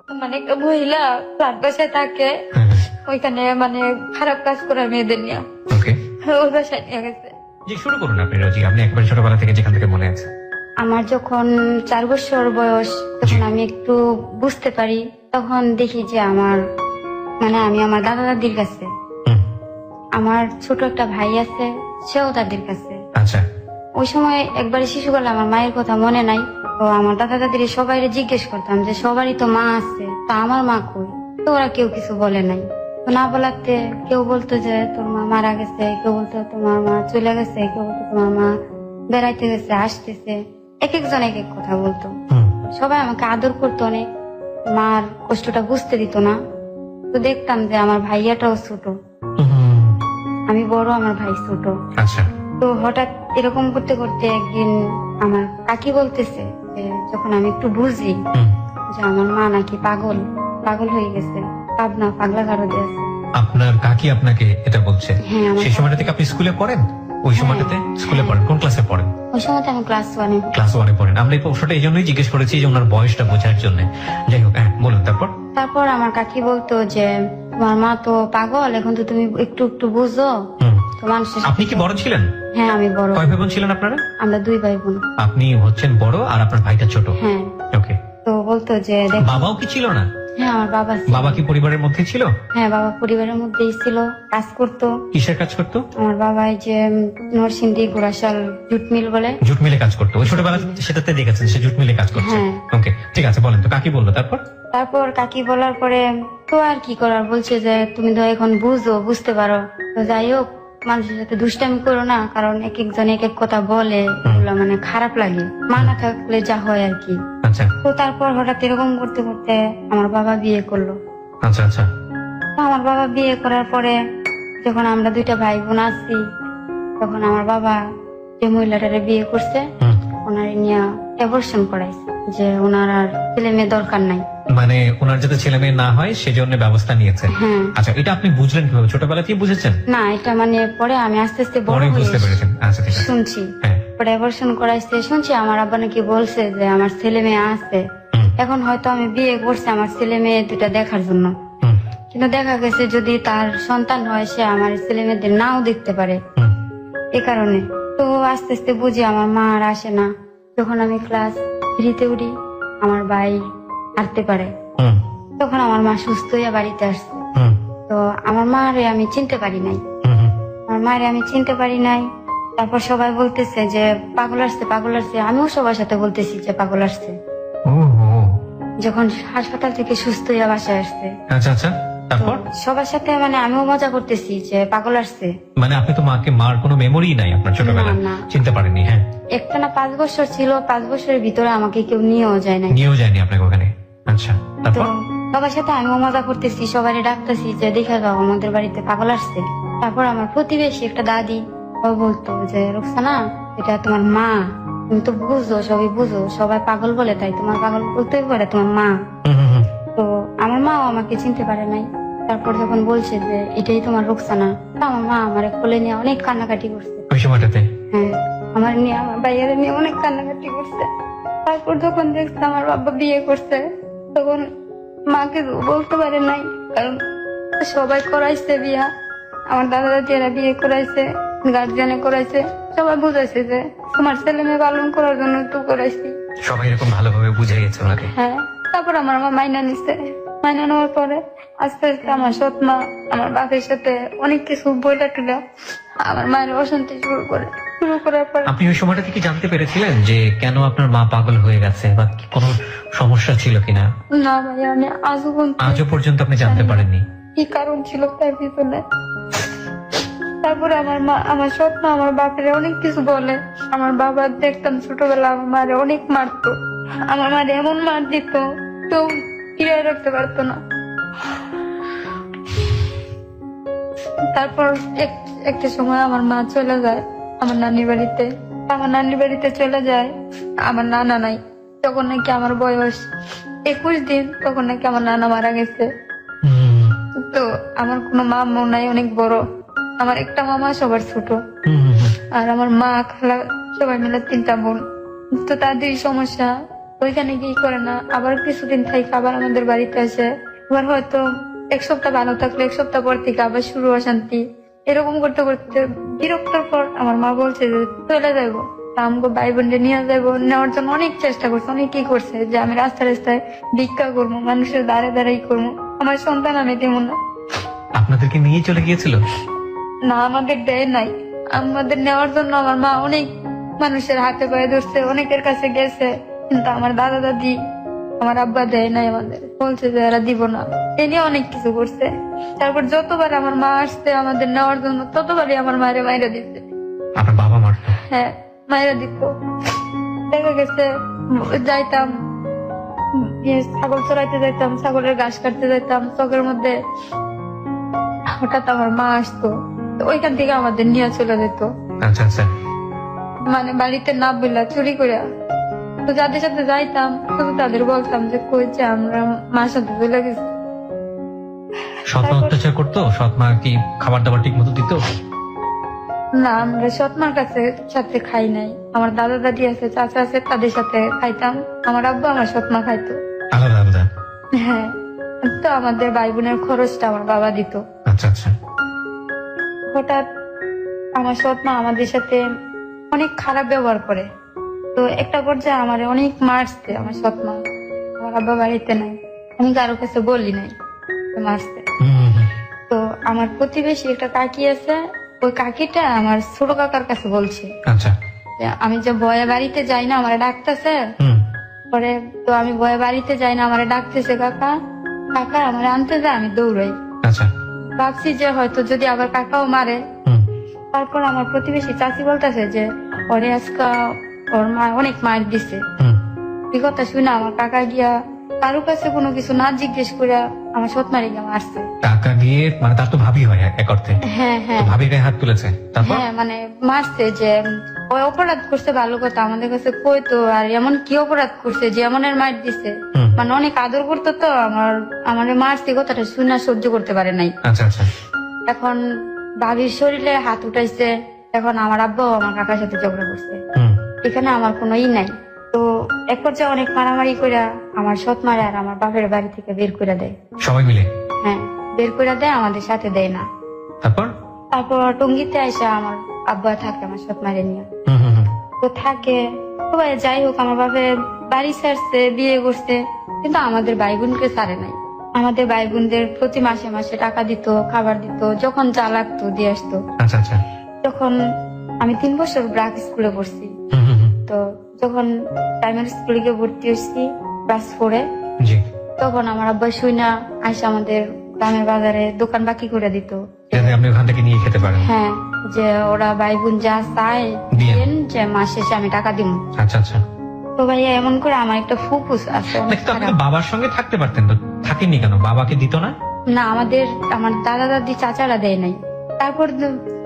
মানে একটা মহিলা ফ্ল্যাট বাসায় থাকে, ওইখানে মানে খারাপ কাজ করে মেয়েদের নিয়ে ওকে, ওই বাসায় নিয়ে গেছে। জি শুরু করুন আপনি রোজি, আপনি একবার ছোটবেলা থেকে যেখান থেকে মনে আছে। আমার যখন 4 বছর বয়স, তখন আমি একটু বুঝতে পারি, তখন দেখি যে আমি আমার দাদা দাদির কাছে, হুম, আমার ছোট একটা ভাই আছে, সেও তাদের কাছে। আচ্ছা, ওই সময় একবারে শিশুকালে আমার মায়ের কথা মনে নাই, তো আমার দাদা দাদির সবাই জিজ্ঞেস করতাম যে সবারই তো মা আছে, তা আমার মা কই? তো ওরা কেউ কিছু বলে নাই। তো না বলাতে কেউ বলতো যে তোর মা মারা গেছে, কেউ বলতো তোমার মা চলে গেছে, কেউ বলতো তোমার মা বেড়াইতে গেছে, আসতেছে, এক একজন এক এক কথা বলতো। হুম, সবাই আমাকে আদর করতো অনেক, মার কষ্টটা বুঝতে দিত না। তো দেখতাম যে আমার ভাইয়াটাও ছোট, হুম, আমি বড়, আমার ভাই ছোট। আচ্ছা, তো হঠাৎ এরকম করতে করতে একদিন আমার কাকি বলতেছে যে যখন আমি একটু বুঝি হুম। যে আমার মা নাকি পাগল পাগল হয়ে গেছে, পাবনা পাগলা গারদে আছে। আপনার কাকি আপনাকে এটা বলছে? হ্যাঁ, আমার সেই সময়টা থেকে আপনি স্কুলে পড়েন? ওই সময়টাতে স্কুলে পড়েন? কোন ক্লাসে পড়েন? ওই সময় আমি ক্লাস 1-এ। ক্লাস 1-এ পড়েন। আমরা এই প্রশ্নটা এই জন্যই জিজ্ঞেস করেছি যে ওনার বয়সটা বোঝার জন্য। যাই হোক, হ্যাঁ বলুন তারপর। তারপর আমার কাকি বলতো যে তোমার মা তো পাগল, এখন তো তুমি একটু একটু বুঝো, হুম। তো মানুষের আপনি কি বড় ছিলেন? হ্যাঁ আমি বড়। কয় ভাই বোন ছিলেন আপনারা? আমরা 2 ভাই বোন। আপনি হচ্ছেন বড় আর আপনার ভাইটা ছোট। হ্যাঁ, ওকে। তো বলতো যে দেখ। বাবাও কি ছিল না? হ্যাঁ আমার বাবা ছিল। বাবা কি পরিবারের মধ্যে ছিল? হ্যাঁ, বাবা পরিবারের মধ্যেই ছিল, কাজ করতো। কিসের কাজ করতো? আমার বাবা এই যে নরসিংদী ঘোড়াশাল জুট মিল বলে। জুট মিলে কাজ করতো। ওই ছোটবেলা সেটাতে দেখেছেন সে জুট মিলে কাজ করছে। হ্যাঁ। ওকে, ঠিক আছে, বলেন তো কাকি বললো তারপর? তারপর কাকি বলার পরে তো আর কি করার, বলছে যে তুমি তো এখন বুঝো, বুঝতে পারো, তো যাই হোক মানুষের সাথে দুষ্টামি করো না, কারণ এক একজন এক এক কথা বলে, এগুলো মানে খারাপ লাগে, মা না থাকলে যা হয় আর কি। আচ্ছা, তো তারপর হঠাৎ এরকম করতে করতে আমার বাবা বিয়ে করলো। আচ্ছা, আচ্ছা। তো আমার বাবা বিয়ে করার পরে যখন আমরা 2টা ভাই বোন আছি, তখন আমার বাবা যে মহিলাটারে বিয়ে করছে হুম। ওনারে নিয়ে অ্যাবর্শন করাইছে, যে ওনার আর ছেলে মেয়ে দরকার নাই। মানে ওনার যাতে ছেলে মেয়ে না হয় সেজন্য ব্যবস্থা নিয়েছে। হ্যাঁ। আচ্ছা, এটা আপনি বুঝলেন কিভাবে? ছোটবেলা থেকে বুঝেছেন? না, এটা মানে পরে আমি আস্তে আস্তে বড় পরে হয়ে বুঝতে পেরেছেন। আচ্ছা, ঠিক আছে। শুনছি, হ্যাঁ। পরে অ্যাবর্শন করাইছে শুনছি। আমার আব্বা নাকি বলছে যে আমার ছেলে মেয়ে আছে, হুম, এখন হয়তো আমি বিয়ে করছি আমার ছেলে মেয়ে 2টা দেখার জন্য, হুম, কিন্তু দেখা গেছে যদি তার সন্তান হয় সে আমার ছেলে মেয়েদের নাও দেখতে পারে। হুম, এ কারণে তো আস্তে আস্তে বুঝি আমার মা আর আসে না। যখন আমি ক্লাস 3-তে উঠি, আমার ভাই হাঁটতে পারে, হুম, তখন আমার মা সুস্থ হইয়া বাড়িতে আসছে। হুম, তো আমার মারে আমি চিনতে পারি নাই, হুম, হুম। আমার মারে আমি চিনতে পারি নাই। তারপর সবাই বলতেছে যে পাগল আসছে, পাগল আসছে, আমিও সবার সাথে বলতেছি যে পাগল আসছে। ও, ও, যখন হাসপাতাল থেকে সুস্থ হইয়া বাসায় আসছে, আচ্ছা, আচ্ছা। তো তারপর? সবার সাথে মানে আমিও মজা করতেছি যে পাগল আসছে। মানে আপনি তো মার কোনো মেমোরি নাই আপনার ছোটবেলা? না, না। চিনতে পারেননি? হ্যাঁ। একটানা 5 বছর ছিল, 5 বছরের ভিতরে আমাকে কেউ নিয়েও যায় নাই। নিয়েও যায়নি আপনাকে ওখানে? আচ্ছা, তো তারপর? সবার সাথে আমিও মজা করতেছি, সবাই ডাকতেছি যে দেখে যাও আমাদের বাড়িতে পাগল আসছে। তারপর আমার প্রতিবেশী একটা দাদি, ও বলতো যে রুকসানা, এটা তোমার মা, তুমি তো বুঝো, সবই বুঝো, সবাই পাগল বলে তাই তোমার পাগল বলতেই পারে তোমার মা। হুম, হুম, হুম। তো আমার মাও আমাকে চিনতে পারে নাই। তারপর যখন বলছে যে এটাই তোমার রুকসানা, তো আমার মা আমার কোলে নিয়ে অনেক কান্নাকাটি করছে। ওই সময়টাতে? হ্যাঁ, আমার নিয়ে, আমার ভাইয়ারে নিয়ে অনেক কান্নাকাটি করছে। তারপর যখন দেখছে আমার বাবা বিয়ে করছে, তখন মাকে বলতে পারে নাই, কারণ সবাই করাইছে বিয়া, আমার দাদা দাদিরা বিয়ে করাইছে, গার্জিয়ানে করাইছে, সবাই বুঝাইছে যে তোমার ছেলে মেয়ে পালন করার জন্য তো করাইছি। সবাই এরকম ভালোভাবে বুঝাইছে ওনাকে? হ্যাঁ। তারপর আমার মা মাইনা নিছে, মাইনা নেওয়ার পরে আস্তে আস্তে আমার সৎ মা আমার বাপের সাথে অনেক কিছু বইলা টুলা আমার মায়ের অশান্তি শুরু করার পর। আপনি ওই সময়টা থেকে জানতে পেরেছিলেন যে কেন আপনার মা পাগল হয়ে গেছে বা কোনো সমস্যা ছিল কিনা? না ভাই, আমি আজও পর্যন্ত আপনি জানতে পারেননি? কি কারণ ছিল তার পিছনে। তারপরে আমার মা, আমার সৎ মা আমার বাপের অনেক কিছু বলে। আমার বাবা দেখতাম ছোটবেলা আমার মারে অনেক মারতো, আমার মারে এমন মার দিত কেউ ফিরিয়ে রাখতে পারতো না। তারপর একটা সময় আমার মা চলে যায় আমার নানির বাড়িতে। আমার নানির বাড়িতে চলে যায়, আমার নানা নাই। তখন নাকি আমার বয়স 21 দিন, তখন নাকি আমার নানা মারা গেছে। হুম, তো আমার কোনো মামা নাই, অনেক বড়। আমার একটা মামা, সবার ছোট। হুম, হুম, হুম। আর আমার মা খালা সবাই মিলে 3টা বোন। তো তাদের সমস্যা ওইখানে কি করে না, আবার কিছুদিন থেকে আবার আমাদের বাড়িতে আসে। আবার হয়তো এক সপ্তাহ ভালো থাকলে এক সপ্তাহ পর থেকে আবার শুরু অশান্তি। এরকম করতে করতে বিরক্তর পর আমার মা বলছে যে চলে যাবো। আমাকে ভাই বোনকে নিয়ে যাবো, নেওয়ার জন্য অনেক চেষ্টা করছে, অনেক কি করছে যে আমি রাস্তায় রাস্তায় ভিক্ষা করবো, মানুষের দাঁড়ে দাঁড়াই করবো, আমার সন্তান আমি দেবো না। আপনাদেরকে নিয়ে চলে গিয়েছিল? না, আমাদের দেয় নাই। আমাদের নেওয়ার জন্য আমার মা অনেক মানুষের হাতে পায়ে ধরছে, অনেকের কাছে গেছে, কিন্তু আমার দাদা দাদি আমার আব্বা দেয় নাই, আমাদের বলছে যে এরা দিব না। এ নিয়ে অনেক কিছু করছে। তারপর যতবার আমার মা আসছে আমাদের নেওয়ার জন্য ততবারই আমার মায়ের মায়েরা দিচ্ছে। আপনার বাবা মারতো? হ্যাঁ, মায়েরা দিত। দেখা গেছে যাইতাম, ছাগল চড়াইতে যাইতাম, ছাগলের ঘাস কাটতে যাইতাম, চকের মধ্যে হঠাৎ আমার মা আসতো, তো ওইখান থেকে আমাদের নিয়ে চলে যেত। আচ্ছা আচ্ছা। মানে বাড়িতে না বললা চুরি করে। তো যাদের সাথে যাইতাম শুধু তাদের বলতাম যে কইছে আমরা মার সাথে চলে গেছি। সৎমা অত্যাচার করতো? সৎমা কি খাবার দাবার ঠিক মতো দিত? না, আমরা সৎমার কাছে সাথে খাই নাই। আমার দাদা দাদি আছে, চাচা আছে, তাদের সাথে খাইতাম। আমার আব্বু আমার সৎমা খাইতো। আলাদা আলাদা? হ্যাঁ, তো আমাদের ভাই বোনের খরচটা আমার বাবা দিত। আচ্ছা আচ্ছা। হঠাৎ আমার সৎমা আমাদের সাথে অনেক খারাপ ব্যবহার করে। তো একটা পর্যায়ে আমার অনেক মারছে আমার সৎমা। আমার আব্বা বাড়িতে নাই, আমি কারো কাছে বলি নাই, তো মারছে। তো আমার প্রতিবেশী একটা কাকি আছে, ওই কাকিটা আমার ছোট কাকার কাছে বলছে আচ্ছা। যে আমি যে ভয়ে বাড়িতে যাই না, আমার ডাকতেছে। পরে তো আমি ভয়ে বাড়িতে যাই না, আমার ডাকতেছে কাকা কাকা, আমার আনতে যায়, আমি দৌড়াই। আচ্ছা। ভাবছি যে হয়তো যদি আবার কাকাও মারে। তারপর আমার প্রতিবেশী চাচি বলতেছে যে ওরে আজকা ওর মা অনেক মার দিছে। এই কথা শুনে আমার কাকা গিয়া কারো কাছে কোনো কিছু না জিজ্ঞেস করে আমার সৎমারে গিয়ে মারছে। টাকা দিয়ে, মানে তার তো ভাবি হয় এক অর্থে। হ্যাঁ হ্যাঁ, ভাবি গায়ে হাত তুলেছে, তারপর? হ্যাঁ, মানে মারছে যে ওই অপরাধ করছে, ভালো কথা আমাদের কাছে কইতো। আর এমন কি অপরাধ করছে যে এমনের মার দিছে, মানে অনেক আদর করতো। তো আমার মারছে কথাটা শুনে সহ্য করতে পারে নাই। আচ্ছা আচ্ছা। এখন ভাবির শরীরে হাত উঠাইছে, এখন আমার আব্বা আমার কাকার সাথে ঝগড়া করছে। এখানে আমার কোনো নাই। তো এক পর্যায়ে অনেক মারামারি করে আমার সৎ মারে আর আমার বাপের বাড়ি থেকে বের করে দেয় সবাই মিলে। হ্যাঁ, বের করে দেয়, আমাদের সাথে দেয় না। তারপর টঙ্গিতে এসে আমার আব্বা থাকে আমার সৎ মারে নিয়ে। তো থাকে সবাই, যাই হোক আমার বাপের বাড়ি ছাড়ছে, বিয়ে করছে, কিন্তু আমাদের ভাই বোনকে ছাড়ে নাই। আমাদের ভাই বোনদের প্রতি মাসে মাসে টাকা দিত, খাবার দিত, যখন যা লাগতো দিয়ে আসতো। আচ্ছা আচ্ছা। যখন আমি 3 বছর ব্রাক স্কুলে পড়ছি, তো যখন প্রাইমারি স্কুলে গিয়ে ভর্তি হয়েছি ক্লাস 4-এ, তখন আমার আব্বা শুইনা আইসা আমাদের গ্রামের বাজারে দোকান বাকি করে দিত, যাতে আপনি ওখান থেকে নিয়ে খেতে পারেন। হ্যাঁ, যে ওরা ভাই বোন যা চায় দিন, যে মাস শেষে আমি টাকা দিব। আচ্ছা আচ্ছা। তো ভাইয়া এমন করে আমার একটা ফুপুস আছে অনেক আপনি খারাপ। বাবার সঙ্গে থাকতে পারতেন তো, থাকেননি কেন? বাবাকে দিত না? না, আমার দাদা দাদি চাচারা দেয় নাই। তারপর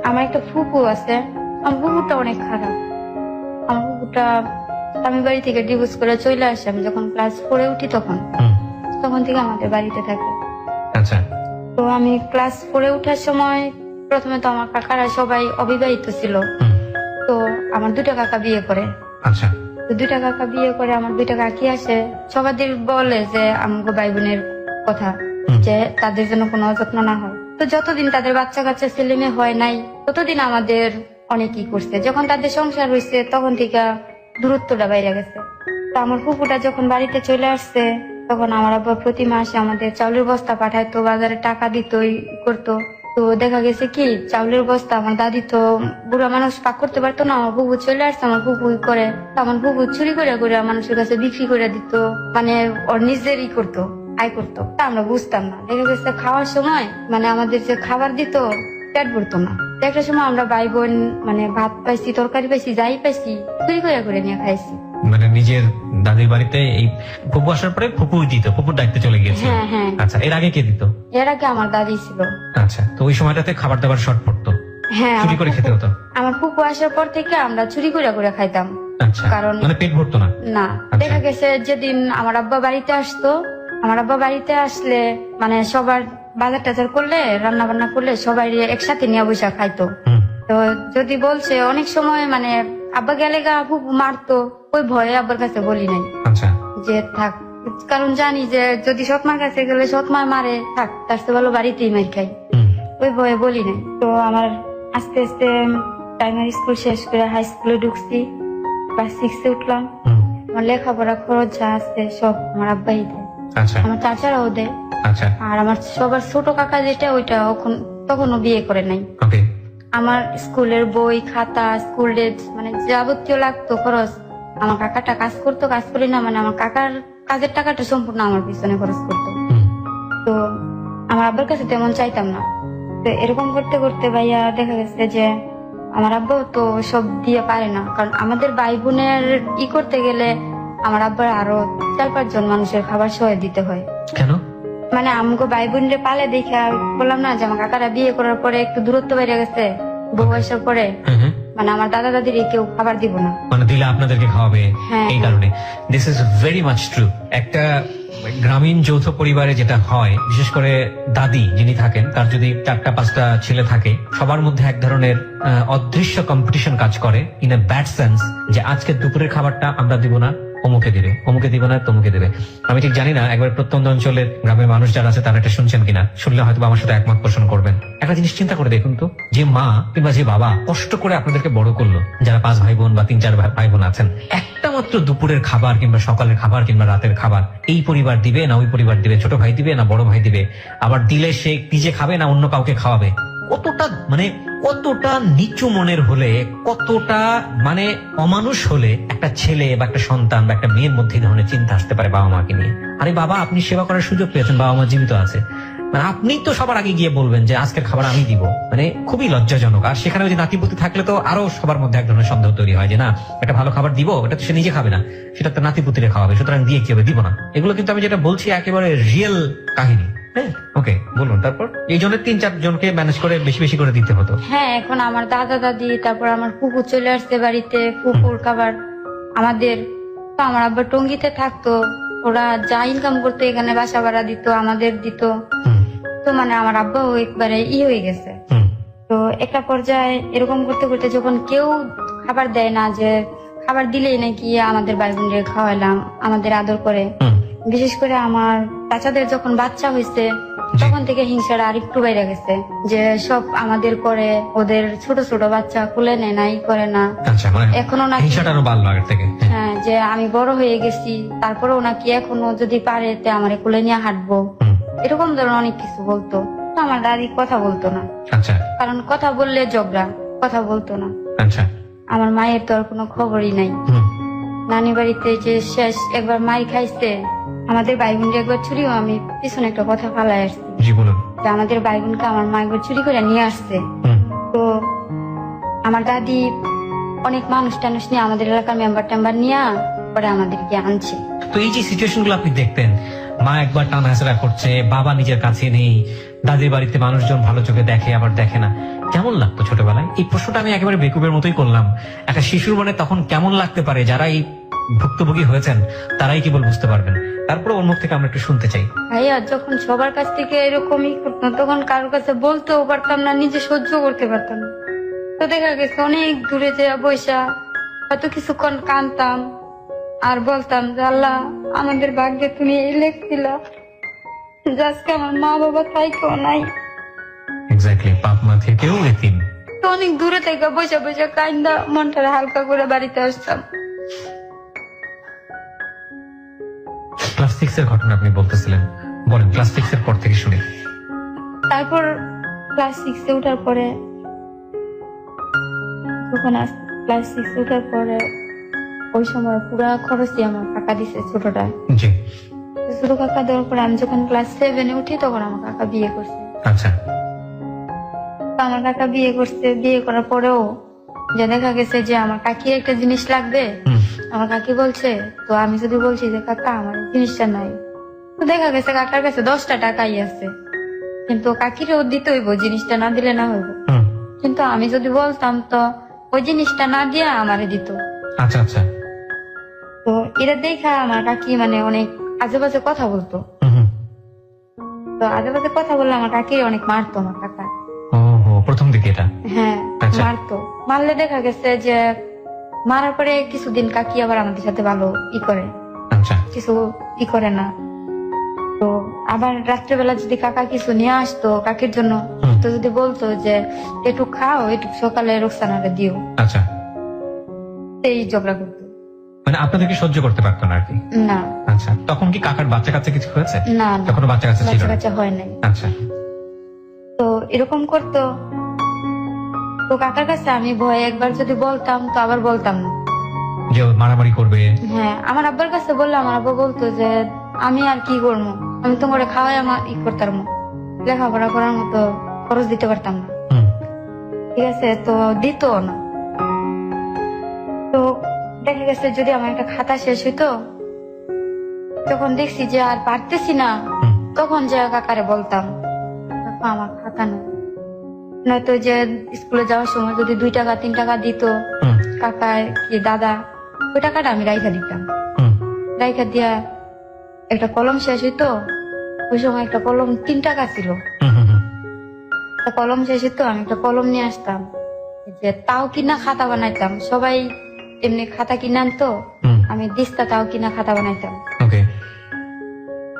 আমার একটা ফুপু আছে, আমার ফুপুটা অনেক খারাপ। আমার ফুপুটা আমি বাড়ি থেকে ডিভোর্স করে চলে আসে। আমি যখন ক্লাস 4-এ উঠি তখন থেকে আমাদের বাড়িতে থাকে। আচ্ছা। তো আমি ক্লাস 4-এ উঠার সময় প্রথমে তো আমার কাকারা সবাই অবিবাহিত ছিল। তো আমার 2টা কাকা বিয়ে করে। আচ্ছা। তো 2টা কাকা বিয়ে করে, আমার 2টা কাকি আসে, সবাই বলে যে আমাকে ভাই বোনের কথা, যে তাদের জন্য কোনো অযত্ন না হয়। তো যতদিন তাদের বাচ্চা কাচ্চা ছেলে মেয়ে হয় নাই, ততদিন আমাদের অনেকই করছে। যখন তাদের সংসার হয়েছে তখন থেকে দূরত্বটা বাইরে গেছে। তো আমার ফুপুটা যখন বাড়িতে চলে আসছে, তখন আমার আব্বা প্রতি মাসে আমাদের চাউলের বস্তা পাঠাইতো, বাজারে টাকা দিত, করতো। তো দেখা গেছে কি, চাউলের বস্তা আমার দাদি তো বুড়া মানুষ পাক করতে পারতো না, আমার বুবু চলে আসছে, আমার বুবু করে, আমার বুবু চুরি করে করে মানুষের কাছে বিক্রি করে দিত, মানে ওর নিজেরই করতো, আয় করতো। তা আমরা বুঝতাম না। দেখা গেছে খাওয়ার সময় মানে আমাদের যে খাবার দিত পেট ভরতো না। একটা সময় আমরা ভাই বোন মানে ভাত পাইছি, তরকারি পাইছি, যাই পাইছি চুরি করে নিয়ে খাইছি। মানে নিজের দাদির বাড়িতে এই ফুপু আসার পরে ফুপু দিত, ফুপুর দায়িত্বে চলে গিয়েছে। হ্যাঁ হ্যাঁ। আচ্ছা, এর আগে কে দিত? এর আগে আমার দাদি ছিল। আচ্ছা, তো ওই সময়টাতে খাবার দাবার শর্ট পড়তো, হ্যাঁ, চুরি করে খেতে হতো। আমার ফুপু আসার পর থেকে আমরা চুরি করে খাইতাম। আচ্ছা, কারণ মানে পেট ভরতো না? না। দেখা গেছে যেদিন আমার আব্বা বাড়িতে আসতো, আমার আব্বা বাড়িতে আসলে মানে সবার বাজার টাজার করলে, রান্না বান্না করলে সবাই একসাথে নিয়ে বসে খাইতো। তো যদি বলছে অনেক সময় মানে আব্বা গেলে গা ফুপু মারতো, ওই ভয়ে আব্বার কাছে বলি নাই। আচ্ছা। যে থাক, কারণ জানি যে যদি সৎমার কাছে গেলে সৎমা মারে, থাক তার চেয়ে ভালো বাড়িতেই মার খাই, হুম, ওই ভয়ে বলি নাই। তো আমার আস্তে আস্তে প্রাইমারি স্কুল শেষ করে হাই স্কুলে ঢুকছি, ক্লাস 6 উঠলাম। হুম, আমার লেখাপড়া খরচ যা আছে সব আমার আব্বাই দেয়, আচ্ছা আমার চাচারাও দেয়। আচ্ছা, আর আমার সবার ছোট কাকা যেটা, ওইটা তখনও বিয়ে করে নাই। ওকে, আমার স্কুলের বই খাতা, স্কুল ড্রেস, মানে যাবতীয় লাগতো খরচ আমার কাকাটা কাজ করতো, কাজ করি না মানে আমার কাকার কাজের টাকাটা সম্পূর্ণ আমার পিছনে খরচ করতো। হুম, তো আমার আব্বার কাছে তেমন চাইতাম না। তো এরকম করতে করতে ভাইয়া দেখা গেছে যে আমার আব্বাও তো সব দিয়ে পারে না, কারণ আমাদের ভাই বোনের করতে গেলে আমার আব্বার আরো 4-5 জন মানুষের খাবার সহায় দিতে হয়। কেন? মানে আমাকে ভাই বোনরে পালে দেখে বললাম না যে আমার কাকারা বিয়ে করার পরে একটু দূরত্ব বেড়ে গেছে, বউ আসার পরে হ্যাঁ, হ্যাঁ, মানে আমার দাদা দাদির কেউ খাবার দিব না। মানে দিলে আপনাদেরকে খাওয়াবে, হ্যাঁ, এই হ্যাঁ। কারণে। This is very much true. একটা গ্রামীণ যৌথ পরিবারে যেটা হয়, বিশেষ করে দাদি যিনি থাকেন, তার যদি 4-5টা ছেলে থাকে, সবার মধ্যে এক ধরনের অদৃশ্য কম্পিটিশন কাজ করে, ইন এ ব্যাড সেন্স, যে আজকে দুপুরের খাবারটা আমরা দিব না, অমুকে দিবে, অমুকে দিব না, তমুকে দেবে। আমি ঠিক জানি না একবার প্রত্যন্ত অঞ্চলের গ্রামের মানুষ যারা আছে তারা এটা শুনছেন কিনা, শুনলে হয়তো আমার সাথে একমত পোষণ করবেন। একটা জিনিস চিন্তা করে দেখুন তো, যে মা কিংবা যে বাবা কষ্ট করে আপনাদেরকে বড় করলো, যারা 5 ভাই বোন বা 3-4 ভাই বোন আছেন, একটা মাত্র দুপুরের খাবার কিংবা সকালের খাবার কিংবা রাতের খাবার এই পরিবার দিবে না ওই পরিবার দিবে, ছোট ভাই দিবে না বড় ভাই দিবে, আবার দিলে সে নিজে খাবে না অন্য কাউকে খাওয়াবে। কতটা নিচু মনের হলে, কতটা মানে অমানুষ হলে একটা ছেলে বা একটা সন্তান বা একটা মেয়ের মধ্যে এই ধরনের চিন্তা আসতে পারে বাবা মাকে নিয়ে। আরে বাবা, আপনি সেবা করার সুযোগ পেয়েছেন, বাবা মা জীবিত আছে, মানে আপনি তো সবার আগে গিয়ে বলবেন যে আজকের খাবার আমি দিব, মানে খুবই লজ্জাজনক। আর সেখানে যদি নাতিপুতি থাকলে তো আরো সবার মধ্যে এক ধরনের সন্দেহ তৈরি হয় যে না, একটা ভালো খাবার দিব, এটা তো সে নিজে খাবে না, সেটা তো নাতিপুতিরে খাওয়াবে, সুতরাং দিয়ে কি হবে, দিব না। এগুলো কিন্তু আমি যেটা বলছি একেবারে রিয়েল কাহিনী। হ্যাঁ, ওকে, বলুন। তারপর এই জন্য 3-4 জনকে ম্যানেজ করে বেশি বেশি করে দিতে হতো। হ্যাঁ, এখন আমার দাদা দাদি, তারপর আমার ফুপু চলে আসছে বাড়িতে, ফুপুর খাবার আমাদের। তো আমার আব্বা টঙ্গিতে থাকতো, ওরা যা ইনকাম করতো এখানে বাসা ভাড়া দিত, আমাদের দিত। হুম, তো মানে আমার আব্বাও একবারে হয়ে গেছে। হুম, তো একটা পর্যায়ে এরকম করতে করতে যখন কেউ খাবার দেয় না, যে খাবার দিলেই নাকি আমাদের ভাই বোনদের খাওয়াইলাম, আমাদের আদর করে, হুম, বিশেষ করে আমার চাচাদের যখন বাচ্চা হয়েছে তখন থেকে হিংসাটা আরেকটু বাইরে গেছে, যে সব আমাদের করে, ওদের ছোট ছোট বাচ্চা কুলে নেয় না, করে না। আচ্ছা, মানে এখনো নাকি হিংসাটা আরো বাড়লো আগের থেকে। হ্যাঁ, হ্যাঁ, যে আমি বড় হয়ে গেছি, তারপরেও নাকি এখনো যদি পারে তে আমার কুলে নিয়ে হাঁটবো, হুম, এরকম ধরনের অনেক কিছু বলতো। তো আমার দাদি কথা বলতো না, আচ্ছা, কারণ কথা বললে ঝগড়া, কথা বলতো না। আচ্ছা, আমার মায়ের তো আর কোনো খবরই নাই। হুম, নানি বাড়িতে যে শেষ একবার মাই খাইছে, আমাদের ভাই বোনকে একবার চুরিও, আমি পিছনে একটা কথা ফালাই আসছি, জি বলুন। যে আমাদের ভাই বোনকে আমার মা একবার চুরি করে নিয়ে আসছে। হুম, তো আমার দাদি অনেক মানুষ টানুষ নিয়ে, আমাদের এলাকার মেম্বার টেম্বার নিয়ে পরে আমাদেরকে আনছে। তো এই যে সিচুয়েশন গুলো আপনি দেখতেন, মা একবার টানা হেঁচড়া করছে, বাবা নিজের কাছে নেই, দাদির বাড়িতে মানুষজন ভালো চোখে দেখে আবার দেখে না, কেমন লাগতো ছোটবেলায়? এই প্রশ্নটা আমি একেবারে বেকুবের মতোই করলাম। একটা শিশুর মনে তখন কেমন লাগতে পারে, যারা এই ভুক্তভোগী হয়েছেন তারাই কেবল বুঝতে পারবেন। তারপরে ওর মুখ থেকে আমরা একটু শুনতে চাই। ভাইয়া যখন সবার কাছ থেকে এরকমই করতাম, তখন কারোর কাছে বলতেও পারতাম না, নিজে সহ্য করতে পারতাম না। তো দেখা গেছে অনেক দূরে যে বৈশা হয়তো কিছুক্ষণ কাঁদতাম আর বলতাম যে আল্লাহ, আমাদের ভাগ্যে তুমি এই লেখছিলা, যে আজকে আমার মা বাবা থাইকেও নাই। এক্স্যাক্টলি, বাপ মা থেকেও এতিম। তো অনেক দূরে থেকে বসে বসে কান্দা মনটা হালকা করে বাড়িতে আসতাম। ক্লাস 6 এর ঘটনা আপনি বলতেছিলেন, বলেন। ক্লাস 6 এর পর থেকে শুনি। তারপর ক্লাস 6 উঠার পরে, যখন ক্লাস 6 উঠার পরে, ওই সময় পুরা খরচই আমার কাকা দিছে, ছোটটা। জি, ছোট কাকা দেওয়ার পরে আমি যখন ক্লাস 7 উঠি, তখন আমার কাকা বিয়ে করছে। আচ্ছা, তো আমার কাকা বিয়ে করছে, বিয়ে করার পরেও যে দেখা গেছে যে আমার কাকি একটা জিনিস লাগবে, হুম, আমার কাকি বলছে, তো আমি যদি বলছি যে কাকা আমার এই জিনিসটা নাই, তো দেখা গেছে কাকার কাছে 10টা টাকাই আছে, কিন্তু কাকিরও দিতে হইব, জিনিসটা না দিলে না হইব। হুম, কিন্তু আমি যদি বলতাম তো ওই জিনিসটা না দিয়া আমারে দিত। আচ্ছা, আচ্ছা, তো এটা দেখা আমার কাকি মানে অনেক আজে বাজে কথা বলতো। হুম, হুম। তো আজে বাজে কথা বললে আমার কাকি অনেক মারতো আমার কাকা। ওহো, প্রথম দিকে এটা। হ্যাঁ, আচ্ছা। মারতো। মারলে দেখা গেছে যে মারার পরে কিছুদিন কাকি আবার আমাদের সাথে ভালো করে। আচ্ছা কিছু কি করে না। তো আবার রাত্রেবেলা যদি কাকা কিছু নিয়ে আসতো কাকির জন্য, হুম। তো যদি বলতো যে একটু খাও, একটু সকালে রোকসানারে দিও, আচ্ছা, এই ঝগড়া করতো। মানে আপনাদেরকে সহ্য করতে পারতো না আর কি। না আচ্ছা, তখন কি কাকার বাচ্চা কাচ্চা কিছু হয়েছে? না না, তখনও বাচ্চা কাচ্চা ছিল বাচ্চা না? কাচ্চা হয় নাই। আচ্ছা, তো এরকম করতো। তো কাকার কাছে আমি ভয়ে একবার যদি বলতাম তো আবার বলতাম না। যে ও মারামারি করবে। হ্যাঁ, আমার আব্বার কাছে বললে আমার আব্বা বলতো যে আমি আর কি করবো, আমি তো করে খাওয়াই আমার ই করতাম, লেখাপড়া করার মতো খরচ দিতে পারতাম না। হুম, ঠিক আছে, তো দিত না। তো দেখা গেছে যদি আমার একটা খাতা শেষ হইতো, তখন দেখছি যে আর পারতেছি না, হুম, তখন যে কাকারে বলতাম কাকা আমার খাতা নেই। নয়তো যে স্কুলে যাওয়ার সময় যদি 2 টাকা 3 টাকা দিত হুম, কাকা কি দাদা, ওই টাকাটা আমি রাইখা দিতাম। হুম, রাইখা দিয়া একটা কলম শেষ হইতো, ওই সময় একটা কলম 3 টাকা ছিল, হুম, হুম, হুম। একটা কলম শেষ হইতো, আমি একটা কলম নিয়ে আসতাম, যে তাও কিনা খাতা বানাইতাম। সবাই এমনি খাতা কিনে আনতো, হুম, আমি দিস্তা তাও কিনা খাতা বানাইতাম। ওকে।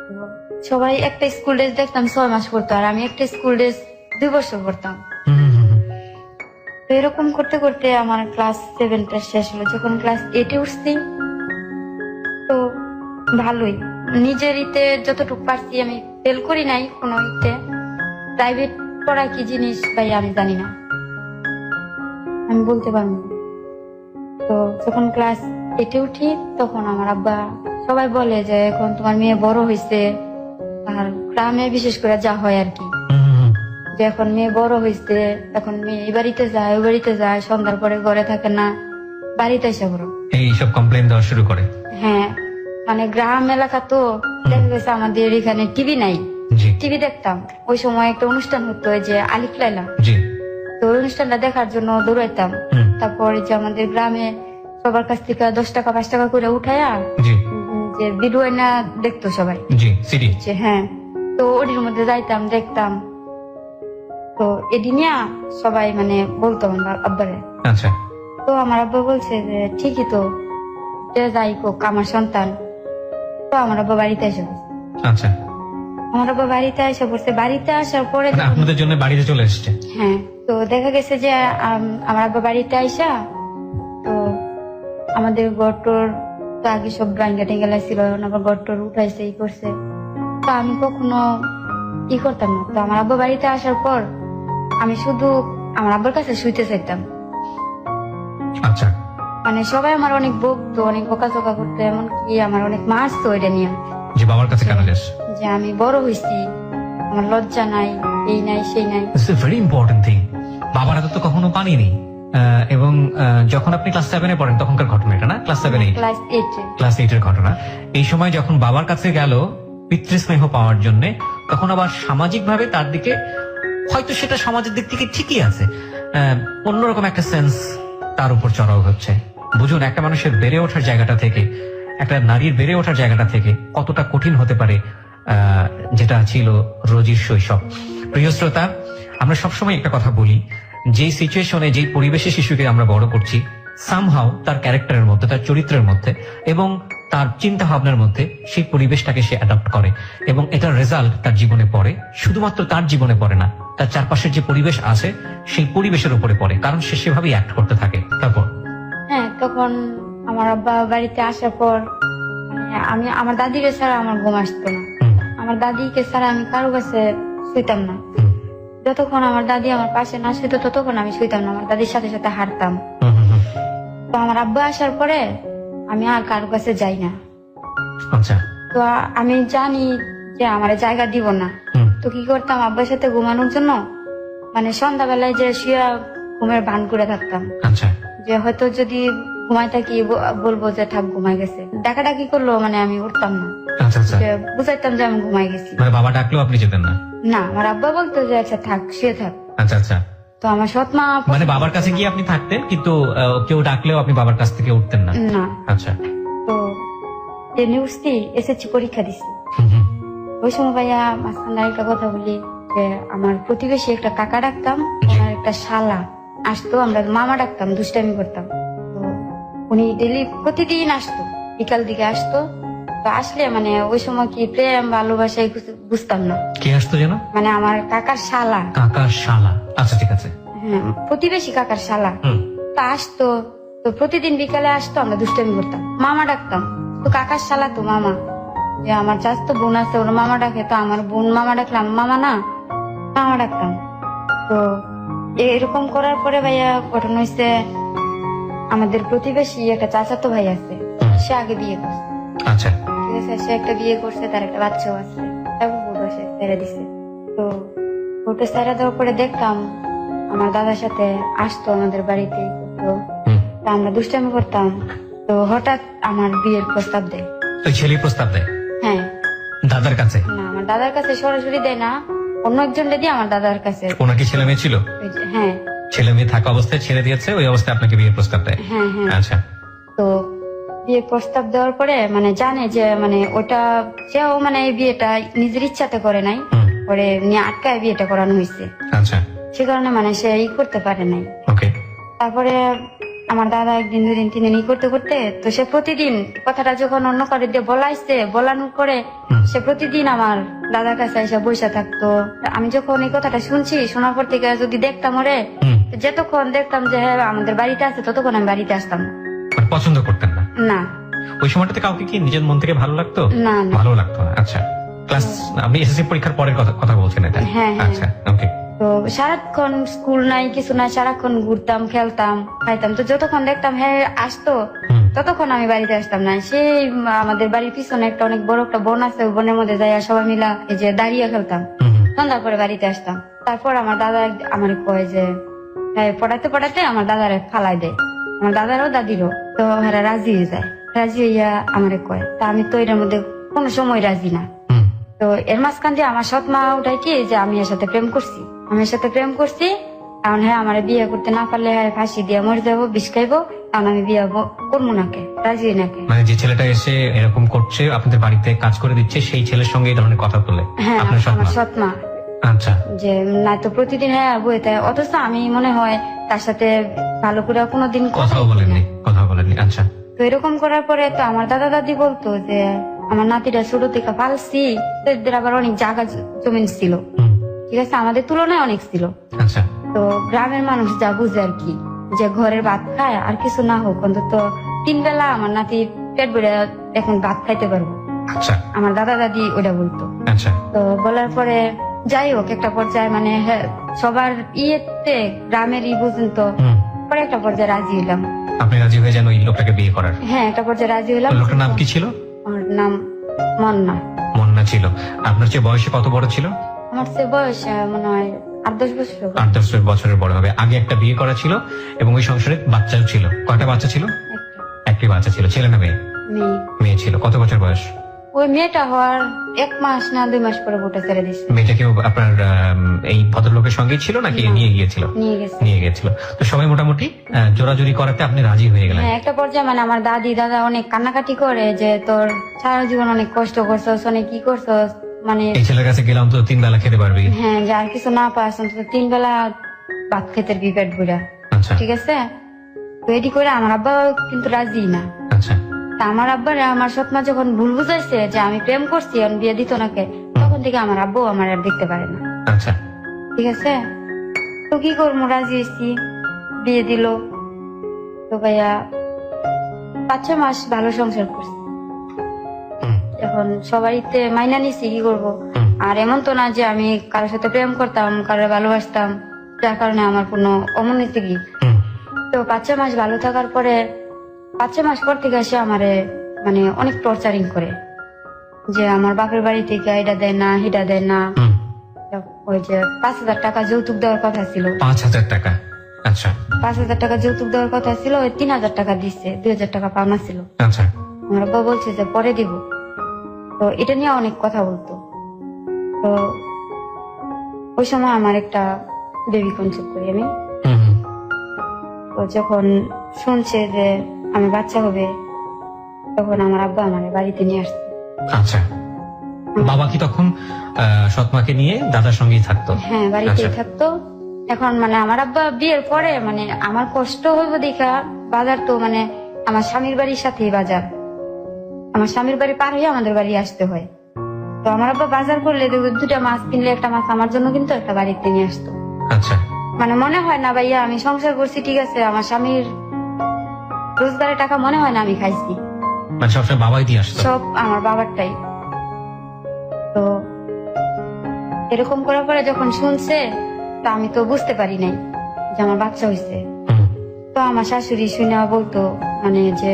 তো সবাই একটা স্কুল ড্রেস দেখতাম 6 মাস পড়তো, আর আমি একটা স্কুল ড্রেস 2 বছর পড়তাম। হুম, হুম, হুম, হুম। তো এরকম করতে করতে আমার ক্লাস 7টা শেষ হলো। যখন ক্লাস 8-এ উঠছি, তো ভালোই নিজের ইতে যতটুকু পারছি, আমি ফেল করি নাই কোনো ইতে। প্রাইভেট পড়া কি জিনিস ভাই আমি জানি না, আমি বলতে পারবো না। তো যখন ক্লাস 8-এ উঠি, তখন আমার আব্বা সবাই বলে যে এখন তোমার মেয়ে বড় হয়েছে, আর গ্রামে বিশেষ করে যা হয় আর কি, হুম, হুম, হুম। যে এখন মেয়ে বড় হয়েছে, এখন মেয়ে এই বাড়িতে যায় ওই বাড়িতে যায়, সন্ধ্যার পরে ঘরে থাকে না, বাড়িতে এসে বড়। এইসব কমপ্লেন দেওয়া শুরু করে। হ্যাঁ, মানে গ্রাম এলাকা তো, দেখা গেছে আমাদের এখানে টিভি নাই, জি, টিভি দেখতাম। ওই সময় একটা অনুষ্ঠান হতো, ওই যে আলিফ লাইলা, জি। তো ওই অনুষ্ঠানটা দেখার জন্য দৌড়াইতাম। হুম, তারপর এই যে আমাদের গ্রামে সবার কাছ থেকে 10 টাকা 5 টাকা করে উঠায়া জি, যে ভিডিও না দেখতো সবাই, জি, সিডি। যে হ্যাঁ, তো ওটির মধ্যে যাইতাম দেখতাম। তো এদিনিয়া সবাই মানে বলতো আমার আব্বারে। আচ্ছা, তো আমার আব্বা বলছে যে ঠিকই তো, যে যাই হোক আমার সন্তান। তো আমার আব্বা বাড়িতে এসে পড়ছে। আচ্ছা। আমার আব্বা বাড়িতে এসে পড়ছে, বাড়িতে আসার পরে মানে যখন- আপনাদের জন্য বাড়িতে চলে এসছে। হ্যাঁ, তো দেখা গেছে যে আমার আব্বা বাড়িতে আইসা, তো আমাদের গটর তো আগে সব গাঙ্গা টেঙ্গেলা ছিল, আবার গটর উঠাইছে ই করছে। তো আমি কখনো ই করতাম না। তো আমার আব্বা বাড়িতে আসার পর আমি শুধু আমার আব্বার কাছে শুইতে চাইতাম। আচ্ছা, মানে সবাই আমার অনেক বকতো, অনেক বকাঝকা করতো, এমনকি আমার অনেক মারতো এটা নিয়ে, যে বাবার কাছে কেন যাস? যে আমি বড় হয়েছি, আমার লজ্জা নাই, এই নাই সেই নাই। This is very important thing. বাবার হাতে তো কখনো পানিনি। এবং যখন আপনি ক্লাস 7-এ পড়েন তখনকার ঘটনা এটা না? ক্লাস 7-8, ক্লাস 8-এ। ক্লাস 8-এর ঘটনা। এই সময় যখন বাবার কাছে গেল পিতৃস্নেহ পাওয়ার জন্য, তখন আবার সামাজিক ভাবে তার দিকে হয়তো সেটা সমাজের দিক থেকে ঠিকই আছে, অন্যরকম একটা সেন্স তার উপর চড়াও হচ্ছে। বুঝুন, একটা মানুষের বেড়ে ওঠার জায়গাটা থেকে, একটা নারীর বেড়ে ওঠার জায়গাটা থেকে কতটা কঠিন হতে পারে যেটা ছিল রোজির শৈশব। প্রিয় শ্রোতা, আমরা সবসময় একটা কথা বলি, যেই সিচুয়েশনে যেই পরিবেশে শিশুকে আমরা বড় করছি, সামহাও তার ক্যারেক্টারের মধ্যে, তার চরিত্রের মধ্যে এবং তার চিন্তা ভাবনার মধ্যে সেই পরিবেশটাকে সে অ্যাডাপ্ট করে, এবং এটার রেজাল্ট তার জীবনে পড়ে। শুধুমাত্র তার জীবনে পড়ে না, তার চারপাশের যে পরিবেশ আছে সেই পরিবেশের উপরে পড়ে, কারণ সে সেভাবেই অ্যাক্ট করতে থাকে। তারপর হ্যাঁ, তখন আমার আব্বা বাড়িতে আসার পর মানে আমি আমার দাদিকে ছাড়া আমার ঘুম আসতো না। হুম, আমার দাদিকে ছাড়া আমি কারো কাছে শুইতাম না। হুম, যতক্ষণ আমার দাদি আমার পাশে না শুইতো ততক্ষণ আমি শুইতাম না, আমার দাদির সাথে সাথে হাঁটতাম। হুম, হুম, হুম। তো আমার আব্বা আসার পরে আমি আর কারো কাছে যাই না। আচ্ছা, তো আমি জানি যে আমার জায়গা দিব না। হুম, তো কি করতাম, আব্বার সাথে ঘুমানোর জন্য মানে সন্ধ্যাবেলায় যে শুয়ে ঘুমের ভান করে থাকতাম, আচ্ছা, যে হয়তো যদি ঘুমাই থাকি বলবো যে থাক ঘুমাই গেছে, ডাকাডাকি করলো মানে আমি উঠতাম না, আচ্ছা, আচ্ছা। যে বুঝাইতাম যে আমি ঘুমাই গেছি। মানে বাবা ডাকলেও আপনি যেতেন না? না, আমার আব্বা বলতো যে আচ্ছা থাক, শুয়ে থাক। আচ্ছা, আচ্ছা। তো আমার সৎ মা মানে বাবার কাছে গিয়ে আপনি থাকতেন, কিন্তু কেউ ডাকলেও আপনি বাবার কাছ থেকে উঠতেন না? না। আচ্ছা। তো ট্রেনে উঠছি, এসএসসি পরীক্ষা দিছি। হুম, হুম, ওই সময় ভাইয়া মাঝখানে একটা কথা বলি, যে আমার প্রতিবেশী একটা কাকা ডাকতাম, ওনার একটা শালা আসতো, আমরা মামা ডাকতাম, দুষ্টামি করতাম। তো উনি ডেলি প্রতিদিন আসতো, বিকাল দিকে আসতো, তো আসলে মানে ওই সময় কি প্রেম ভালোবাসা এই কিছু বুঝতাম না। কে আসতো যেন? মানে আমার কাকার শালা, কাকার শালা। আচ্ছা ঠিক আছে। হ্যাঁ প্রতিবেশী কাকার শালা। হুম। তো আসতো, তো প্রতিদিন বিকালে আসতো, আমরা দুষ্টামি করতাম, মামা ডাকতাম। তো কাকার শালা তো মামা, যে আমার চাচাতো বোন আছে ওর মামা ডাকে, তো আমার বোন মামা ডাকলাম, মামা না মামা ডাকতাম। তো এরকম করার পরে ভাইয়া ঘটনা হয়েছে, আমাদের প্রতিবেশী একটা চাচাতো ভাই আছে, হুম। সে আগে বিয়ে করছে। আচ্ছা। ঠিক আছে, সে একটা বিয়ে করছে, তার একটা বাচ্চাও আছে, তারপর বউটা সে ছেড়ে দিছে। তো বউটা ছেড়ে দেওয়ার পরে দেখতাম আমার দাদার সাথে আসতো আমাদের বাড়িতে, তো হুম। তা আমরা দুষ্টামি করতাম। তো হঠাৎ আমার বিয়ের প্রস্তাব দেয়। ওই ছেলে প্রস্তাব দেয় হ্যাঁ, দাদার কাছে? না আমার দাদার কাছে সরাসরি দেয় না, অন্য একজন দিয়ে আমার দাদার কাছে। ওনার কি ছেলে মেয়ে ছিল? হ্যাঁ ছেলে মেয়ে থাকা অবস্থায় ছেড়ে দিয়েছে, ওই অবস্থায় আপনাকে বিয়ের প্রস্তাব দেয়? হ্যাঁ হ্যাঁ। আচ্ছা। তো বিয়ের প্রস্তাব দেওয়ার পরে মানে জানে যে মানে ওটা সেও মানে এই বিয়েটা নিজের ইচ্ছাতে করে নাই, হুম। পরে নিয়ে আটকায় বিয়েটা করানো হয়েছে, আচ্ছা। সে কারণে মানে সে ই করতে পারে নাই। ওকে। তারপরে আমার দাদা একদিন দুদিন তিন দিন ই করতে করতে, তো সে প্রতিদিন কথাটা যখন অন্য কারো দিয়ে বলাইছে, বলানোর পরে হুম। সে প্রতিদিন আমার দাদার কাছে এসে বসে থাকতো। আমি যখন এই কথাটা শুনছি, শোনার পর থেকে যদি দেখতাম ওরে, হুম। যতক্ষণ দেখতাম যে হ্যাঁ আমাদের বাড়িতে আছে, ততক্ষণ আমি বাড়িতে আসতাম না। মানে পছন্দ করতেন না? না ওই সময়টাতে কাউকে কি নিজের মন থেকে ভালো লাগতো? না না। ভালো লাগতো না। আচ্ছা। ক্লাস, আপনি এসএসসি পরীক্ষার পরের কথা বলছেন এটা? হ্যাঁ, হ্যাঁ। আচ্ছা ওকে। তো সারাক্ষণ স্কুল নাই কিছু নাই, সারাক্ষণ ঘুরতাম, খেলতাম, খাইতাম। তো যতক্ষণ দেখতাম হ্যাঁ আসতো, হুম। ততক্ষণ আমি বাড়িতে আসতাম না। সেই আমাদের বাড়ির পিছনে একটা অনেক বড় একটা বন আছে, ওই বনের মধ্যে যাই সবাই মিলা এই যে দাঁড়িয়ে খেলতাম, হুম। সন্ধ্যার পরে বাড়িতে আসতাম। তারপর আমার দাদা আমার কয় যে হ্যাঁ, পড়াতে পড়াতে আমার দাদারে ফালাই দেয়, আমার দাদারও দাদিরও। তো হ্যাঁ রাজি হয়ে যায়, রাজি হইয়া আমারে কয়, তা আমি তো এটার মধ্যে কোনো সময় রাজি না। হুম। তো এর মাঝখান দিয়ে আমার সৎ মা উঠাই কি যে আমি এর সাথে প্রেম করছি, আমি এর সাথে প্রেম করছি, কারণ হ্যাঁ আমার বিয়ে করতে না পারলে হ্যাঁ ফাঁসি দিয়ে মরে যাবো, বিষ খাইবো, কারণ আমি বিয়ে করবো নাকে, রাজি নাকে। মানে যে ছেলেটা এসে এরকম করছে, আপনাদের বাড়িতে কাজ করে দিচ্ছে, সেই ছেলের সঙ্গে এই ধরনের কথা বলে হ্যাঁ আপনার সৎ আমার মা? সৎ মা, আচ্ছা। যে না তো প্রতিদিন হ্যাঁ বইতে, অথচ আমি মনে হয় তার সাথে ভালো করে কোনোদিন কথাও বলেননি? কথা বলেননি। আচ্ছা। তো এরকম করার পরে তো আমার দাদা দাদি বলতো যে আমার নাতিটা ছোট থেকে পালছি, তো এদের আবার অনেক জায়গা জমিন ছিল, হুম। ঠিক আছে, আমাদের তুলনায় অনেক ছিল। আচ্ছা। তো গ্রামের মানুষ যা বুঝে আর কি, যে ঘরের ভাত খায় আর কিছু না হোক অন্তত 3 বেলা আমার নাতি পেট ভরে এখন ভাত খাইতে পারবো, আচ্ছা। আমার দাদা দাদি ওটা বলতো। আচ্ছা। তো বলার পরে যাই হোক একটা পর্যায়ে মানে হ্যাঁ, সবার ইয়েতে গ্রামের বুঝেন তো, হুম। পরে একটা পর্যায়ে রাজি হইলাম। আপনি রাজি হয়ে যান ওই লোকটাকে বিয়ে করার? হ্যাঁ একটা পর্যায়ে রাজি হইলাম। ওই লোকটার নাম কি ছিল? আমার নাম মন্না। মন্না ছিল। আপনার চেয়ে বয়সে কত বড় ছিল? আমার সে বয়স মনে হয় 8-10 বছর হবে। 8-10 বছরের বড় হবে। আগে একটা বিয়ে করা ছিল এবং ওই সংসারে বাচ্চাও ছিল। কয়টা বাচ্চা ছিল? একটা একটি বাচ্চা ছিল। ছেলে না মেয়ে? মেয়ে। মেয়ে ছিল। কত বছর বয়স? ওই মেয়েটা হওয়ার 1 মাস না 2 মাস পরে বোটা ছেড়ে দিচ্ছে। মেয়েটা কি আপনার এই ভদ্রলোকের সঙ্গেই ছিল নাকি না। নিয়ে গিয়েছিল? নিয়ে গেছে। নিয়ে গিয়েছিল। তো সবাই মোটামুটি জোরাজুরি করাতে আপনি রাজি হয়ে গেলেন? হ্যাঁ একটা পর্যায়ে মানে আমার দাদি দাদা অনেক কান্নাকাটি করে যে তোর সারা জীবন অনেক কষ্ট করছস, অনেক কি করছস, মানে এই ছেলের কাছে গেলাম তো 3 বেলা খেতে পারবি। হ্যাঁ যার কিছু না পাস অন্তত 3 বেলা ভাত খেতে পেট ভরা, আচ্ছা। ঠিক আছে। তো এটি করে আমার আব্বা কিন্তু রাজি না। আচ্ছা। তা আমার আব্বার আমার সৎমা যখন ভুল বুঝাইছে যে আমি প্রেম করছি আর বিয়ে দিত নাকে, তখন থেকে আমার আব্বু আমার আর দেখতে পারে না, আচ্ছা। ঠিক আছে। তো কি করবো, রাজি হয়েছি, বিয়ে দিল। তো ভাইয়া 5-6 মাস ভালো সংসার করছি, হুম। এখন সবাইতে মাইনা নিছি, কি করবো। হুম। আর এমন তো না যে আমি কারোর সাথে প্রেম করতাম, কারোর ভালোবাসতাম, যার কারণে আমার কোনো অমনীতি কি। হুম। তো 5-6 মাস ভালো থাকার পরে 5-6 মাস পর থেকে এসে আমারে মানে অনেক টর্চারিং করে, যে আমার বাপের বাড়ি থেকে এটা দেয় না হিটা দেয় না। হুম। ওই যে 5,000 টাকা যৌতুক দেওয়ার কথা ছিল, 5,000 টাকা? আচ্ছা। 5,000 টাকা যৌতুক দেওয়ার কথা ছিল, ওই 3,000 টাকা দিচ্ছে, 2,000 টাকা পাওনা ছিল। আচ্ছা। আমার আব্বা বলছে যে পরে দিব। তো এটা নিয়ে অনেক কথা বলতো। তো ওই সময় আমার একটা বেবি কনসেপ্ট করি আমি। হুম। হুম। তো যখন শুনছে যে আমি বাচ্চা হবে, তখন আমার আব্বা আমার বাড়িতে নিয়ে আসছে। আচ্ছা। বাবা কি তখন সৎমাকে নিয়ে দাদার সঙ্গেই থাকতো? হ্যাঁ বাড়িতেই আচ্ছা। থাকতো। এখন মানে আমার আব্বা বিয়ের পরে মানে আমার কষ্ট হইব দেখা, বাজার তো মানে আমার স্বামীর বাড়ির সাথেই বাজার, আমার স্বামীর বাড়ি পার হয়ে আমাদের বাড়ি আসতে হয়। তো আমার আব্বা বাজার করলে দুটা মাছ কিনলে একটা মাছ আমার জন্য কিন্তু একটা বাড়িতে নিয়ে আসতো। আচ্ছা, মানে মনে হয় না ভাইয়া আমি সংসার করছি ঠিক আছে, আমার স্বামীর রোজগারের টাকা মনে হয় না আমি খাইছি, মানে সবসময় বাবাই দিয়ে আসতো। সব আমার বাবারটাই। তো এরকম করার পরে যখন শুনছে, তো আমি তো বুঝতে পারি নাই যে আমার বাচ্চা হয়েছে। হুম, তো আমার শাশুড়ি শুনে বলতো মানে যে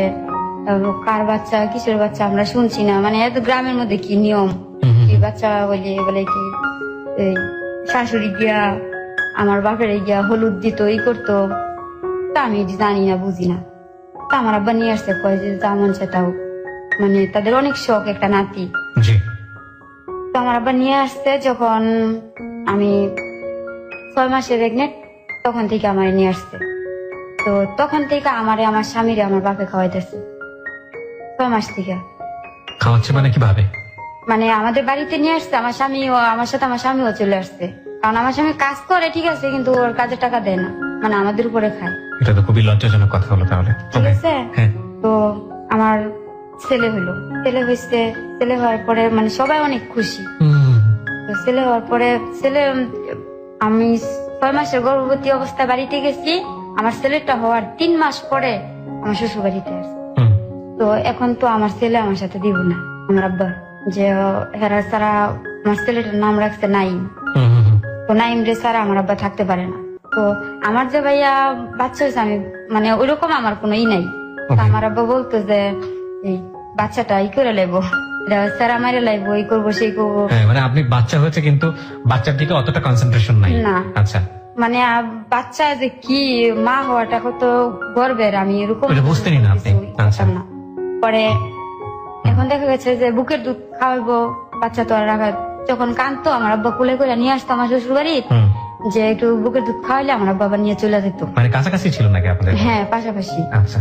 কার বাচ্চা কিসের বাচ্চা আমরা শুনছি না, মানে এত গ্রামের মধ্যে কি নিয়ম, হুম, হুম, এই বাচ্চা বলে বলে কি এই শাশুড়ি গিয়া আমার বাপের গিয়া হলুদ দিত এই করতো। তা আমি জানি না বুঝি না। তা আমার আব্বা নিয়ে আসছে, কয় যে যা মন চায় তাও, মানে তাদের অনেক শখ একটা নাতি। জি, তো আমার আব্বা নিয়ে আসছে যখন আমি 6 মাসে প্রেগনেন্ট, তখন থেকে আমার নিয়ে আসছে। তো তখন থেকে আমারে আমার স্বামীরে আমার বাপে খাওয়াইতেছে 6 মাস থেকে। খাওয়াচ্ছে মানে কিভাবে? মানে আমাদের বাড়িতে নিয়ে আসছে, আমার স্বামীও আমার সাথে আমার স্বামীও চলে আসছে। কারণ আমার স্বামী কাজ করে ঠিক আছে, কিন্তু ওর কাজের টাকা দেয় না, মানে আমাদের উপরে খায়। এটা তো খুবই লজ্জাজনক কথা হলো তাহলে। ঠিক Okay, আছে। হ্যাঁ, তো আমার ছেলে হইলো, ছেলে হয়েছে, ছেলে হওয়ার পরে মানে সবাই অনেক খুশি। হুম, তো ছেলে হওয়ার পরে আমি 6 মাসের গর্ভবতী অবস্থায় বাড়িতে গেছি। আমার ছেলেটা হওয়ার 3 মাস পরে আমার শ্বশুর বাড়িতে আসছে। হুম, তো এখন তো আমার ছেলে আমার সাথে দিব না আমার আব্বা, যে হেরা সারা আমার ছেলেটার নাম রাখছে নাইম। হুম, হুম, হুম, তো নাইম রে সারা আমার আব্বা থাকতে পারে না। তো আমার যে ভাইয়া বাচ্চা হয়েছে, আমি মানে ওইরকম আমার কোনো নাই। তো Okay. আমার আব্বা বলতো যে এই বাচ্চাটা ই করে লাইবো, স্যার আমারে লাইবো, এই করবো সেই করবো। হ্যাঁ, মানে আপনি বাচ্চা হয়েছে কিন্তু বাচ্চার দিকে অতটা কনসেন্ট্রেশন নাই। না। আচ্ছা, মানে বাচ্চা যে কি মা হওয়াটা কত গর্বের, আমি এরকম ওটা বুঝতেনই না আপনি। কিছু আচ্ছা। জানতাম না। পরে এখন দেখা গেছে যে বুকের দুধ খাওয়াবো, বাচ্চা তো আর রাখা, যখন কাঁদতো আমার আব্বা কোলে করে নিয়ে আসতো আমার শ্বশুর বাড়ি, হুম, যে একটু বুকের দুধ খাওয়াইলে আমার বাবা নিয়ে চলে যেত। মানে কাছাকাছি ছিল নাকি আপনাদের? হ্যাঁ, পাশাপাশি আচ্ছা,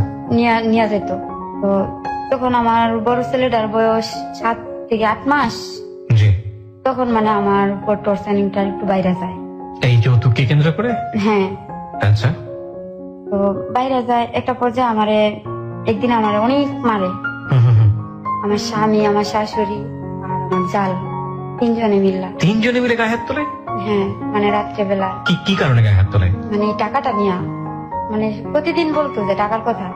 নিয়ে যেত। তো তখন আমার বড় ছেলেটার বয়স 7 থেকে 8 মাস, জি। তখন মানে আমার উপর টর্চারিংটা একটু বাইরে যায়। এই যৌতুককে কেন্দ্র করে? হ্যাঁ, আচ্ছা, তো বাইরে যায়। একটা পর্যায়ে আমারে একদিন আমারে অনেক মারে, হুম, হুম, হুম। আমার স্বামী, আমার শাশুড়ি আর আমার জাল, 3 জনে মিল্লা। তিনজনে মিলে গায়ে হাত তোলে? হ্যাঁ, মানে রাত্রেবেলা, কি কি কারণে গায়ে হাত তোলে? মানে এই টাকাটা নিয়া, মানে প্রতিদিন বলতো যে টাকার কথা।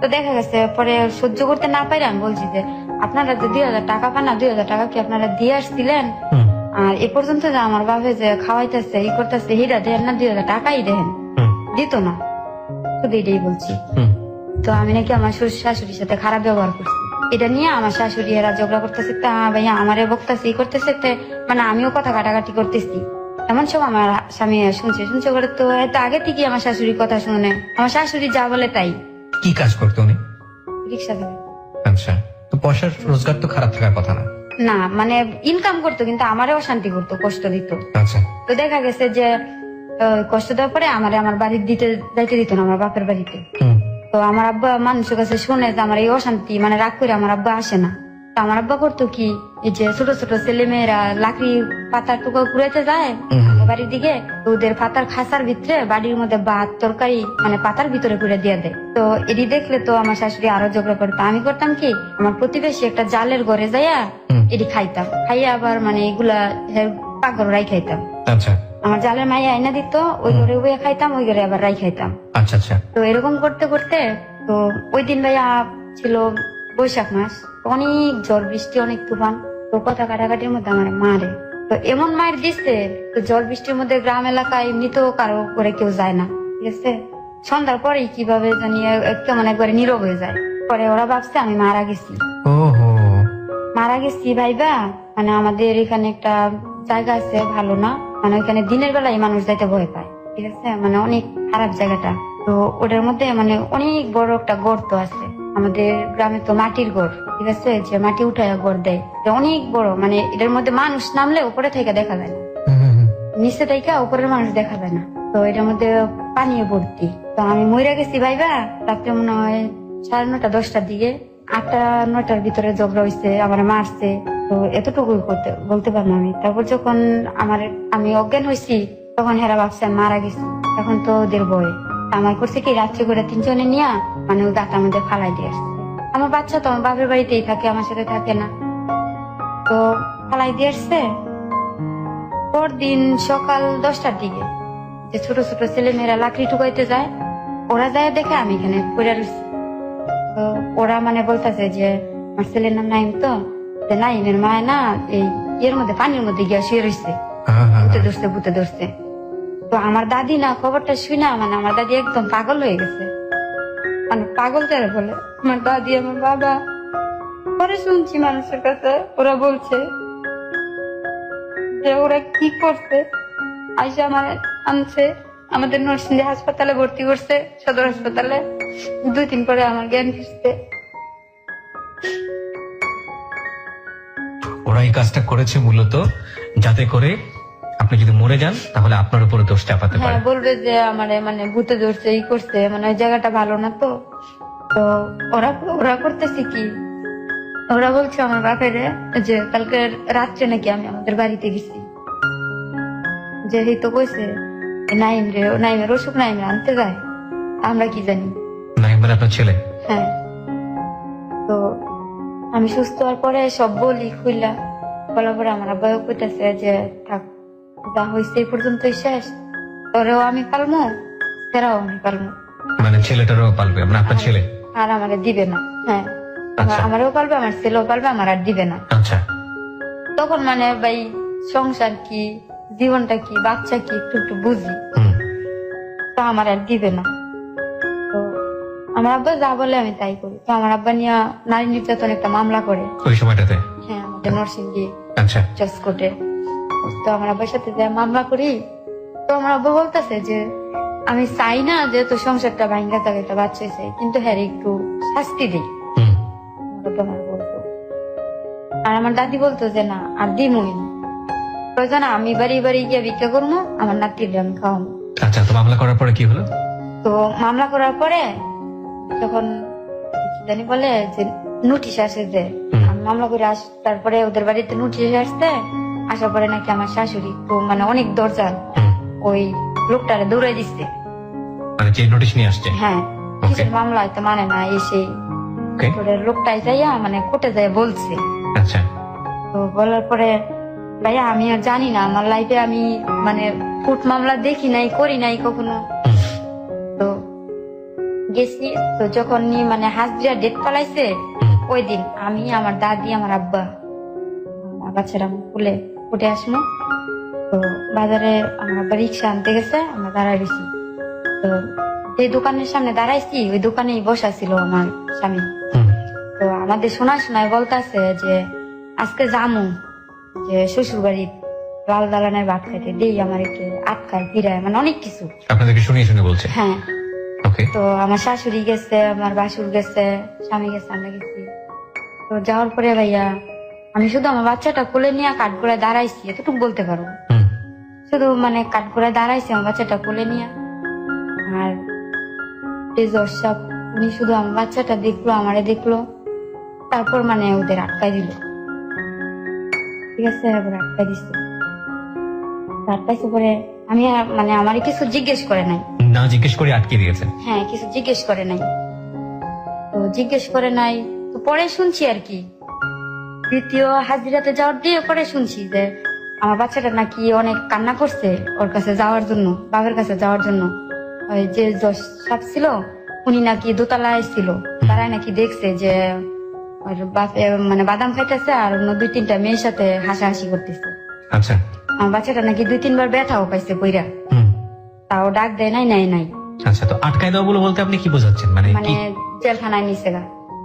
তো দেখা গেছে পরে সহ্য করতে না পাইলে আমি বলছি যে আপনারা যে 2000 টাকা পান না, 2000 টাকা কি আপনারা দিয়ে আসছিলেন? হুম, আর এ পর্যন্ত যে আমার বাপে যে খাওয়াইতেছে ই করতেছে, হিরা দেন না, 2000 টাকাই দেন, হুম, দিত না, শুধু এটাই বলছি। হুম। তো আমি নাকি আমার শাশুড়ির সাথে খারাপ ব্যবহার করছি, এটা নিয়ে আমার শাশুড়ি এরা ঝগড়া করতেছে, তা ভাইয়া আমারে বকতেছে ই করতেছে, মানে আমিও কথা কাটাকাটি করতেছি। এমন সব আমার স্বামী শুনছে করে। তো এত আগে থেকে আমার শাশুড়ির কথা শুনে, আমার শাশুড়ি যা বলে তাই। কি কাজ করতো উনি? রিক্সা চালায়। আচ্ছা, তো পয়সার রোজগার তো খারাপ থাকার কথা না। না, মানে ইনকাম করতো কিন্তু আমারে অশান্তি করতো, কষ্ট দিত। আচ্ছা, তো দেখা গেছে যে কষ্ট দেওয়ার পরে আমারে আমার বাড়ির যাইতে দিত না, আমার বাপের বাড়িতে। হুম, তো আমার আব্বা মানুষের কাছে শুনে যে আমার এই অশান্তি, মানে রাগ করে আমার আব্বা আসে না। তো আমার আব্বা করতো কি, এই যে ছোট ছোট ছেলে মেয়েরা লাকড়ি পাতার টুকরো কুড়াইতে যায় আমার বাড়ির দিকে, তো ওদের পাতার খাসার ভিতরে বাড়ির মধ্যে ভাত তরকারি মানে পাতার ভিতরে করে দিয়ে দেয়। তো এটি দেখলে তো আমার শাশুড়ি আরো ঝগড়া করতো। আমি করতাম কি, আমার প্রতিবেশী একটা জালের ঘরে যাইয়া এটি খাইতাম, খাইয়া আবার মানে এগুলা পাকঘর রাই খাইতাম। আচ্ছা, আমার জালের মাইয়া আইনা দিত, ওই ঘরে উয়ে খাইতাম, ওই ঘরে আবার রাই খাইতাম। আচ্ছা, আচ্ছা। তো এরকম করতে করতে, তো ওই দিন ভাইয়া ছিল বৈশাখ মাস, অনেক ঝড় বৃষ্টি, অনেক তুফান। তো কথা কাটাকাটির মধ্যে আমার মারে, তো এমন মায়ের দিচ্ছে, তো ঝড় বৃষ্টির মধ্যে গ্রাম এলাকায় এমনিতেও কারো করে কেউ যায় না, ঠিক আছে। সন্ধ্যার পরেই কিভাবে জানি কেমন একবারে নীরব হয়ে যায়। পরে ওরা ভাবছে আমি মারা গেছি। ওহো, মারা গেছি ভাইবা, মানে আমাদের এখানে একটা জায়গা আছে ভালো না, মানে ওইখানে দিনের বেলায় মানুষ যাইতে ভয় পায়, ঠিক আছে, মানে অনেক খারাপ জায়গাটা। তো ওটার মধ্যে মানে অনেক বড় একটা গর্ত আছে। আমাদের গ্রামে তো মাটির ঘর, ঠিক আছে, যে মাটি উঠায় ঘর দেয়, তো অনেক বড়, মানে এটার মধ্যে মানুষ নামলে উপরে থেকে দেখা যায় না, হুম, হুম, হুম। নিচে থেকে উপরের মানুষ দেখা যায় না। তো এটার মধ্যে পানি ভর্তি। তো আমি মইরা গেছি ভাইবা, রাত্রে মনে হয় 9:30 10টার দিকে, 8টা 9টার ভিতরে ঝগড়া হয়েছে, আমার মারছে। তো এতটুকুই বলতে পারলাম আমি। তারপর যখন আমি অজ্ঞান হয়েছি, তখন হেরা ভাবছে আমি মারা গেছি। এখন তো ওদের ভয় আমার করছে কি, রাত্রে করে 3 জনে নিয়ে মানে ওই গাটার মধ্যে ফালাই দিয়ে আসছে। আমার বাচ্চা তো আমার বাপের বাড়িতেই থাকে, আমার সাথে থাকে না। তো ফালাই দিয়ে আসছে পরদিন সকাল 10টার দিকে, যে ছোট ছোট ছেলে মেয়েরা লাকড়ি টুকাইতে যায়, ওরা যায় দেখে আমি এখানে পড়ে রয়েছি। তো ওরা মানে বলতেছে যে আমার ছেলের নাম নাইম, তো যে নাইমের মায় না এই ইয়ের মধ্যে পানির মধ্যে গিয়া শুয়ে রয়েছে, ভূতে ধরছে। তো আমার দাদি না খবরটা শুই না, মানে আমার দাদি একদম পাগল হয়ে গেছে, মানে পাগল যারা বলে আমার দাদি আমার বাবা। পরে শুনছি মানুষের কাছে ওরা বলছে যে ওরা কি করছে, আইসা আমার আনছে আমাদের নরসিংদী হাসপাতালে ভর্তি করছে, সদর হাসপাতালে। 2 দিন পরে আমার জ্ঞান ফিরছে। ওরা এই কাজটা করেছে মূলত যাতে করে আপনি যদি মরে যান তাহলে আপনার উপরে দোষ চাপাতে পারে। হ্যাঁ, বলবে যে আমারে মানে ভূতে ধরছে, এই করছে, মানে ওই জায়গাটা ভালো না। তো তো ওরা ওরা করতেছে কি, ওরা বলছে আমার বাপের যে কালকে রাত্রে নাকি আমি আমাদের বাড়িতে গেছি, যে এই তো কইছে নাইম রে, নাইমের অসুখ নাইম আনতে যায়, আমরা কি জানি। নাইম মানে আপনার ছেলে? হ্যাঁ। তো আমি সুস্থ হওয়ার পরে সব বলি খুইলা, বলার পরে আমার আব্বাও কইতাছে যে থাক, যা হয়েছে এই পর্যন্তই শেষ, তোরেও আমি পালমো, সেরাও আমি পালমো। মানে ছেলেটারও পালবে, মানে আপনার ছেলে? আর আমারে দিবে না। হ্যাঁ, আচ্ছা। আমারও পালবে, আমার ছেলেও পালবে, আমার আর দিবে না। আচ্ছা। তখন মানে ভাই সংসার কি, জীবনটা কি, বাচ্চা কি একটু একটু বুঝি, তো আমার আর দিবে না। তো আমার আব্বা যা বলে আমি তাই করি। তো আমার আব্বা নিয়ে নারী নির্যাতন একটা মামলা করে ওই সময়টাতে? হ্যাঁ, আমাদের নরসিংদী আচ্ছা। জজ কোর্টে। তো আমার আব্বার সাথে যে মামলা করি, তো আমার আব্বা বলতেছে যে আমি চাই না যে তোর সংসারটা ভাঙ্গা থাকে, একটা বাচ্চা চাই, কিন্তু হ্যাঁ একটু শাস্তি দিই। আমার আব্বা আমার বলতো, আর আমার দাদি বলতো যে না আর দিমই না, প্রয়োজন আমি বাড়ি বাড়ি গিয়ে ভিক্ষা করবো, আমার নাতির আমি খাওয়াবো। আচ্ছা, তো মামলা করার পরে কি হলো? তো মামলা করার পরে যখন কি জানি বলে যে নোটিশ আসে, যে আমি মামলা করে তারপরে ওদের বাড়িতে নোটিশ আসছে, আসার পরে নাকি আমার শাশুড়ি তো মানে অনেক দরজা ওই লোকটারে দৌড়াই দিচ্ছে। মানে যে নোটিশ নিয়ে আসছে? হ্যাঁ, Okay. কিসের মামলা তো মানে না, এসে Okay. লোকটাই যাইয়া মানে কোর্টে যাইয়া বলছে। আচ্ছা। তো বলার পরে ভাইয়া আমি আর জানি না, আমার লাইফে আমি মানে কোর্ট মামলা দেখি নাই, করি নাই কখনো। তো গেছি, তো যখন মানে হাজরিয়া ডেট পালাইছে ওই দিন আমি, আমার দাদি, আমার আব্বা, আমার বাচ্চারা খুলে উঠে আসবো। তো বাজারে আমার আব্বা রিক্সা আনতে গেছে, আমরা দাঁড়াই গেছি। তো যে দোকানের সামনে দাঁড়াইছি ওই দোকানেই বসা ছিল আমার স্বামী। তো আমাদের শোনায় বলতেছে যে আজকে জামু যে শ্বশুর বাড়ি লাল দালানের ভাত খাইতে, দেই আমার একটু আটকায় ফিরায়, মানে অনেক কিছু আপনাদেরকে শুনিয়ে শুনে বলছে? হ্যাঁ। ওকে। তো আমার শাশুড়ি গেছে, আমার বাসুর গেছে, স্বামী গেছে, আমরা গেছি। তো যাওয়ার পরে ভাইয়া আমি শুধু আমার বাচ্চাটা কোলে নিয়ে কাঠগোড়ায় দাঁড়াইছি, এতটুকু বলতে পারবো। শুধু মানে কাঠগোড়ায় দাঁড়াইছি আমার বাচ্চাটা কোলে নিয়ে। আর এই জজ সাহেব উনি শুধু আমার বাচ্চাটা দেখলো, আমারে দেখলো, তারপর মানে ওদের আটকাই দিল। ঠিক আছে, এবার আটকাই দিচ্ছে। আটকাইছে পরে আমি মানে আমার কিছু জিজ্ঞেস করে নাই। না জিজ্ঞেস করে আটকে দিয়েছে? হ্যাঁ, কিছু জিজ্ঞেস করে নাই। তো জিজ্ঞেস করে নাই, তো পরে শুনছি আর কি, দ্বিতীয় হাজিরাতে যাওয়ার দিয়ে পরে শুনছি যে আমার বাচ্চাটা নাকি অনেক কান্না করছে ওর কাছে যাওয়ার জন্য, বাবার কাছে যাওয়ার জন্য। ওই যে জজ সাহেব ছিল উনি নাকি দোতলায় ছিল, তারাই নাকি দেখছে যে ওর বাপে মানে বাদাম খাইতেছে আর অন্য 2-3টা মেয়ের সাথে হাসাহাসি করতেছে। আচ্ছা। আমার বাচ্চাটা নাকি 2-3 বার ব্যথাও পাইছে বইরা, তাও ডাক দেয় নাই, নাই নাই। আচ্ছা, তো আটকায় দেওয়া বলে বলতে আপনি কি বোঝাচ্ছেন? মানে মানে জেলখানায় নিছে গা,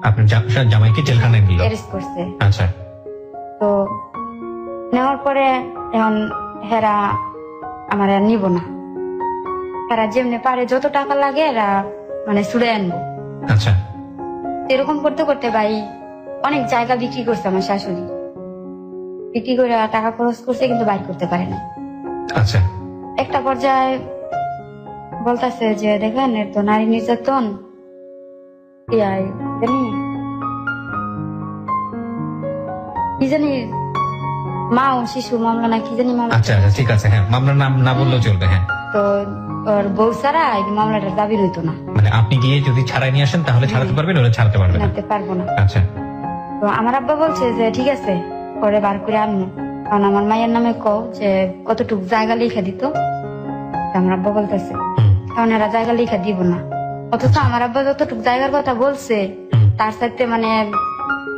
আপনার জামাইকে জেলখানায় নিল? অ্যারেস্ট করছে। আচ্ছা। তো নেওয়ার পরে এখন হেরা আমার আর নিব না, হেরা যেমনি পারে যত টাকা লাগে এরা মানে ছুড়ে আনবো। আচ্ছা। এরকম করতে করতে ভাই অনেক জায়গা বিক্রি করছে আমার শাশুড়ি, বিক্রি করে টাকা খরচ করছে, কিন্তু বাইর করতে পারে না। আচ্ছা। একটা পর্যায়ে বলতেছে যে দেখেন এর তো নারী নির্যাতন, কি জানি মা ও শিশু মামলা না কি জানি মামলা। আচ্ছা, ঠিক আছে, হ্যাঁ, মামলার নাম না বললেও চলবে। হ্যাঁ, তো ওর বউ ছাড়া এই মামলাটা দাবি হইতো না, মানে আপনি গিয়ে যদি ছাড়াই নিয়ে আসেন তাহলে ছাড়াতে পারবেন, ওরা ছাড়তে পারবে না। নাতে পারবো না। আচ্ছা। তো আমার আব্বা বলছে যে ঠিক আছে পরে বার করে আনবো, কারণ আমার মায়ের নামে কও যে কতটুকু জায়গা লিখে দিত। তো আমার আব্বা বলতেছে হুম, কারণ এরা জায়গা লিখে দিব না, অথচ আমার আব্বা যতটুকু জায়গার কথা বলছে হুম, তার সাথে মানে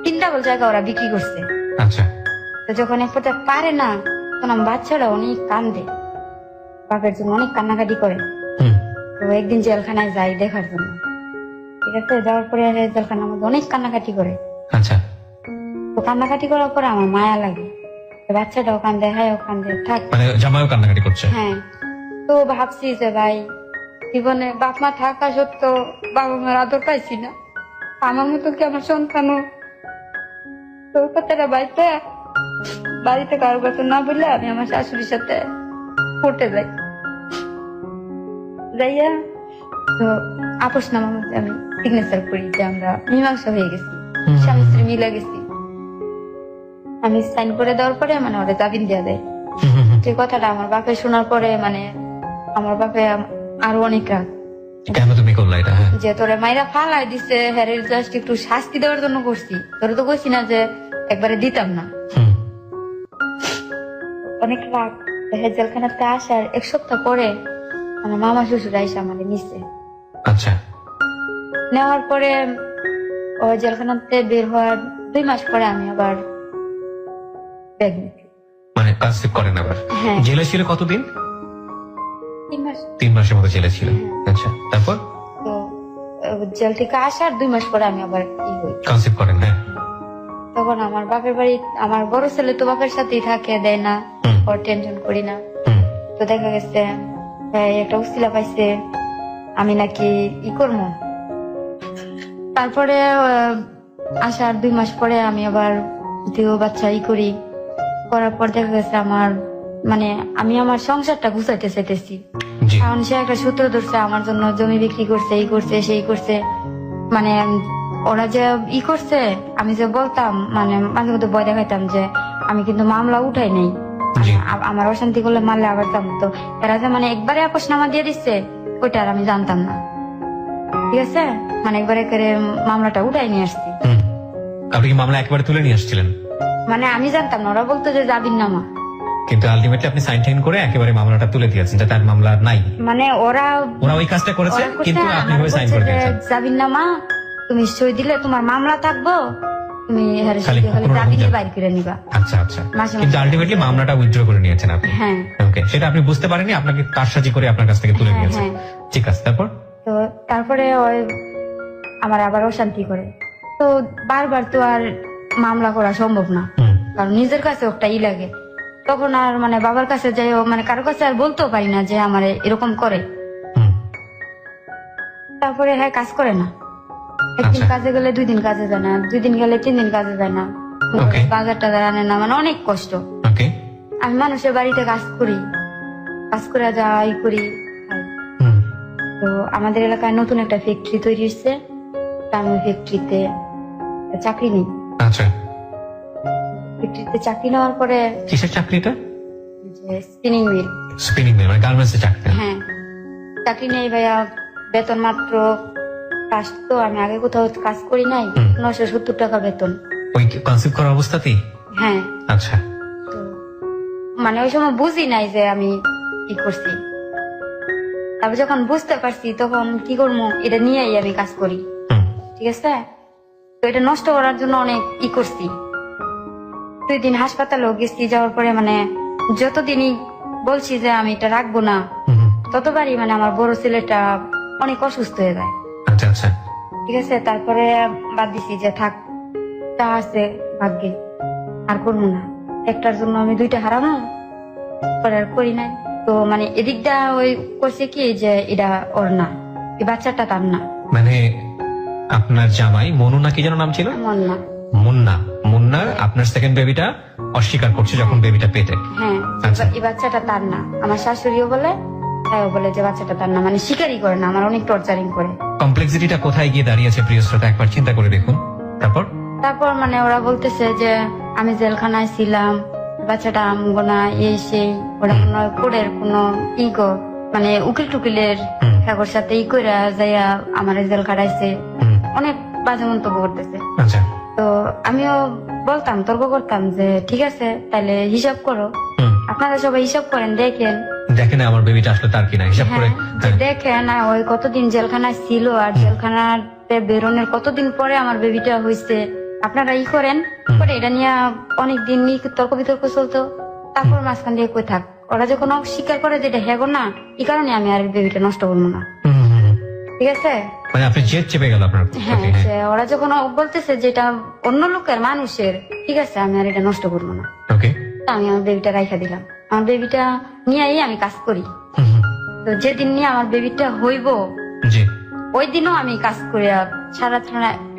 3 ডাবল জায়গা ওরা বিক্রি করছে। আচ্ছা। তো যখন এক পথে পারে না তখন আমার বাচ্চারা অনেক কান্দে, বাপের জন্য অনেক কান্নাকাটি করে। হুম, তো একদিন জেলখানায় যাই দেখার জন্য, ঠিক আছে, যাওয়ার পরে জেলখানার মধ্যে অনেক কান্নাকাটি করে। আচ্ছা। তো কান্নাকাটি করার পরে আমার মায়া লাগে, তো বাচ্চাটাও কান্দে, হ্যাঁ কান্দে, থাক। মানে জামাইও কান্নাকাটি করছে। হ্যাঁ, তো ভাবছি যে ভাই জীবনে বাপ মা থাকা সত্ত্বেও বাবা মার আদর পাইছি না, আমার মতো কি আমার সন্তানও। তো ওই কথাটা বাড়িতে কারোর কাছে না বললে আমি আমার শাশুড়ির সাথে কোর্টে যাই, যাইয়া তো আপোষনামার মধ্যে আমি সিগনেচার করি যে আমরা মীমাংসা হয়ে গেছি, হুম, স্বামী স্ত্রী মিলে গেছি। আমি সাইন করে দেওয়ার পরে মানে ওরা জামিন দেওয়া দেয়। হুম, হুম, হুম। যে কথাটা আমার বাপে শোনার পরে মানে আমার বাপে আরো অনেক রাগ, কেন তুমি করলা এটা? হ্যাঁ। যে তোরে মাইরা ফালাই দিছে, হ্যারের জাস্ট একটু শাস্তি দেওয়ার জন্য করছি, তোরে তো কইছি না যে একবারে দিতাম না। হুম, অনেক রাগ। হ্যাঁ, জেলখানাতে আসার 1 সপ্তাহ পরে আমার মামা শ্বশুর আইসা আমাদের নিচ্ছে। আচ্ছা। নেওয়ার পরে ও জেলখানাতে বের হওয়ার 2 মাস পরে আমি আবার প্রেগনেন্ট। মানে কনসিভ করেন আবার? হ্যাঁ। জেলে ছিল কতদিন? 3 মাস। 3 মাসের মতো জেলে ছিল। আচ্ছা, তারপর তো জেল থেকে আসার 2 মাস পরে আমি আবার ই হই, কনসিভ করেন? হ্যাঁ। তখন আমার বাপের বাড়ি, আমার বড় ছেলে তো বাপের সাথেই থাকে, দেয় না, হুম, ওর টেনশন করি না। হুম, তো দেখা গেছে একটা উসিলা পাইছে আমি নাকি ই করবো। তারপরে আসার 2 মাস পরে আমি আবার দ্বিতীয় বাচ্চা ই করি, করার পর দেখা গেছে আমার মানে আমি আমার সংসারটা গুছাইতে চাইতেছি, জি। কারণ সে একটা সূত্র ধরছে আমার জন্য, জমি বিক্রি করছে, এই করছে সেই করছে, মানে ওরা যে ই করছে আমি যে বলতাম মানে মাঝে মধ্যে ভয় দেখাইতাম যে আমি কিন্তু মামলা উঠাই নাই, জি। আমার অশান্তি করলে মারলে আবার যাবো। তো এরা যে মানে একবারে আপোষনামা দিয়ে দিচ্ছে ওইটা আর আমি জানতাম না, ঠিক আছে, মানে একবারে করে মামলাটা উঠাই নিয়ে আসছি। হুম। আপনি কি মামলা একবারে তুলে নিয়ে আসছিলেন? মানে আমি জানতাম না, ওরা বলতো যে জাবিন নামা, কিন্তু আলটিমেটলি আপনি সাইন টাইন করে একেবারে মামলাটা তুলে দিয়েছেন, যাতে আর মামলা নাই। মানে ওরা ওই কাজটা করেছে, ওরা করছে, কিন্তু আপনি আমার ওই সাইন বলছে করে যে দিয়েছেন। জাবিন নামা তুমি সই দিলে তোমার মামলা থাকবো, তুমি খালি খালি কোনো রকম জাবিনই যাবে। বাইর করে নিবা। আচ্ছা, আচ্ছা। মাসে কিন্তু মাসে। আলটিমেটলি মামলাটা উইথড্র করে নিয়েছেন আপনি। হ্যাঁ, ওকে, সেটা আপনি বুঝতে পারেননি, আপনাকে কারসাজি করে আপনার কাছ থেকে তুলে হ্যাঁ, নিয়েছেন। হ্যাঁ। ঠিক আছে, তারপর? তো তারপরে ওই আমার আবার অশান্তি করে, তো বারবার তো আর মামলা করা সম্ভব না, হুম, কারণ নিজের কাছে একটা ই লাগে। তখন আর মানে বাবার কাছে যাই মানে কারো কাছে আর বলতেও পারি না যে আমার এরকম করে। হুম, তারপরে হ্যাঁ কাজ করে না, একদিন আচ্ছা। কাজে গেলে 2 দিন কাজে যায় না, 2 দিন গেলে 3 দিন কাজে যায় না, Okay. বাজার টাজার আনে না, মানে অনেক কষ্ট। ওকে। আমি মানুষের বাড়িতে কাজ করি, কাজ করে যাই করি। হুম, তো আমাদের এলাকায় নতুন একটা ফ্যাক্টরি তৈরি হচ্ছে, তা আমি ফ্যাক্টরিতে চাকরি নিই। আচ্ছা। ফ্যাক্টরিতে চাকরি নেওয়ার পরে কিসের চাকরিটা? যে স্পিনিং মিল, স্পিনিং মিল, মানে গার্মেন্টস এর চাকরি? হ্যাঁ চাকরি নেই ভাইয়া, বেতন মাত্র, কাজ তো আমি আগে কোথাও কাজ করি নাই, হুম। 970 টাকা বেতন। ওই কনসিভ করার অবস্থাতেই? হ্যাঁ, আচ্ছা। তো মানে ওই সময় বুঝি নাই যে আমি কি করছি, তারপর যখন বুঝতে পারছি তখন কি করবো, এটা নিয়েই আমি কাজ করি, হুম, ঠিক আছে। তো এটা নষ্ট করার জন্য অনেক ই করছি, 2 দিন হাসপাতালেও গেছি, যাওয়ার পরে মানে যতদিনই বলছি যে আমি এটা রাখবো না, হুম, হুম। ততবারই মানে আমার বড় ছেলেটা অনেক অসুস্থ হয়ে যায়, আচ্ছা, আচ্ছা। ঠিক আছে। তারপরে বাদ দিছি যে থাক, তা আছে ভাগ্যে, আর করবো না, একটার জন্য আমি 2টা হারামো, পরে আর করি নাই। তো মানে এদিকটা ওই করছে কি যে এটা ওর না, এই বাচ্চাটা তার না, মানে আপনার জামাই মনু না কি যেন নাম ছিল? মন না। মুন্না। মুন্না আপনার সেকেন্ড বেবিটা অস্বীকার করছে যখন বেবিটা পেটে। হ্যাঁ, আচ্ছা। এই বাচ্চাটা তার না, আমার শাশুড়িও বলে, তাইও বলে যে বাচ্চাটা তার না, মানে স্বীকারই করে না, আমার অনেক টর্চারিং করে। কমপ্লেক্সিটিটা কোথায় গিয়ে দাঁড়িয়েছে প্রিয় শ্রোতা, একবার চিন্তা করে দেখুন। তারপর মানে ওরা বলতেছে যে আমি জেলখানায় ছিলাম, বাচ্চাটা আমগো না, এই সেই, ওরা কোনো কোডের কোনো ইগো মানে উকিল টুকিলের হুম। কাগর সাথে ই করে যাইয়া আমার জেল কাটাইছে, হুম। অনেক বাজে মন্তব্য করতেছে। আচ্ছা। তো আমিও বলতাম, তর্ক করতাম যে ঠিক আছে তাহলে হিসাব করো, হুম। আপনারা সবাই হিসাব করেন, দেখেন দেখেন আমার বেবিটা আসলে তার কিনা হিসাব করে। হ্যাঁ, যে দেখেন ওই কতদিন জেলখানায় ছিল আর জেলখানাতে বেরোনোর কতদিন পরে আমার বেবিটা হয়েছে, আপনারা ই করেন করে এটা নিয়ে অনেকদিন তর্ক বিতর্ক চলতো। তারপর মাঝখান দিয়ে কই থাক, ওরা যখন অস্বীকার করে যে এটা হেগো না, এই কারণে আমি আর বেবিটা নষ্ট করবো না, হুম, হুম, হুম। ঠিক আছে। মানে আপনি জেদ চেপে গেল আপনার হ্যাঁ, প্রতি, হ্যাঁ। যে ওরা যখন বলতেছে যে এটা অন্য লোকের মানুষের, ঠিক আছে আমি আর এটা নষ্ট করবো না, ওকে। তা আমি আমার বেবিটা রাইখা দিলাম। আমার বেবিটা নিয়েই আমি কাজ করি। হুম, হুম। তো যেদিন নিয়ে আমার বেবিটা হইব জি। ওই দিনও আমি কাজ করে সারা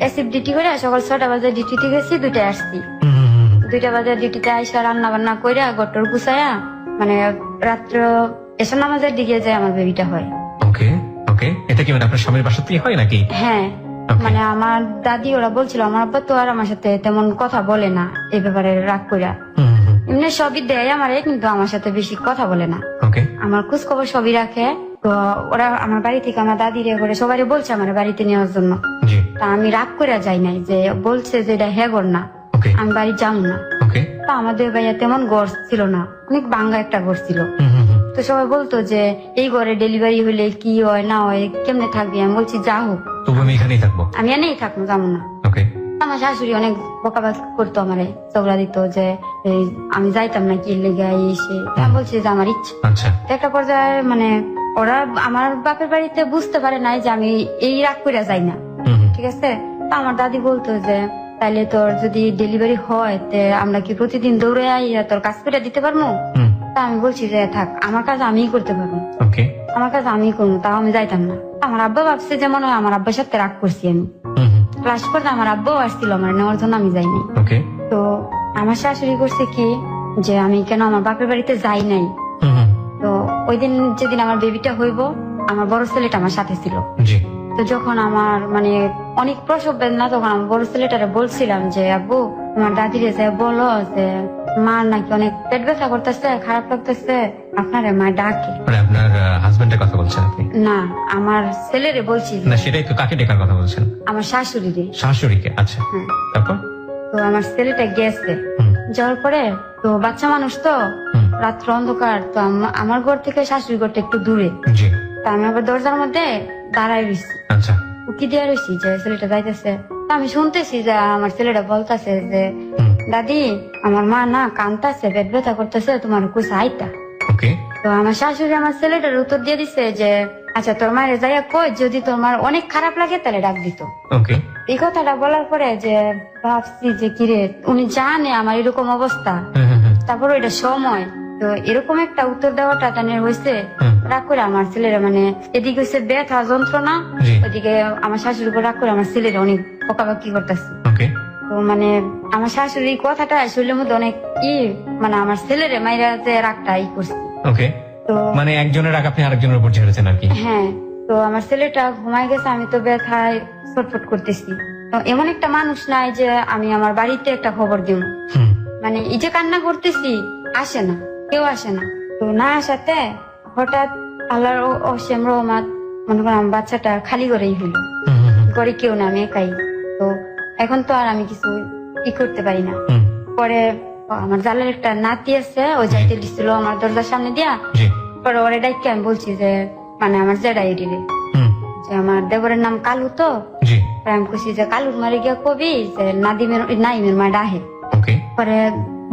এসিপ ডিউটি করে সকাল 6টা বাজে ডিউটিতে গেছি, 2টায় আসছি। হুম, হুম, হুম, হুম। 2টা বাজে ডিউটিতে আইসা রান্না বান্না করে গটর গুছায়া মানে রাত্র এসব নামাজের দিকে যায় আমার বেবিটা হয়। ওকে, ওকে। এটা কি মানে আপনার স্বামীর বাসাতেই হয় নাকি? হ্যাঁ, Okay. মানে আমার দাদি ওরা বলছিল আমার আব্বা তো আর আমার সাথে তেমন কথা বলে না এই ব্যাপারে, রাগ কইরা হুম, হুম, হুম। এমনি সবই দেয় আমারে, কিন্তু আমার সাথে বেশি কথা বলে না। ওকে। আমার খোঁজ খবর সবই রাখে। তো ওরা আমার বাড়ি থেকে আমার দাদি রে করে সবাই বলছে আমার বাড়িতে নেওয়ার জন্য। জি। তা আমি রাগ করে যাই নাই, যে বলছে যে এটা হেগর না, ওকে, আমি বাড়ি যাবো না। ওকে। তা আমাদের ভাইয়া তেমন ঘর ছিল না, অনেক ভাঙ্গা একটা ঘর ছিল। হুম, হুম, হুম। তো সবাই বলতো যে এই ঘরে ডেলিভারি হলে কি হয় না হয়, কেমনে থাকবি। আমি বলছি যা হোক, তবু আমি এখানেই থাকবো। আমি এনেই থাকবো, যাবো না। ওকে। আমার শাশুড়ি অনেক বকাবাদ করতো আমারে, ঝগড়া দিত যে এই আমি যাইতাম না কি লেগে এসে। আমি বলছি যে আমার ইচ্ছা। আচ্ছা। তো একটা পর্যায়ে মানে ওরা আমার বাপের বাড়িতে বুঝতে পারে নাই যে আমি এই রাগ করে যাই না, হুম, হুম। ঠিক আছে। তো আমার দাদি বলতো যে তাইলে তোর যদি ডেলিভারি হয় তে আমরা কি প্রতিদিন দৌড়ে আইয়া তোর কাজ করে দিতে পারবো। হুম। তা আমি বলছি যে থাক, আমার কাজ আমিই করতে পারবো, ওকে। আমার কাজ আমিই করবো, তাও আমি যাইতাম না। আমার আব্বা ভাবছে যে মনে হয় আমার আব্বার সাথে রাগ করছি আমি। হুম, হুম। ক্লাস করতে আমার আব্বাও আসছিল আমার নেওয়ার জন্য, আমি যাই নাই। ওকে। তো আমার শাশুড়ি করছে কি যে আমি কেন আমার বাপের বাড়িতে যাই নাই। হুম, হুম। তো ওই দিন যেদিন আমার বেবিটা হইব, আমার বড় ছেলেটা আমার সাথে ছিল। জি। তো যখন আমার মানে অনেক প্রসব বেদনা, তখন আমার বড় ছেলেটারে বলছিলাম যে আব্বু আমার দাদিরে যে বলো যে মার নাকি অনেক পেট ব্যথা করতেছে, খারাপ লাগতেছে, আপনারে মা ডাকে। মানে আপনার হাজবেন্ডের কথা বলছেন আপনি? না, আমার ছেলেরে বলছি যে না, সেটাই তো। কাকে ডেকার কথা বলছেন? আমার শাশুড়ি রে। শাশুড়িকে? আচ্ছা। হ্যাঁ। তারপর? তো আমার ছেলেটা গেছে, হুম, যাওয়ার পরে তো বাচ্চা মানুষ তো হুম। রাত্র অন্ধকার, তো আমার ঘর থেকে শাশুড়ি ঘরটা একটু দূরে। জি। তা আমি আবার দরজার মধ্যে দাঁড়ায় রয়েছি, আচ্ছা। উকি দিয়ে রয়েছি যে ছেলেটা যাইতেছে। তা আমি শুনতেছি যে আমার ছেলেটা বলতেছে যে হুম। দাদি আমার মা না কানতাছে, পেট ব্যথা করতেছে, তোমার কইছে আইতা। ওকে। তো আমার শাশুড়ি আমার ছেলেটার উত্তর দিয়ে দিছে যে আচ্ছা তোর মায়ের যাইয়া কই, যদি তোর মার অনেক খারাপ লাগে তাহলে ডাক দিত। ওকে। এই কথাটা বলার পরে যে ভাবছি যে কিরে, উনি জানে আমার এরকম অবস্থা, হুম, হুম, হুম। তারপর এটা সময়, তো এরকম একটা উত্তর দেওয়াটা টানের হয়েছে। হুম। রাগ করে আমার ছেলেরা মানে এদিকে হচ্ছে ব্যথা যন্ত্রণা, জি। ওদিকে আমার শাশুড়ির উপর রাগ করে আমার ছেলেরা অনেক বকাবাকি করতেছে। ওকে। তো মানে আমার শাশুড়ি এই কথাটা শরীরের মধ্যে অনেক মানে আমার ছেলেরে মাইরা যে রাগটা করছে। ওকে। তো মানে একজনের রাগ আপনি আরেকজনের উপর ঝেড়েছেন আর কি? হ্যাঁ, তো আমার ছেলেটা ঘুমায় গেছে, আমি তো ব্যথায় ছটফট করতেছি। তো এমন একটা মানুষ নাই যে আমি আমার বাড়িতে একটা খবর দিব, হুম। মানে এই যে কান্না করতেছি আসে না, কেউ আসে না। তো না আসাতে হঠাৎ আল্লাহর অসীম রহমত, মনে করেন আমার বাচ্চাটা খালি করেই হইলো, হুম, হুম, হুম। ঘরে কেউ না, আমি একাই। তো এখন তো আর আমি কিছু করতে পারি না। হুম। পরে আমার জালের একটা নাতি আছে, ও যাইতে দিছিল আমার দরজার সামনে দিয়া। জি। পরে ওরে ডাইকে আমি বলছি যে মানে আমার জেডাই রে, হুম। যে আমার দেবরের নাম কালু, তো জি। পরে আমি কইছি যে কালুর মারে গিয়া কবি যে নাইমের মা ডাহে। ওকে। পরে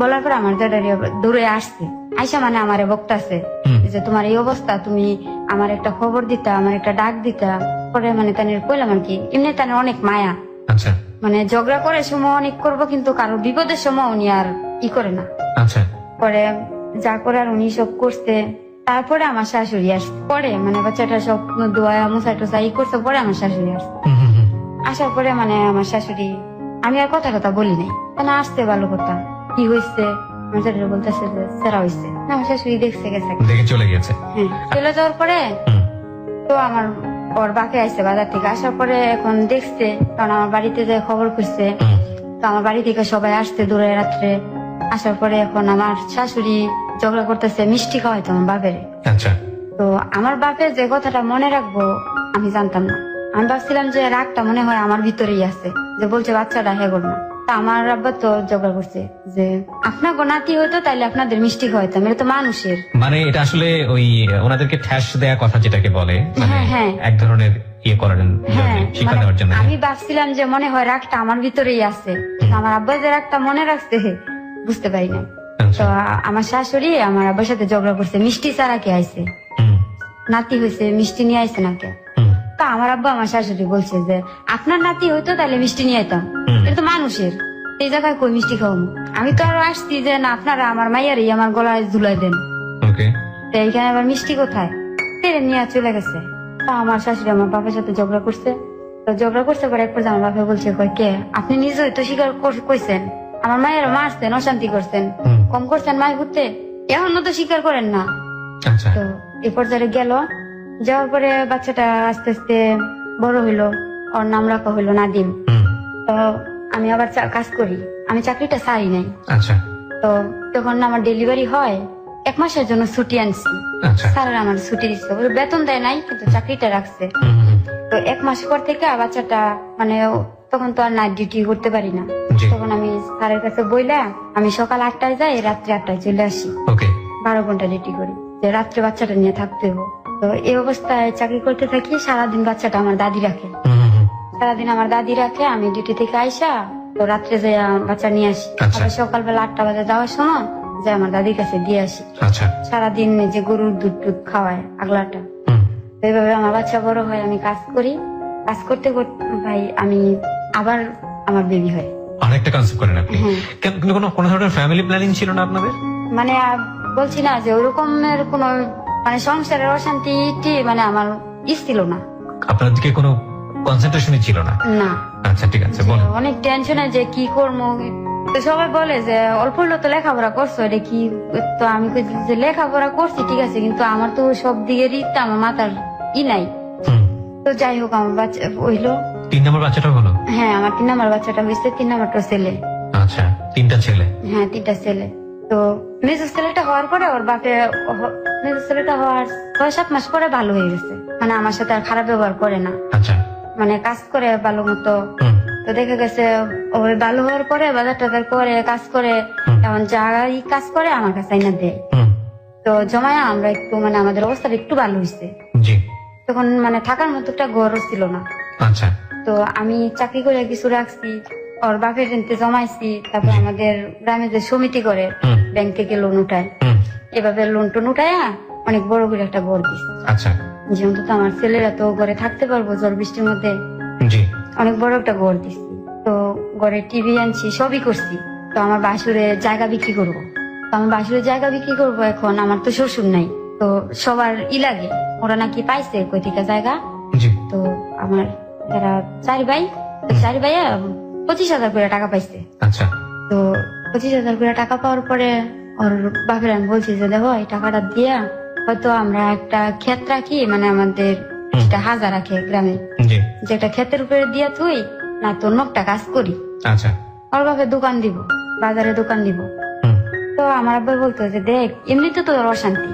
বলার পর আমার জেডাই দূরে আসছে, আইসা মানে আমারে বকতাছে হুম। যে তোমার এই অবস্থা, তুমি আমার একটা খবর দিতা, আমার একটা ডাক দিতা। পরে মানে তানের কইলাম আর কি, এমনি তানের অনেক মায়া, আচ্ছা। মানে ঝগড়া করে সময় অনেক করবো, কিন্তু কারো বিপদের সময় উনি আর করে না। আচ্ছা। পরে যা করে আর উনি সব করছে। তারপরে আমার শাশুড়ি আসছে, পরে মানে বাচ্চাটা সব দোয়া মুসা টুসা করছে, পরে আমার শাশুড়ি আসছে। হুম, হুম, হুম। আসার পরে মানে আমার শাশুড়ি, আমি আর কথা বলি নাই, না আসতে ভালো কথা, কি হয়েছে আমার শাশুড়ি বলতেছে যে সেরা হয়েছে। আমার শাশুড়ি দেখছে গেছে, দেখে চলে গেছে। হ্যাঁ। চলে যাওয়ার পরে হুম। তো আমার ওর বাকে আসছে বাজার থেকে, আসার পরে এখন দেখছে, কারণ আমার বাড়িতে যে খবর করছে, হুম। তো আমার বাড়ি থেকে সবাই আসছে দূরে রাত্রে। আসার পরে এখন আমার শাশুড়ি ঝগড়া করতেছে মিষ্টি খাওয়াইতো আমার বাপের। আচ্ছা। তো তো আমার বাপের যে কথাটা মনে রাখবো আমি জানতাম না। আমি ভাবছিলাম যে রাগটা মনে হয় আমার ভিতরেই আছে, যে বলছে বাচ্চাটা হে করবো না। তা আমার আব্বা তো ঝগড়া করছে যে আপনার নাতি হইতো তাইলে আপনাদের মিষ্টি খাওয়াইতাম, এটা তো মানুষের। মানে এটা আসলে ওই ওনাদেরকে ঠ্যাস দেয়া কথা যেটাকে বলে, মানে হ্যাঁ, হ্যাঁ। এক ধরনের ইয়ে করেন হ্যাঁ, শিক্ষা মানে দেওয়ার জন্য। আমি ভাবছিলাম যে মনে হয় রাগটা আমার ভিতরেই আছে। আমার আব্বা যে রাগটা মনে রাখছে বুঝতে পারি না। আচ্ছা। তো আমার শাশুড়ি আমার আব্বার সাথে ঝগড়া করছে, মিষ্টি ছাড়া কে আইছে, হুম, নাতি হয়েছে মিষ্টি নিয়ে আইছে না কে। হুম, তা আমার আব্বা আমার শাশুড়ি বলছে যে আপনার নাতি হইতো তাহলে মিষ্টি নিয়ে আইতাম, হুম। এটা তো মানুষের, এই জায়গায় কই মিষ্টি খাওয়াবো। আমি তো আরো আসছি যে না আপনারা আমার মাইয়ারই আমার গলায় ঝুলাই দেন, ওকে। তো এইখানে আবার মিষ্টি কোথায়, তেরে নিয়ে চলে গেছে। তা আমার শাশুড়ি আমার বাবার সাথে ঝগড়া করছে। তো ঝগড়া করছে পরে এক পর্যায়ে আমার বাবা বলছে কয় কে আপনি নিজেই তো স্বীকার কইছেন আমার মায়ের মারছেন, অশান্তি করছেন, হুম। কম করছেন মায়ের ঘুরতে, এখনো তো স্বীকার করেন না। আচ্ছা। তো এ পর্যায়ে গেল, যাওয়ার পরে বাচ্চাটা আস্তে আস্তে বড় হইলো, ওর নাম রাখা হইলো নাদিম। হুম। তো আমি আবার কাজ করি, আমি চাকরিটা ছাড়ি নাই। আচ্ছা। তো তখন আমার ডেলিভারি হয়, 1 মাসের জন্য ছুটি আনছি। আচ্ছা। স্যার আমার ছুটি দিচ্ছে, বেতন দেয় নাই কিন্তু চাকরিটা রাখছে। হুম, হুম, তো 1 মাস পর থেকে বাচ্চাটা মানে তখন তো আর নাইট ডিউটি করতে পারি না, জি। তখন আমি স্যারের কাছে বইলা আমি সকাল 8টায় যাই, রাত্রে 8টায় চলে আসি, ওকে। 12 ঘন্টা ডিউটি করি, যে রাত্রে বাচ্চাটা নিয়ে থাকতে হবে। তো এই অবস্থায় চাকরি করতে থাকি, সারাদিন বাচ্চাটা আমার দাদি রাখে, হুম, হুম, হুম। সারাদিন আমার দাদি রাখে, আমি ডিউটি থেকে আইসা তো রাত্রে যাই বাচ্চা নিয়ে আসি, আচ্ছা। আবার সকালবেলা 8টা বাজে যাওয়ার সময় যাই আমার দাদির কাছে দিয়ে আসি। আচ্ছা। সারাদিন যে গরুর দুধ টুধ খাওয়ায় আগলাটা। হুম। তো এইভাবে আমার বাচ্চা বড় হয়, আমি কাজ করি, কাজ করতে করতে ভাই আমি আবার আমার বেবি হয়। অনেকটা কনসেপ্ট করেন আপনি। হ্যাঁ। কিন্তু কোনো ধরনের ফ্যামিলি প্ল্যানিং ছিল না আপনাদের? মানে বলছি না যে ওরকমের কোন মানে সংসারের অশান্তি মানে আমার ছিল না। আপনার দিকে কোনো কনসেন্ট্রেশনই ছিল না? না, আচ্ছা, ঠিক আছে, বলুন। অনেক টেনশনে যে কি করবো। তো সবাই বলে যে অল্প হলেও তো লেখাপড়া করছো, এটা কি? তো আমি কইছি যে লেখাপড়া করছি ঠিক আছে, কিন্তু আমার তো সব দিকেরই তো আমার মাথার নাই। হুম। তো যাই হোক আমার বাচ্চা হইলো। 3 নম্বর বাচ্চাটা হলো? হ্যাঁ, আমার 3 নম্বর বাচ্চাটা হয়েছে, 3 নম্বরটা ছেলে। আচ্ছা, 3টা ছেলে? হ্যাঁ, 3টা ছেলে। তো মেজর ছেলেটা হওয়ার পরে ওর বাপে মেজর ছেলেটা হওয়ার 6-7 মাস পরে ভালো হয়ে গেছে, মানে আমার সাথে আর খারাপ ব্যবহার করে না, আচ্ছা। মানে কাজ করে ভালো মতো। হুম। তো দেখা গেছে ওই ভালো হওয়ার পরে বাজার টাজার করে কাজ করে, এমন যাই কাজ করে আমার কাছে আইনা দেয়। হুম। তো জমায়া আমরা একটু মানে আমাদের অবস্থাটা একটু ভালো হয়েছে। জি। তখন মানে থাকার মতো একটা ঘরও ছিল না। আচ্ছা। তো আমি চাকরি করে কিছু রাখছি, ওর বাপের রেন্টে জমাইছি, তারপর আমাদের গ্রামে যে সমিতি করে হুম। ব্যাংক থেকে লোন উঠায়, হুম। এভাবে লোন টোন উঠায়া অনেক বড় করে একটা ঘর দিচ্ছে, আচ্ছা। যে অন্তত আমার ছেলেরা তো ঘরে থাকতে পারবো ঝড় বৃষ্টির মধ্যে। জি। অনেক বড় একটা ঘর দিচ্ছি। তো ঘরে টিভি আনছি, সবই করছি। তো আমার বাসুরে জায়গা বিক্রি করবো, তো আমার বাসুরে জায়গা বিক্রি করবো, এখন আমার তো শ্বশুর নাই, তো সবার লাগে, ওরা নাকি পাইছে কই থেকে জায়গা। জি। তো আমার যারা 4 ভাই, তো 4 ভাইয়া 25,000 করে টাকা পাইছে। আচ্ছা। তো 25,000 করে টাকা পাওয়ার পরে ওর বাপের আমি বলছি যে দেখো এই টাকাটা দিয়া হয়তো আমরা একটা ক্ষেত রাখি, মানে আমাদের যেটা হাজার রাখে গ্রামে, জি। যে একটা ক্ষেতের উপরে দিয়া তুই না তো অন্য একটা কাজ করি। আচ্ছা। ওর বাপে দোকান দিব, বাজারে দোকান দিব। হুম। তো আমার আব্বা বলতো যে দেখ এমনিতে তো তোর অশান্তি,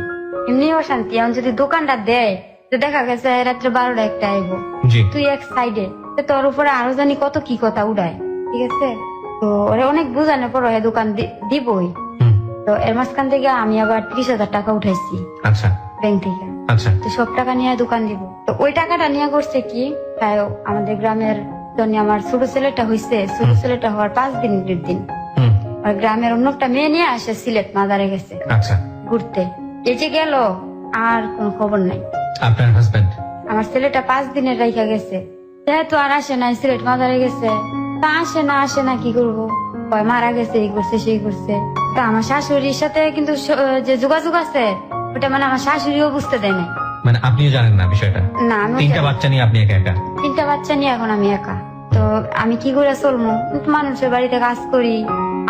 এমনি অশান্তি, এখন যদি দোকানটা দেয় তো দেখা গেছে রাত্রে 12টা 1টা আইব, জি। তুই এক সাইডে, তোর উপরে আরো জানি কত কি কথা উড়ায়, ঠিক আছে? তো ওরা অনেক বুঝানোর পর দোকান দিবই। হুম। তো এর মাঝখান থেকে আমি আবার 30,000 টাকা উঠাইছি আচ্ছা। ব্যাংক থেকে। আচ্ছা। তো সব টাকা নিয়ে দোকান দিব। তো ওই টাকাটা নিয়ে করছে কি, প্রায় আমাদের গ্রামের জন্য আমার ছোট ছেলেটা হয়েছে, ছোট ছেলেটা হওয়ার 5 দিনের দিন হুম। আর গ্রামের অন্য একটা মেয়ে নিয়ে আসে সিলেট মাজারে গেছে আচ্ছা। ঘুরতে। এই যে গেল আর কোন খবর নাই। আপনার হাজবেন্ড? আমার ছেলেটা 5 দিনের রাইখা গেছে, যেহেতু আর আসে নাই, সিলেট মাজারে গেছে, তা আসে না কি করবো, মারা গেছে, এই করছে সেই করছে। তা আমার শাশুড়ির সাথে কিন্তু যে যোগাযোগ আছে ওটা মানে আমার শাশুড়িও বুঝতে দেয় নাই। মানে আপনিও জানেন না বিষয়টা? না, আমি 3টা বাচ্চা নিয়ে আপনি একা? 3টা বাচ্চা নিয়ে এখন আমি একা। তো আমি কি করে চলবো, কিন্তু মানুষের বাড়িতে কাজ করি,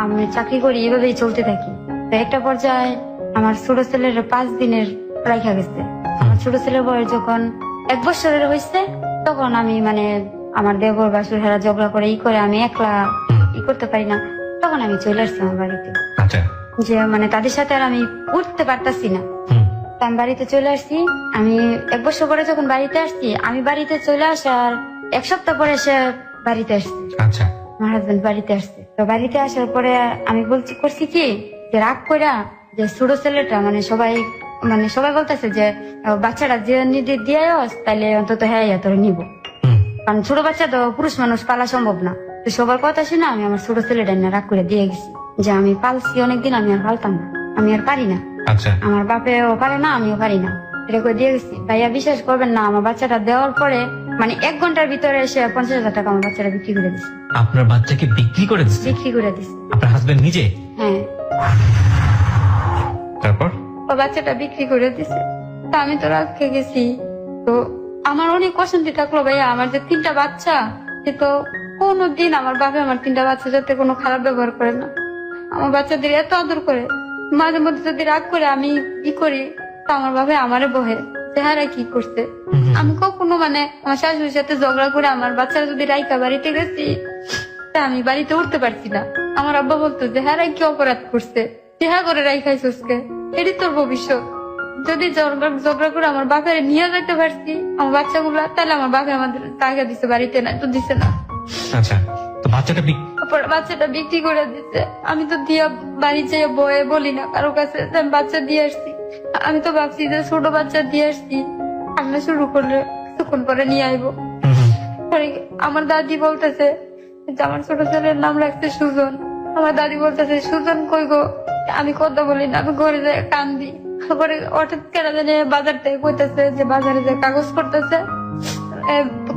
আমি চাকরি করি, এভাবেই চলতে থাকি। তো একটা পর্যায়ে আমার ছোট ছেলের 5 দিনের রাইখা গেছে। আমার ছোট ছেলের বয়স যখন 1 বছরের হয়েছে, তখন আমি মানে আমার দেবর বাসুর হেরা ঝগড়া করে ই করে আমি একলা ই করতে পারি না, তখন আমি চলে আসছি আমার বাড়িতে। আচ্ছা। যে মানে তাদের সাথে আর আমি উঠতে পারতাছি না। হুম। তো আমি বাড়িতে চলে আসছি। আমি 1 বছর পরে যখন বাড়িতে আসছি, আমি বাড়িতে চলে আসার 1 সপ্তাহ পরে সে বাড়িতে আসছে, আচ্ছা। আমার হাজবেন্ড বাড়িতে আসছে। তো বাড়িতে আসার পরে আমি করছি কি যে রাগ কইরা যে ছোট ছেলেটা সবাই বলতেছে যে বাচ্চাটা যে দিয়ে তাহলে অন্তত হ্যাঁ তোরা নিব, হুম, কারণ ছোট বাচ্চা তো পুরুষ মানুষ পালা সম্ভব না। তো সবার কথা শুনে আমি আমার ছোট ছেলেটা না রাগ করে দিয়ে গেছি যে আমি পালছি অনেকদিন, আমি আর পালতাম না, আমি আর পারি না, আচ্ছা। আমার বাপেও পারে না, আমিও পারি না, এটা করে দিয়ে গেছি। ভাইয়া বিশ্বাস করবেন না, আমার বাচ্চাটা দেওয়ার পরে 1 ঘন্টার ভিতরে এসে 50,000 টাকা আমার বাচ্চাটা বিক্রি করে দিচ্ছে। আপনার বাচ্চাকে বিক্রি করে দিচ্ছে? বিক্রি করে দিচ্ছে, আপনার হাজবেন্ড নিজে? হ্যাঁ। তারপর? ও বাচ্চাটা বিক্রি করে দিছে। তা আমি তো রাগ খেয়ে গেছি। তো আমার অনেক অশান্তি থাকলো ভাইয়া, আমার যে 3টা বাচ্চা, সে তো কোনোদিন আমার বাবা আমার 3টা বাচ্চা যাতে কোনো খারাপ ব্যবহার করে না, আমার বাচ্চাদের এত আদর করে। মাঝে মধ্যে যদি রাগ করে আমি কি করি, তা আমার বাবা আমারে বহে চেহারা কি করছে। আমি কখনো আমার শাশুড়ির সাথে ঝগড়া করে আমার বাচ্চারা যদি রাইকা বাড়িতে গেছি, তা আমি বাড়িতে উঠতে পারছি না। আমার আব্বা বলতো যে হ্যাঁ কি অপরাধ করছে, চেহারা করে রাইখাইছিস কে, এটি তোর ভবিষ্যৎ। যদি ঝগড়া করে আমার বাপের নিয়ে যেতে পারছি আমার বাচ্চাগুলা, তাহলে আমার বাপে আমাদের টাকা দিছে, বাড়িতে না তো দিছে না। আচ্ছা, তো বাচ্চাটা তারপর বাচ্চাটা বিক্রি করে দিচ্ছে। আমি তো দিয়া বাড়ি যেয়ে বয়ে বলি না কারো কাছে যে আমি বাচ্চা দিয়ে আসছি। আমি তো ভাবছি যে ছোট বাচ্চা দিয়ে আসছি, কান্না শুরু করলে কিছুক্ষণ পরে নিয়ে আইবো। পরে আমার দাদি বলতেছে যে আমার ছোট ছেলের নাম রাখছে সুজন। আমার দাদি বলতেছে সুজন কই গো, আমি কথা বলি না, আমি ঘরে যাই কান্দি। তারপরে হঠাৎ কেনা জানে বাজার থেকে কইতেছে যে বাজারে যে কাগজ করতেছে,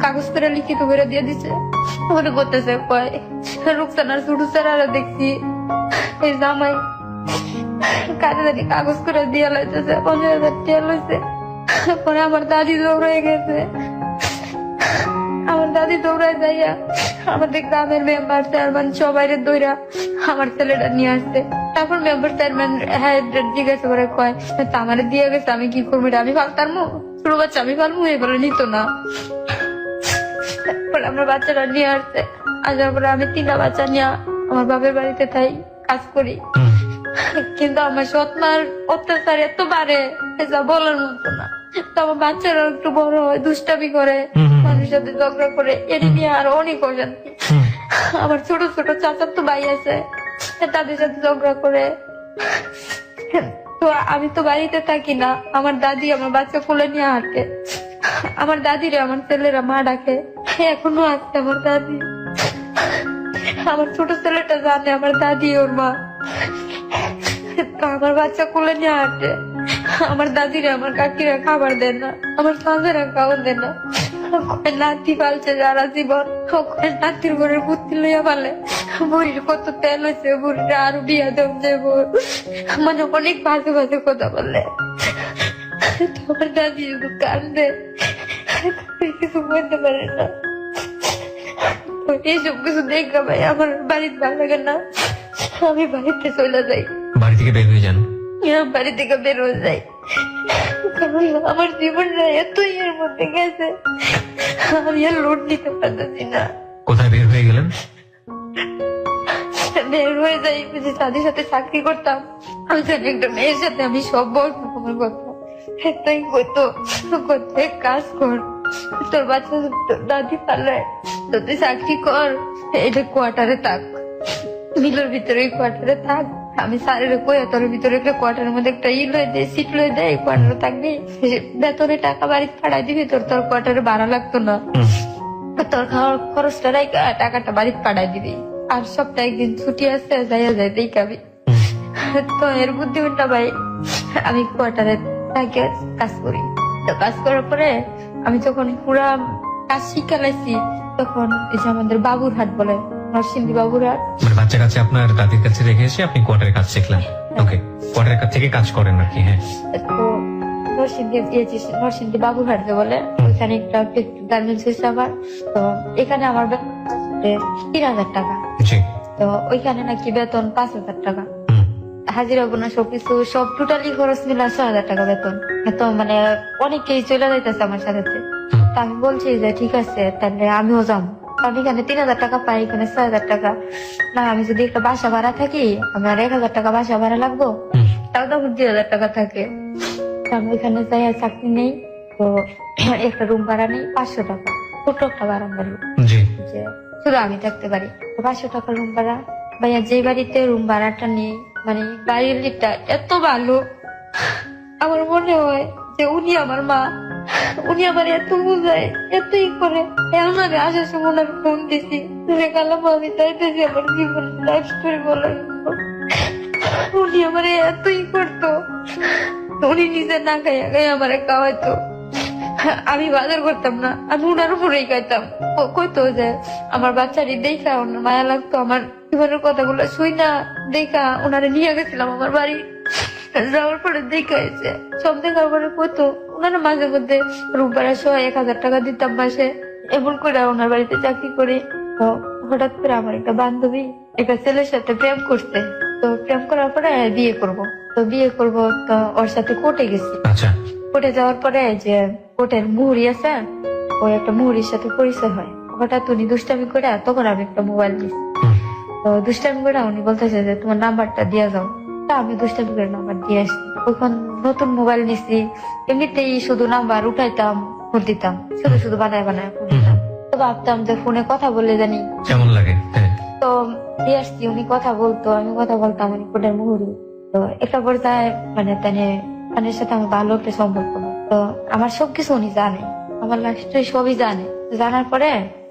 কাগজ করে লিখিত করে দিয়ে দিচ্ছে। ওরে করতেছে কয় রুকসানার ছোট ছেলেরা দেখছি এই জামাই কাজে জানি কাগজ করে দিয়ে লাইতেছে, 50,000 টাকা লইছে। পরে আমার দাদি দৌড়ে গেছে, আমার দাদি দৌড়ায় যাইয়া আমাদের গ্রামের মেম্বার চেয়ারম্যান সবাই দৌড়া আমার ছেলেটা নিয়ে আসছে। তারপর মেম্বার চেয়ারম্যান হ্যাঁ জিজ্ঞাসা করে কয় তা আমার দিয়ে গেছে, আমি কি করবো, আমি ফালতারমু, ছোট বাচ্চা আমি ফালমু, এই বলে নিত না। পরে আমরা বাচ্চাটা নিয়ে আসছে, আসার পরে আমি 3টা বাচ্চা নিয়ে আমার বাপের বাড়িতে তাই কাজ করি। কিন্তু আমার সৎমার অত্যাচার এত বাড়ে যা বলার মতো না। তো আমার বাচ্চারা একটু বড় হয়, দুষ্টামি করে, মানুষের সাথে ঝগড়া করে, এর নিয়ে আরো অনেক অশান্তি। আমার ছোট ছোট চাচার তো ভাই আছে, তাদের সাথে ঝগড়া করে। তো আমি তো বাড়িতে থাকি না, আমার দাদি আমার বাচ্চা কোলে নিয়ে হাঁটে। আমার দাদিরে আমার ছেলেরা মা ডাকে, এখনো আছে আমার দাদি। আমার ছোট ছেলেটা জানে আমার দাদি ওর মা। তো আমার বাচ্চা কোলে নিয়ে হাঁটে, আমার দাদিরা আমার কাকিরা খাবার দেন না, আমার সাঁজেরা খাবার দেন না। নাতি পালছে যারা জীবন, নাতির ঘরের বুদ্ধি লইয়া পালে, বুড়ির কত তেল হয়েছে, বুড়ির আরো বিয়া দেব দেবো, অনেক বাজে বাজে কথা বললে। আমার দাদি শুধু কান্দে, কিছু বলতে পারে না। এইসব কিছু দেখলাম ভাই আমার বাড়িতে ভালো লাগে না, আমি বাড়িতে চলে যাই। বাড়ি থেকে বের হয়ে যান? বাড়ি থেকে বের হয়ে যাই, কারণ আমার জীবনটা এতই এর মধ্যে গেছে, আমি আর লোড নিতে পারতেছি না। কোথায় বের হয়ে গেলেন? বের হয়ে যাই, যে তাদের সাথে চাকরি করতাম, ওইখানে একটা মেয়ের সাথে আমি সব বলতাম আমার কথা। একটাই কইতো এক কাজ কর, তোর বাচ্চা তোর দাদি পালায়, তো তুই চাকরি কর, এটা কোয়ার্টারে থাক, মিলের ভিতরে কোয়ার্টারে থাক। আমি স্যারের কই তোর ভিতরে একটা কোয়ার্টারের মধ্যে একটা লয়ে দেয়, সিট লয়ে দেয়, কোয়ার্টারে থাকবি, বেতনে টাকা বাড়িতে পাঠাই দিবি, তোর কোয়ার্টারে ভাড়া লাগতো না, তোর খাওয়ার খরচটা টাকাটা বাড়িতে পাঠাই দিবি, আর সপ্তাহে একদিন ছুটি আছে যাইয়া যাই দেখাবি। তো এর বুদ্ধিমত্তা ভাই আমি কোয়ার্টারে থাকে কাজ করি। তো কাজ করার পরে আমি যখন পুরা কাজ শিখে লাইছি, তখন এই যে আমাদের বাবুরহাট বলে, নরসিংদী বাবুরহাট, মানে বাচ্চা কাছে আপনার দাদির কাছে রেখে এসে আপনি কোয়ার্টারে কাজ শিখলেন? ওকে, কোয়ার্টারের কাছ থেকে কাজ করেন আর কি? হ্যাঁ। তো নরসিংদী বাবুরহাট যে বলে, ওইখানে একটা গার্মেন্টস হয়েছে আমার। তো এখানে আমার 3,000 টাকা। তো ওইখানে নাকি বেতন 5,000 টাকা, হাজিরা গোনা সবকিছু সব টোটালি খরচ মিলা 6,000 টাকা বেতন। তো অনেকেই চলে যাইতেছে আমার সাথে। তো আমি বলছি যে ঠিক আছে তাহলে আমিও যাবো, আমি এখানে 3,000 টাকা পাই, এখানে 6,000 টাকা না, আমি যদি একটা বাসা ভাড়া থাকি আমার 1,000 টাকা বাসা ভাড়া লাগবো, তাও তখন 2,000 টাকা থাকে। আমি ওইখানে যাই চাকরি নেই, তো একটা রুম ভাড়া নেই 500 টাকা, ছোট একটা বারান্দার room, জি। যে শুধু আমি থাকতে পারি। তো 500 টাকা রুম ভাড়া। ভাইয়া যে বাড়িতে রুম ভাড়াটা নেই, মানে বাড়ির লিপটা এত ভালো, আমার মনে হয় যে উনি আমার মা, উনি আমার এত বুঝায়, এতই করে। আমাকে আসার সময় আমি ফোন দিছি, তুমি কালাম আমি চাইতেছি আমার জীবন লাইফ স্টোরি বলার জন্য। উনি আমার এতই করতো, উনি নিজে না খাইয়া খাইয়া আমার খাওয়াইতো। আমি বাজার করতাম না, আমি উনার উপরেই খাইতাম। কইতো যে আমার বাচ্চারই দেখা ওনার মায়া লাগতো, আমার জীবনের কথাগুলো শুই না দেখা ওনারে নিয়ে গেছিলাম আমার বাড়ি। যাওয়ার পরে দেখা এসে সব দেখার পরে কইতো ওনারা মাঝে মধ্যে রুম ভাড়া সহ 1000 টাকা দিতাম মাসে। এমন করে ওনার বাড়িতে চাকরি করি। তো হঠাৎ করে আমার একটা বান্ধবী একটা ছেলের সাথে প্রেম করছে। তো প্রেম করার পরে বিয়ে করব, তো বিয়ে করব, তো ওর সাথে কোর্টে গেছি। আচ্ছা। কোর্টে যাওয়ার পরে যে কোর্টের মুহুরি আছে, ওই একটা মুহুরির সাথে পরিচয় হয়। হঠাৎ উনি দুষ্টামি করে, তখন আমি একটা মোবাইল দিচ্ছি। হুম। তো দুষ্টামি করে উনি বলতেছে যে তোমার নাম্বারটা দিয়ে যাও। তা আমি দুষ্টামি করে নাম্বার দিয়ে আসছি। ওখান নতুন মোবাইল নিছি, এমনিতেই শুধু নাম্বার উঠাইতাম, ফোন দিতাম, শুধু শুধু বানায় বানায় ফোন দিতাম। তো ভাবতাম যে ফোনে কথা বলে জানি কেমন লাগে। হ্যাঁ। তো দিয়ে আসছি, উনি কথা বলতো, আমি কথা বলতাম, উনি কোর্টের মুহুরি। তো একটা পর্যায়ে মানে তানের সাথে আমার ভালো একটা সম্পর্ক হয়। তো আমার সবকিছু উনি জানে, আমার লাস্টে সবই জানে। জানার পরে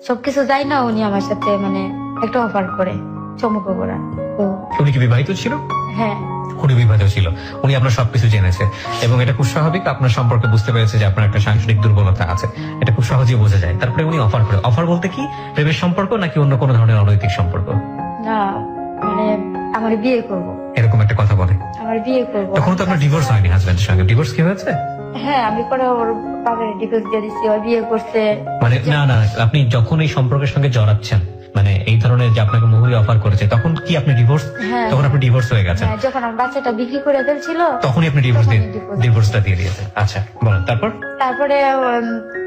সবকিছু যাই না, উনি আমার সাথে মানে একটা অফার করে সম্পর্ক করার। তো উনি কি বিবাহিত ছিল? হ্যাঁ, উনি বিবাহিত ছিল। উনি আপনার সবকিছু জেনেছে এবং এটা খুব স্বাভাবিক, আপনার সম্পর্কে বুঝতে পেরেছে যে আপনার একটা সাংসারিক দুর্বলতা আছে, এটা খুব সহজেই বোঝা যায়। তারপরে উনি অফার করে। অফার বলতে কি, প্রেমের সম্পর্ক নাকি অন্য কোনো ধরনের অনৈতিক সম্পর্ক? না মানে আমার বিয়ে করব, এরকম একটা কথা বলে। আমার বিয়ে করব। তখন তো আপনার ডিভোর্স হয়নি হাজবেন্ডের সঙ্গে? ডিভোর্স কি হয়েছে? হ্যাঁ, আমি পরে ওর বাবার ডিভোর্স দিয়ে দিচ্ছি, ওর বিয়ে করছে। মানে না না, আপনি যখন এই সম্পর্কের সঙ্গে জড়াচ্ছেন, মানে এই ধরনের যে আপনাকে মুহুরি অফার করেছে, তখন কি আপনি ডিভোর্স? হ্যাঁ। তখন আপনি ডিভোর্স হয়ে গেছেন? হ্যাঁ, যখন আমার বাচ্চাটা বিক্রি করে ফেলছিল তখনই আপনি তখনই divorce ডিভোর্সটা দিয়ে দিয়েছেন। আচ্ছা, বলেন তারপর। তারপরে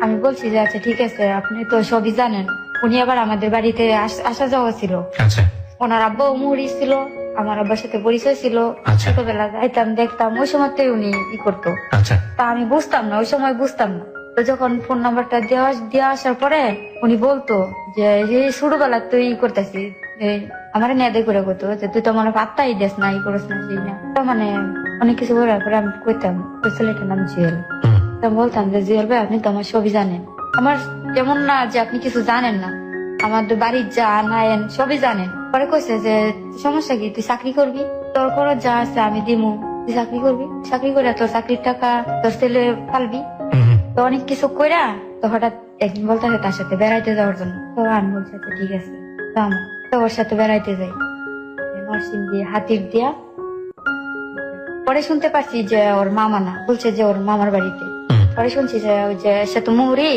আমি বলছি যে আচ্ছা ঠিক আছে, আপনি তো সবই জানেন। উনি আবার আমাদের বাড়িতে আসা যাওয়া ছিল, আচ্ছা। ওনার আব্বা মুহুরি ছিল, আমার আব্বার সাথে পরিচয় ছিল। আচ্ছা। ছোটবেলা যাইতাম, দেখতাম, ওই সময়তেই উনি ই করতো। আচ্ছা। তা আমি বুঝতাম না, ওই সময় বুঝতাম না। তো যখন ফোন নাম্বারটা দেওয়া আসার পরে উনি বলতো যে এই ছোটবেলা তুই ই করতেছিস, আমার নেদে করে করতো যে তুই তো আমার পাত্তাই দেস না, ই করিস না, সেই না। তো মানে অনেক কিছু করার পরে আমি কইতাম ওই ছেলেটার নাম জুয়েল। হুম। তো বলতাম যে জুয়েল ভাই, আপনি তো আমার সবই জানেন, আমার যেমন না যে আপনি কিছু জানেন না, আমাদের বাড়ির যা নায়েন সবই জানেন। পরে কইছে যে সমস্যা কি, তুই চাকরি করবি, তোর খরচ যা আছে আমি দিমু, তুই চাকরি করবি, চাকরি করে তোর চাকরির টাকা তোর ছেলে পালবি। হুম। তো অনেক কিছু কইরা তো হঠাৎ একদিন বলতেছে তার সাথে বেড়াইতে যাওয়ার জন্য। তো আমি বলছি আচ্ছা ঠিক আছে, তো ওর সাথে বেড়াইতে যাই নরসিং দিয়ে হাতির দিয়া। পরে শুনতে পারছি যে ওর মামা না, বলছে যে ওর মামার বাড়িতে। হুম। পরে শুনছি যে ওই যে সে তো মুহুরি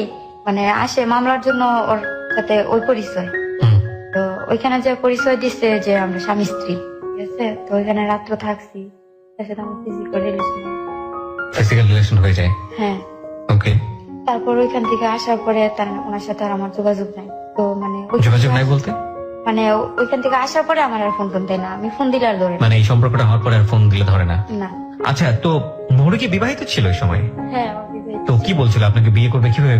মানে আসে মামলার জন্য, ওর সাথে ওই পরিচয়। হুম। তো ওইখানে যে পরিচয় দিচ্ছে যে আমরা স্বামী স্ত্রী, ঠিক আছে। তো ওইখানে রাত্র থাকছি, তার সাথে আমার ফিজিক্যাল রিলেশন হয়ে যায়। হ্যাঁ। ওকে। তারপর ওইখান থেকে আসার পরে ওনার সাথে আর আমার যোগাযোগ নাই। তো মানে যোগাযোগ নাই বলতে? মানে ওইখান থেকে আসার পরে আমার আর ফোন টোন দেয় না, আমি ফোন দিলে আর ধরে না। মানে এই সম্পর্কটা হওয়ার পরে আর ফোন দিলে ধরে না? না। আচ্ছা, তো মুহুরি কি বিবাহিত ছিল ওই সময়? হ্যাঁ, ও বিবাহিত তো কি বলছিল আপনাকে বিয়ে করবে, কিভাবে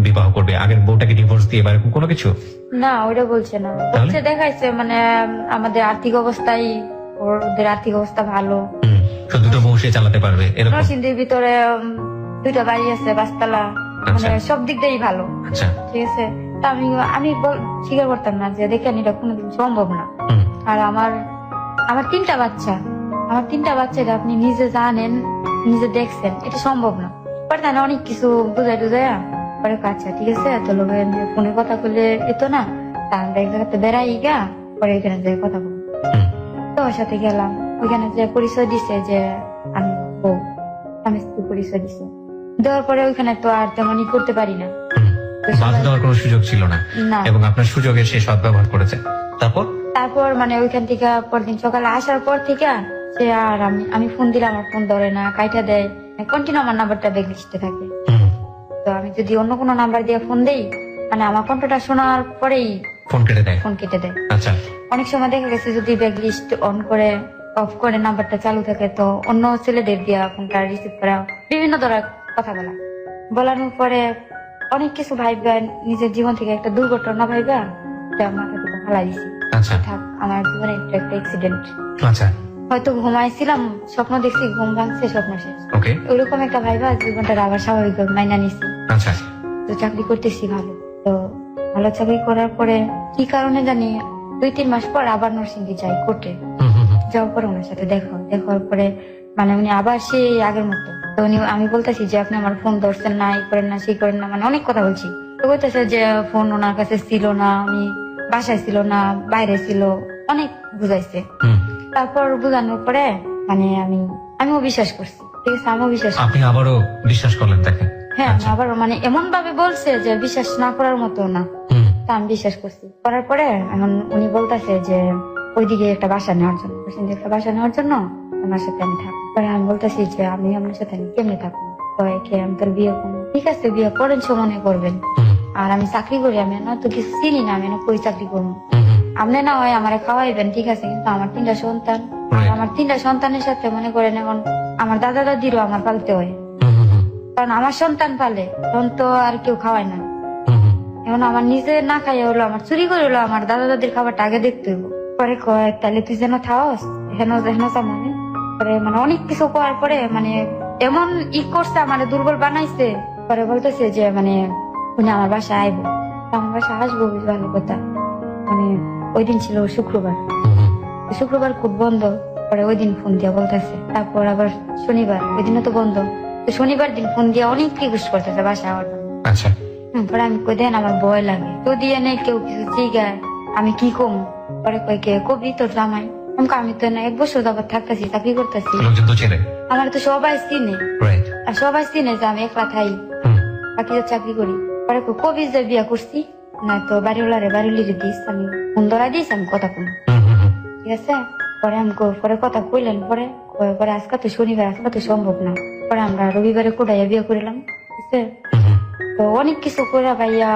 বিবাহ করবে, আগের বউটাকে ডিভোর্স দিয়ে বা এরকম কোনো কিছু? না, ওটা বলছে না, বলছে দেখাইছে মানে আমাদের আর্থিক অবস্থাই, ওদের আর্থিক অবস্থা ভালো। হুম। তো দুটো বউ সে চালাতে পারবে এরকম? নরসিংদীর ভিতরে 2টা বাড়ি আছে, 5তলা, মানে সব দিক দিয়েই ভালো। আচ্ছা। ঠিক আছে। তা আমি স্বীকার করতাম না যে দেখেন এটা কোনোদিন সম্ভব না। হুম। আর আমার 3টা বাচ্চা, আমার 3টা বাচ্চা, এটা আপনি নিজে জানেন, নিজে দেখছেন, এটা সম্ভব না। পরে তাহলে অনেক কিছু বুঝাই টুজাইয়া পরে আচ্ছা ঠিক আছে, তো লোক ফোনে কথা বললে এতো না, তা আমরা এক জায়গাতে বেড়াই গা, পরে এখানে যে কথা বলবো। তো ওর সাথে গেলাম, ওইখানে যে পরিচয় দিছে যে আমি বউ, স্বামী স্ত্রী পরিচয় দিছে। দেওয়ার পরে ওইখানে তো আর তেমনই করতে পারি না, বাধা দেওয়ার কোনো সুযোগ ছিল না, না। এবং আপনার সুযোগের সে সদ্ব্যবহার করেছে। তারপর মানে ওইখান থেকে পরদিন সকালে আসার পর থেকে সে আর আমি ফোন দিলে আমার ফোন ধরে না, কাইটা দেয়, কন্টিনিউ আমার নাম্বারটা ব্যাক লিস্টে থাকে। তো আমি যদি অন্য কোনো নাম্বার দিয়ে ফোন দেই, মানে আমার কণ্ঠটা শোনার পরেই ফোন কেটে দেয়। ফোন কেটে দেয়। আচ্ছা। অনেক সময় দেখা গেছে যদি ব্যাক লিস্ট অন করে অফ করে নাম্বারটা চালু থাকে, তো অন্য ছেলেদের দিয়া ফোনটা রিসিভ করা, বিভিন্ন ধরনের কথা বলানোর পরে অনেক কিছু ভাইবা, নিজের জীবন থেকে একটা দুর্ঘটনা ভাইবা মাথা থেকে ফালাই দিছি। আচ্ছা থাক, আমার জীবনে একটা অ্যাক্সিডেন্ট, আচ্ছা হয়তো ঘুমাইছিলাম, স্বপ্ন দেখছি, ঘুম ভাঙছে, স্বপ্ন শেষ, ওকে ওইরকম একটা ভাইবা জীবনটা আবার স্বাভাবিক মাইনা নিছি। আচ্ছা তো চাকরি করতেছি ভালো, তো ভালো চাকরি করার পরে কি কারণে জানি 2-3 মাস পর আবার নরসিংদী যাই কোর্টে। যাওয়ার পরে ওনার সাথে দেখার পরে মানে উনি আবার সেই আগের মতো, তো উনি, আমি বলতেছি যে আপনি আমার ফোন ধরছেন না, এই করেন না, সেই করেন না, মানে অনেক কথা বলছি। তো বলতেছে যে ফোন ওনার কাছে ছিল না, উনি বাসায় ছিল না, বাইরে ছিল, অনেক বুঝাইছে। তারপর বোঝানোর পরে মানে আমিও বিশ্বাস করছি, ঠিক আছে, আমিও বিশ্বাস করছি। আপনি আবারও বিশ্বাস করলেন তাকে? হ্যাঁ, আমি আবার মানে এমন ভাবে বলছে যে বিশ্বাস না করার মতো না, তা আমি বিশ্বাস করছি। করার পরে এখন উনি বলতেছে যে ওইদিকে একটা বাসা নেওয়ার জন্য, একটা বাসা নেওয়ার জন্য আমার সাথে আমি থাকবো। পরে আমি বলতেছি যে আমি আপনার সাথে কেমনে থাকবো, আমি তোর বিয়ে করবো। ঠিক আছে, বিয়ে করেন, মনে করবেন, আর আমি চাকরি করি, আমি না তো কিছু চিনি না, আমি না কই চাকরি করবো, আপনি না হয় আমার খাওয়াইবেন, ঠিক আছে, কিন্তু আমার 3টা সন্তান, আর আমার 3টা সন্তানের সাথে মনে করেন এখন আমার দাদা দাদিরও আমার পালতে হয়, কারণ আমার সন্তান পালে, তখন তো আর কেউ খাওয়ায় না। এখন আমার নিজে না খাইয়া হলো, আমার চুরি করে হলো আমার দাদা দাদির খাবারটা আগে দেখতে হইব। পরে কয় তাহলে তুই যেন থাকস, হেন মানে পরে মানে অনেক কিছু করার পরে মানে এমন করছে, আমার দুর্বল বানাইছে। পরে বলতেছে যে মানে উনি আমার বাসায় আইবো, আমার বাসায় আসবো, ভালো কথা। মানে ওই দিন ছিল শুক্রবার খুব বন্ধ। পরে ওই দিন ফোন দিয়া বলতেছে, তারপর আবার শনিবার, ওই দিনও তো বন্ধ, তো শনিবার দিন ফোন দিয়া অনেক রিকোয়েস্ট করতেছে বাসায় আওয়ার জন্য। আচ্ছা পরে আমি কই দেন আমার ভয় লাগে, তো দিয়ে নেই কেউ কিছু জিগায়, আমি কি কম। পরে কই কে কবি তোর জামাই, আমি তো না 1 বছর যাবত থাকতেছি, চাকরি করতেছি, লোকজন তো চেনে, আমার তো সবাই চিনে, রাইট, আর সবাই চিনে যে আমি একলা থাই, বাকি তো চাকরি করি। পরে কবি যে বিয়া করছি না, তো বাড়িওয়ালারে বাড়িওয়ালিরে দিস, আমি ফোন ধরা দিস, আমি কথা কম, ঠিক আছে। পরে আমি পরে কথা কইলেন, পরে আজকে তো শনিবার, আজকে তো সম্ভব না, পরে আমরা রবিবারে কোটাইয়া বিয়ে করলাম, ঠিক আছে। তো অনেক কিছু করে ভাইয়া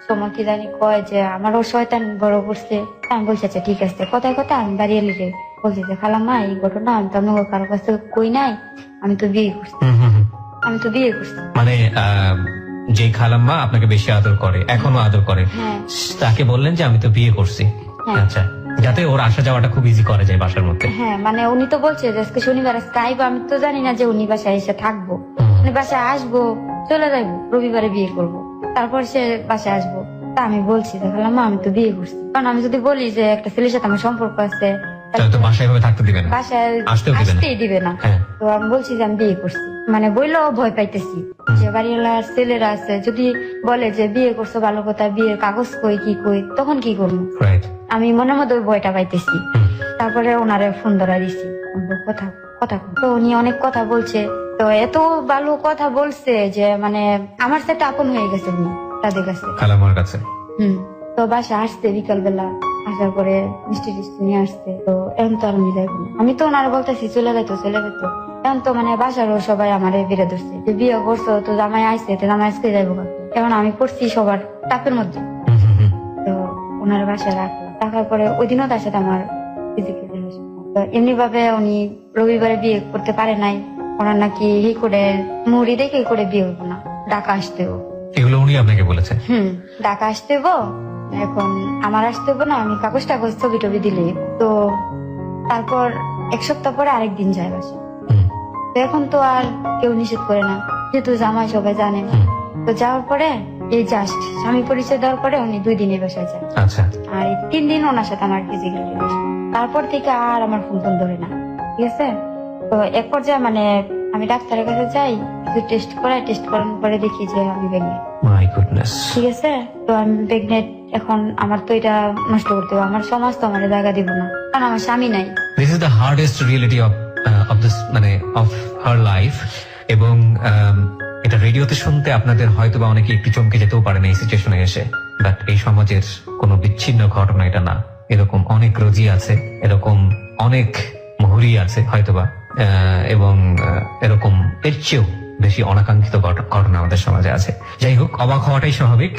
সময় কি জানি কয় যে আমারও শয়তান বড় করছে। আমি বলছি আচ্ছা ঠিক আছে, কথায় কথা আমি বাড়ি এলি রে বলছি যে খালাম্মা এই ঘটনা আমি তো আপনাকে কারো কাছে কই নাই, আমি তো বিয়ে করছি। মানে যে খালাম্মা আপনাকে বেশি আদর করে, এখনো আদর করে, হ্যাঁ তাকে বললেন যে আমি তো বিয়ে করছি, আচ্ছা, যাতে ওর আসা যাওয়াটা খুব ইজি করা যায় বাসার মধ্যে। হ্যাঁ, মানে উনি তো বলছে যে আজকে শনিবার, আজকে আইবো, আমি তো জানি না যে উনি বাসায় এসে থাকবো, উনি বাসায় আসবো, চলে যাইবো, রবিবারে বিয়ে করবো, তারপর সে বাসায় আসবো। তা আমি বলছি যে খালাম্মা আমি তো বিয়ে করছি, কারণ আমি যদি বলি যে একটা ছেলের সাথে আমার সম্পর্ক আছে, তাহলে তো বাসায় ভাবে থাকতে দিবে না, বাসায় আসতেই দিবে না। তো আমি বলছি যে আমি বিয়ে করছি, মানে বইলেও ভয় পাইতেছি যে বাড়িওয়ালার ছেলেরা আছে, যদি বলে যে বিয়ে করছো ভালো কথা, বিয়ের কাগজ কই কি কই, তখন কি করবো, আমি মনের মধ্যে ওই ভয়টা পাইতেছি। তারপরে ওনারে ফোন ধরা দিছি, কথা তো উনি অনেক কথা বলছে, তো এত ভালো কথা বলছে যে মানে আমার সাথে আপন হয়ে গেছে উনি তাদের কাছে, খালাম্মার কাছে। তো বাসা আসতে বিকাল বেলা, আসার পরে মিষ্টি টিষ্টি নিয়ে আসতে, তো এখন তো আর আমি যাইবো না, আমি তো ওনারা বলতেছি চলে যাইতো, এখন তো মানে বাসারও সবাই আমারে বিরে ধরছে যে বিয়ে করছো, তো জামাই আইসে, তো জামাই আজকে যাইবো, এখন আমি পড়ছি সবার চাপের মধ্যে। তো ওনার বাসায় রাখার পরে ওই দিনও তার সাথে আমার ফিজিক্যাল রিলেশন, তো এমনি ভাবে উনি রবিবারে বিয়ে করতে পারে নাই, ওনার নাকি এই করে মুড়ি দেখে করে বিয়ে হইব না, ঢাকা আসতে হবো, এগুলো উনি আপনাকে বলেছে? ঢাকা আসতে হবো, এখন আমার আসতে হবো না, আমি কাগজ টাগজ ছবি টবি দিলে। তো তারপর 1 সপ্তাহ পরে আরেকদিন যায় বাসা, তো এখন তো আর কেউ নিষেধ করে না, যেহেতু জামাই সবাই জানে। তো যাওয়ার পরে এই জাস্ট স্বামী পরিচয় দেওয়ার পরে উনি 2 দিনে বাসায় যায়, আর 3 দিন ওনার সাথে আমার ফিজিক্যাল রিলেশন, তারপর থেকে আর আমার ফোন ধরে না, ঠিক আছে। তো এক পর্যায়ে মানে আমি ডাক্তারের কাছে যাই, কিছু টেস্ট করানোর পরে দেখি যে আমি প্রেগনেন্ট। মাই গুডনেস, ঠিক আছে। তো আমি প্রেগনেন্ট, এখন আমার তো এটা নষ্ট করতে হবে, আমার সমাজ তো আমার জায়গা দিব না, কারণ আমার স্বামী নাই। This is the hardest reality of this, মানে অফ হার লাইফ। এবং এটা রেডিওতে শুনতে আপনাদের হয়তো বা অনেকে একটু চমকে যেতেও পারেন এই সিচুয়েশনে এসে, বাট এই সমাজের কোনো বিচ্ছিন্ন ঘটনা এটা না, এরকম অনেক রোগী আছে, এরকম অনেক মহুরি আছে হয়তোবা, এবং এরকম এর চেয়েও বেশি অনাকাঙ্ক্ষিত ঘটনা আমাদের সমাজে আছে। যাই হোক, অবাক হওয়াটাই স্বাভাবিক,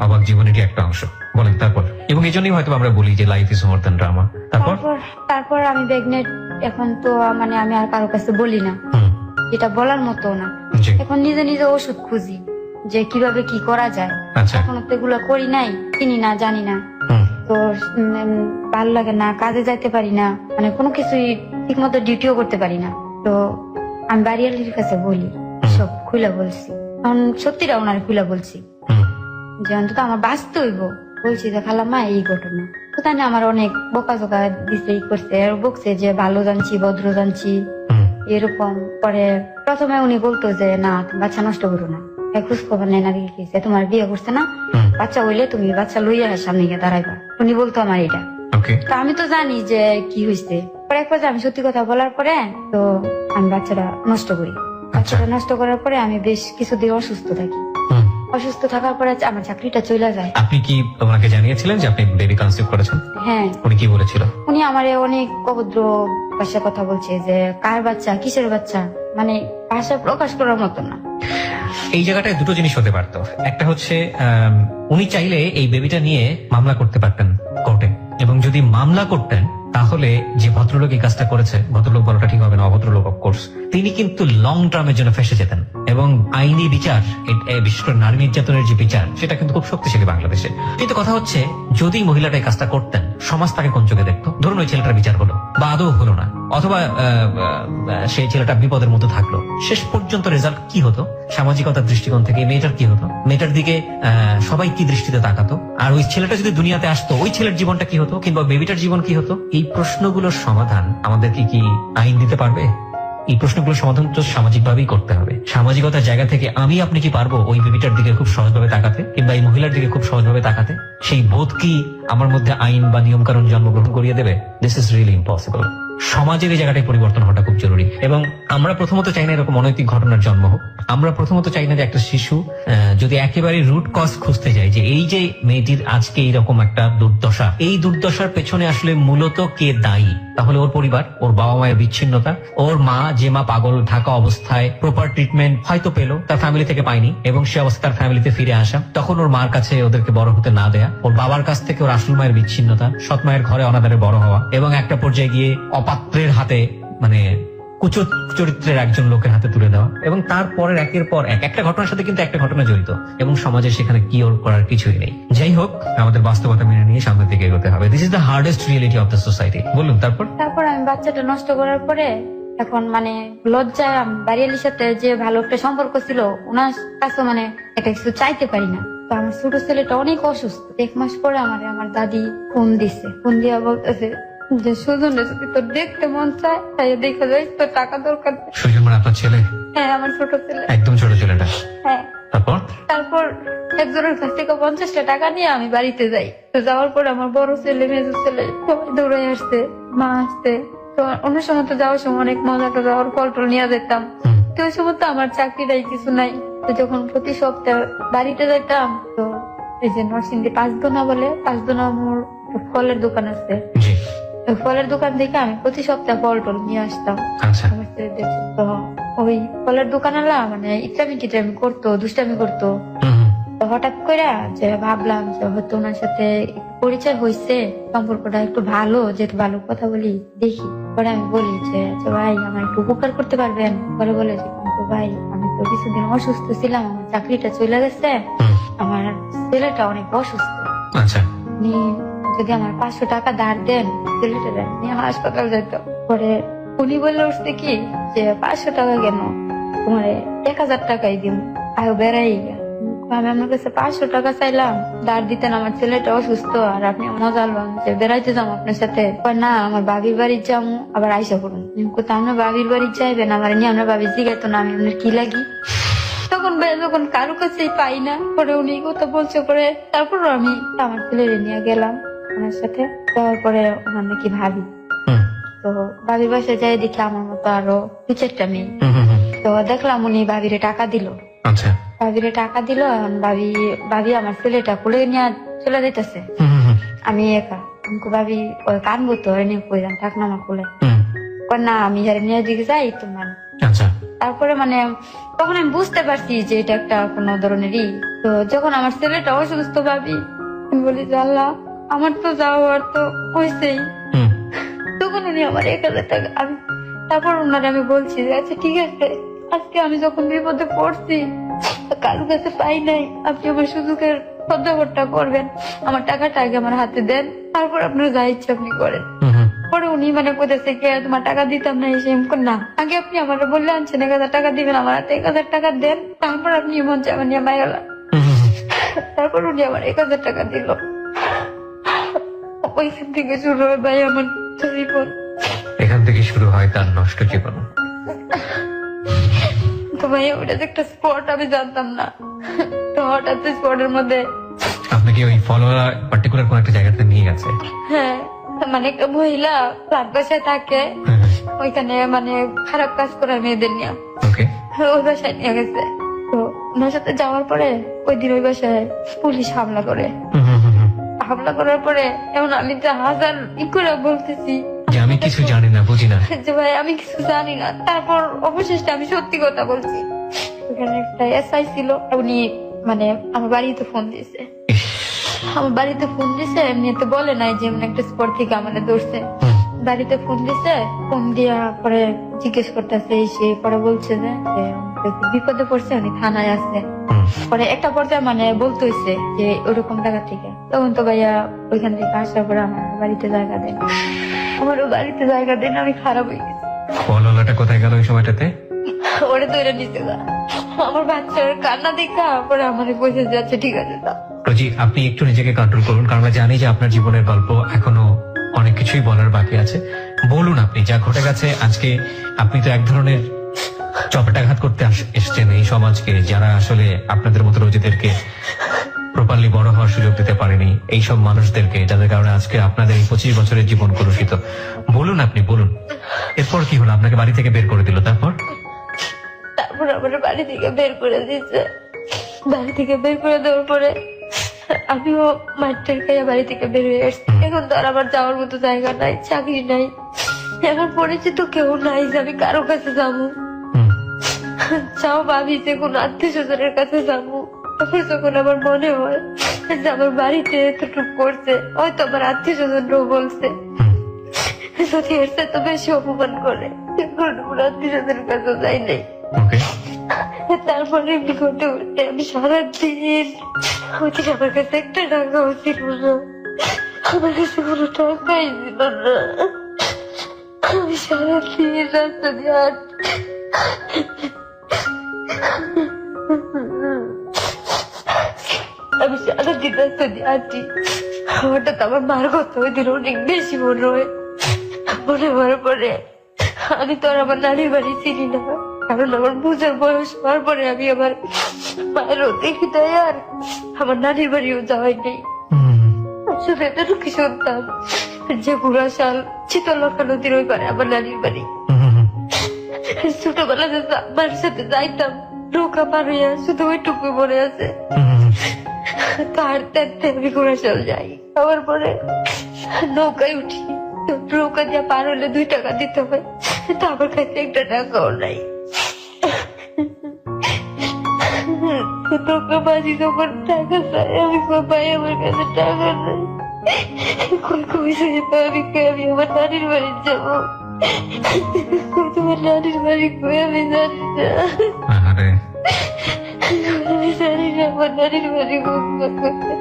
অবাক জীবনেরই একটা অংশ। বলেন তারপর। এবং এই জন্যই হয়তো আমরা বলি যে life is more than drama. তারপর আমি প্রেগনেন্ট এখন তো মানে আমি আর কারো কাছে বলি না, হুম, যেটা বলার মতো না। জি, এখন নিজে নিজে ওষুধ খুঁজি যে কিভাবে কি করা যায়। আচ্ছা, এখনো তো এগুলো করি নাই, চিনি না, জানি না। হুম, তো ভালো লাগে না, কাজে যাইতে পারি না, মানে কোনো কিছুই ঠিক মতো ডিউটিও করতে পারি না। তো আমি বাড়িওয়ালির কাছে বলি, সব খুলে বলছি, এখন সত্যিটা ওনার খুলে বলছি হুম, যে অন্তত আমার বাঁচতে হইব। বলছি যে খালাম্মা এই ঘটনা, তো তাই না আমার অনেক বোকা দিছে, ই করছে, আর বকছে যে ভালো জানছি, ভদ্র জানছি, হুম, এরকম। পরে প্রথমে উনি বলতো যে না তুমি বাচ্চা নষ্ট করো না, খোঁজ খবর নেই না, দেখেছে তোমার বিয়ে করছে না, হুম, বাচ্চা হইলে তুমি বাচ্চা লইয়া সামনে গিয়ে দাঁড়াইবা। উনি বলতো আমার এটা। ওকে, তো আমি তো জানি যে কি হয়েছে। পরে এক পর্যায়ে আমি সত্যি কথা বলার পরে তো আমি বাচ্চাটা নষ্ট করি। বাচ্চাটা নষ্ট করার পরে আমি বেশ কিছুদিন অসুস্থ থাকি। হুম। অসুস্থ থাকার পরে আমার চাকরিটা চলে যায়। আপনি কি ওনাকে জানিয়েছিলেন যে আপনি বেবি কনসিভ করেছেন? হ্যাঁ, উনি কি বলেছিল? উনি আমারে অনেক অভদ্র ভাষায় কথা বলছে যে কার বাচ্চা, কিসের বাচ্চা, মানে ভাষা প্রকাশ করার মতো না। এই জায়গাটায় দুটো জিনিস হতে পারতো। একটা হচ্ছে উনি চাইলে এই বেবিটা নিয়ে মামলা করতে পারতেন কোর্টে, এবং যদি মামলা করতেন তাহলে যে ভদ্রলোক এই কাজটা করেছে, ভদ্রলোক বলাটা ঠিক হবে না, অভদ্রলোক অফকোর্স, তিনি কিন্তু লং টার্মের জন্য ফেসে যেতেন। এবং আইনি বিচার, বিশেষ করে নারী নির্যাতনের যে বিচার, সেটা কিন্তু খুব শক্তিশালী বাংলাদেশে। কিন্তু কথা হচ্ছে, যদি মহিলাটা এই কাজটা করতেন, সমাজ তাকে কোন চোখে দেখতো? ধরুন ওই ছেলেটার বিচার হলো বা আদৌ হলো না, অথবা সেই ছেলেটা বিপদের মধ্যে থাকলো, শেষ পর্যন্ত রেজাল্ট কি হতো? সামাজিকতার দৃষ্টিকোণ থেকে মেয়েটার কি হতো? মেয়েটার দিকে সবাই কি দৃষ্টিতে তাকাতো? আর ওই ছেলেটা যদি দুনিয়াতে আসতো, ওই ছেলের জীবনটা কি হতো, কিংবা বেবিটার জীবন কি হতো? এই প্রশ্নগুলোর সমাধান আমাদেরকে কি আইন দিতে পারবে? এই প্রশ্নগুলোর সমাধান তো সামাজিক ভাবেই করতে হবে। সামাজিকতার জায়গা থেকে আপনি কি পারবো ওই বেবিটার দিকে খুব সহজভাবে তাকাতে, কিংবা এই মহিলার দিকে খুব সহজভাবে তাকাতে? সেই বোধ কি আমার মধ্যে আইন বা নিয়ম কানুন জন্মগ্রহণ করিয়ে দেবে? This is really impossible. সমাজের এই জায়গাটায় পরিবর্তন হওয়াটা খুব জরুরি। এবং আমরা প্রথমত চাই না এরকম অনৈতিক ঘটনার জন্ম হোক। আমরা প্রথমত চাই না যে একটা শিশু যদি একেবারে রুট কজ খুঁজতে যায়, যে এই যে মেয়েটির আজকে এইরকম একটা দুর্দশা, এই দুর্দশার পেছনে আসলে মূলত কে দায়ী, তাহলে ওর পরিবার, ওর বাবা মায়ের বিচ্ছিন্নতা, ওর মা, যে মা পাগল থাকা অবস্থায় প্রপার ট্রিটমেন্ট হয়তো পেলো, তার ফ্যামিলি থেকে পায়নি, এবং সে অবস্থা তার ফ্যামিলিতে ফিরে আসা, তখন ওর মার কাছে ওদেরকে বড় হতে না দেয়া, ওর বাবার কাছ থেকে ওর আসল মায়ের বিচ্ছিন্নতা, সৎ মায়ের ঘরে অনাদারে বড় হওয়া, এবং একটা পর্যায়ে গিয়ে অপাত্রের হাতে, মানে কুচ চরিত্রের একজন লোকের হাতে তুলে দেওয়া, এবং তারপরের একের পর একটা ঘটনার সাথে কিন্তু একটা ঘটনা জড়িত, এবং সমাজে সেখানে কি ওর করার কিছুই নেই। যাই হোক, আমাদের বাস্তবতা মেনে নিয়ে সামনের দিকে এগোতে হবে। This is the hardest reality of the society. বলুন তারপর। তারপর আমি বাচ্চাটা নষ্ট করার পরে এখন মানে লজ্জায় আমি বাড়িয়ালির সাথে যে ভালো একটা সম্পর্ক ছিল, ওনার কাছে মানে একটা কিছু চাইতে পারি না। তো আমার ছোট ছেলেটা অনেক অসুস্থ। 1 মাস পরে আমার দাদি ফোন দিছে, ফোন দিয়া বলতেছে যে সুজনের যদি তোর দেখতে মন চায় তাই দেখে যাই, তোর টাকা দরকার। সুজন মানে আপনার ছেলে? হ্যাঁ, আমার ছোট ছেলে। একদম ছোট ছেলেটা? হ্যাঁ। তারপর একজনের কাছ থেকে 50টা টাকা নিয়ে আমি বাড়িতে যাই। তো যাওয়ার পর আমার বড় ছেলে, মেজো ছেলে সবাই দৌড়ে আসছে, মা আসছে। তো অন্য সময় তো যাওয়ার সময় অনেক মজা করে যাওয়ার ফল টল নিয়ে যেতাম। তো ওই সময় তো আমার চাকরিটাই কিছু নাই। তো যখন প্রতি সপ্তাহে বাড়িতে যেতাম, তো এই যে নরসিংদী 5 দোনা বলে, 5 দোনা মোর ফলের দোকান আছে, ফলের দোকান থেকে আমি প্রতি সপ্তাহে ফল টল নিয়ে আসতাম। তো ওই ফলের দোকানওয়ালা মানে ইচ্ছামি কিটামি করতো, দুষ্টামি করতো। তো হঠাৎ করে যে ভাবলাম যে হয়তো ওনার সাথে পরিচয় হয়েছে, সম্পর্কটা একটু ভালো, যেহেতু ভালো কথা বলি, দেখি। পরে আমি বলি যে ভাই আমার একটু উপকার করতে পারবেন? পরে বলে যে ভাই আমি তো কিছুদিন অসুস্থ ছিলাম, আমার চাকরিটা চলে গেছে, আমার ছেলেটা অনেক অসুস্থ, আপনি যদি আমার 500 টাকা ধার দেন, ছেলেটা নিয়ে হাসপাতাল যেত। পরে উনি বলে উঠছে কি যে 500 টাকা কেন, তোমার 1000 টাকাই দিব, আয়ো বেড়াই গা। আমি আপনার কাছে 500 টাকা চাইলাম, ধার দিতেন, আমার ছেলেটা অসুস্থ, আর আপনি মজা আলবাম যে বেড়াইতে যাবো আপনার সাথে। না, আমার বাবির বাড়ি যাবো, আবার আইসা করুন। আমরা বাবির বাড়ি যাইবেন, আমার নিয়ে আমরা বাবির জিগাইতো না আমি আপনার কি লাগি। তখন যখন কারো কাছেই পাই না, পরে উনি কথা বলছে। পরে তারপর আমি আমার ছেলেরে নিয়ে গেলাম ওনার সাথে। যাওয়ার পরে ওনার নাকি ভাবি, তো ভাবির বাসায় যাই দেখি আমার মতো আরো 2-4টা মেয়ে। তো দেখলাম উনি ভাবিরে টাকা দিল। ভাবিরে টাকা দিল, এখন ভাবি আমার ছেলেটা কোলে নিয়ে চলে যেতেছে। আমি একা, ভাবি কানবো তো, এনে কইলাম থাক না আমার কোলে। না, আমি যারা নিয়ে দিকে যাই তোমার। তারপরে মানে তখন আমি বুঝতে পারছি যে এটা একটা কোনো ধরনেরই। তো যখন আমার ছেলেটা অসুস্থ, ভাবি বলি যে আল্লাহ আমার তো যাওয়ার তো হয়েছেই। তখন উনি আমার 1000 টাকা তারপর ওনারে আমি বলছি যে আচ্ছা ঠিক আছে, আজকে আমি যখন বিপদে পড়ছি কারোর কাছে পাই নাই, আপনি আমার সুযোগের সদ্ব্যবহারটা করবেন, আমার টাকাটা আগে আমার হাতে দেন, তারপর আপনার যা ইচ্ছা আপনি করেন। পরে উনি বলতেছে কে তোমার টাকা দিতাম না, এসে না আগে আপনি আমার বললে আনছেন 1000 টাকা দিবেন, আমার হাতে 1000 টাকা দেন, তারপর আপনি মন চাবেন নিয়ে মাইরা। তারপর উনি আমার 1000 টাকা দিল। ওইখান থেকে শুরু হয় ভাই আমার জীবন। এখান থেকে শুরু হয় তার নষ্ট জীবন। তো ভাই ওটা যে একটা স্পট আমি জানতাম না, তো হঠাৎ স্পটের মধ্যে আপনাকে ওই ফলোয়ার পার্টিকুলার কোন একটা জায়গাতে নিয়ে গেছে? হ্যাঁ একটা মহিলা ফ্ল্যাট বাসায় থাকে, ওইখানে খারাপ কাজ করে মেয়েদের নিয়ে ওকে, ওই বাসায় নিয়ে গেছে। তো ওনার সাথে যাওয়ার পরে ওই দিন ওই বাসায় পুলিশ হামলা করে। হামলা করার পরে এমন আমি তো হাজার করে বলতেছি যে আমি কিছু জানি না, বুঝি না, যে ভাই আমি কিছু জানি না। তারপর অবশেষে আমি সত্যি কথা বলছি। ওখানে একটা এসআই ছিল, উনি আমার বাড়িতে ফোন দিয়েছে। আমার বাড়িতে ফোন দিছে, এমনিতে বলে নাই যে একটা স্পট থেকে আমাদের ধরছে। বাড়িতে ফোন দিছে, ফোন দিয়া পরে জিজ্ঞেস করতেছে, সে পরে বলছে যে বিপদে পড়ছে, উনি থানায় আছে। পরে একটা পর্যায়ে বলতে হয়েছে যে ওরকম জায়গা থেকে। তখন তো ভাইয়া ওইখান থেকে আসার পরে আমার বাড়িতে জায়গা দেন, আমারও বাড়িতে জায়গা দেন। আমি খারাপ হয়ে গেছি। ফলোয়ারটা কোথায় গেল ওই সময়টাতে? ওরে তো এটা নিতে গা আমার বাচ্চার কান্না দেখা পরে আমাদের পয়সা যাচ্ছে, ঠিক আছে তা রোজি আপনি একটু নিজেকে কন্ট্রোল করুন, কারণ আমরা জানি যে আপনার জীবনের গল্প এখনো অনেক কিছুই বলার বাকি আছে। বলুন আপনি যা ঘটে গেছে। আজকে আপনি তো এক ধরনের চপেটাঘাত করতে এসছেন এই সমাজকে, যারা আসলে আপনাদের মতো রোজিদেরকে প্রপারলি বড় হওয়ার সুযোগ দিতে পারেনি, এইসব মানুষদেরকে, যাদের কারণে আজকে আপনাদের এই 25 বছরের জীবন কলুষিত। বলুন আপনি বলুন, এরপর কি হলো? আপনাকে বাড়ি থেকে বের করে দিল, তারপর আমার বাড়ি থেকে বের করে দিচ্ছে। বাড়ি থেকে বের করে দেওয়ার পরে আমিও মাঠের খাইয়া বাড়ি থেকে বের হয়ে আসছি। এখন তো আর আমার যাওয়ার মতো জায়গা নাই, চাকরি নাই, এখন পরিচিত কেউ নাই যে আমি কারো কাছে যাবো। চাও ভাবি যে কোনো আত্মীয় স্বজনের কাছে যাবো। তারপর যখন আমার মনে হয় যে আমার বাড়িতে এতটুকু করছে, হয়তো আমার আত্মীয় স্বজনরাও বলছে যদি এর সাথে তো বেশি অপমান করে, কোনো আত্মীয় স্বজনের কাছে যাই নাই। তারপরে ঘটে উঠতে আমি সারাদিন ওইদিকে আমার কাছে একটা টাকাও ছিল না, আমার কাছে কোনো টাকাই ছিল না। আমি সারাদিন রাস্তা দিয়ে আমি সারাদিন রাস্তা দিয়ে আছি। হঠাৎ আমার মার কথা ওই দিন অনেক বেশি মনে হয়। মনে হওয়ার পরে আমি তো আর আমার নানির বাড়ি চিনি না, কারণ আমার বুঝার বয়স হওয়ার পরে আমি আমার মায়েরও দেখি দেয় আর আমার নানির বাড়িও যাওয়াই নেই। শুধু এতটুকু শুনতাম যে বুড়াশাল শীতলক্ষা নদীর ওই পারে আমার নানির বাড়ি। ছোটবেলা আমার সাথে যাইতাম নৌকা পার হইয়া, শুধু ওইটুকু মনে আছে। তো হাঁটতে হাঁটতে আমি বুড়াশাল যাই, আবার পরে নৌকায় উঠি, নৌকা দিয়ে পার হলে 2 টাকা দিতে হয়, তো আমার কাছে একটা টাকাও নাই। তোকে বাজি যখন টাকা চাই, আমি ভাই আমার কাছে টাকা নাই, আমি আমার নানির বাড়ি যাবো। তোমার নানির বাড়ি কই আমি জানি না, আমি জানি না আমার নানির বাড়ি কোথায়।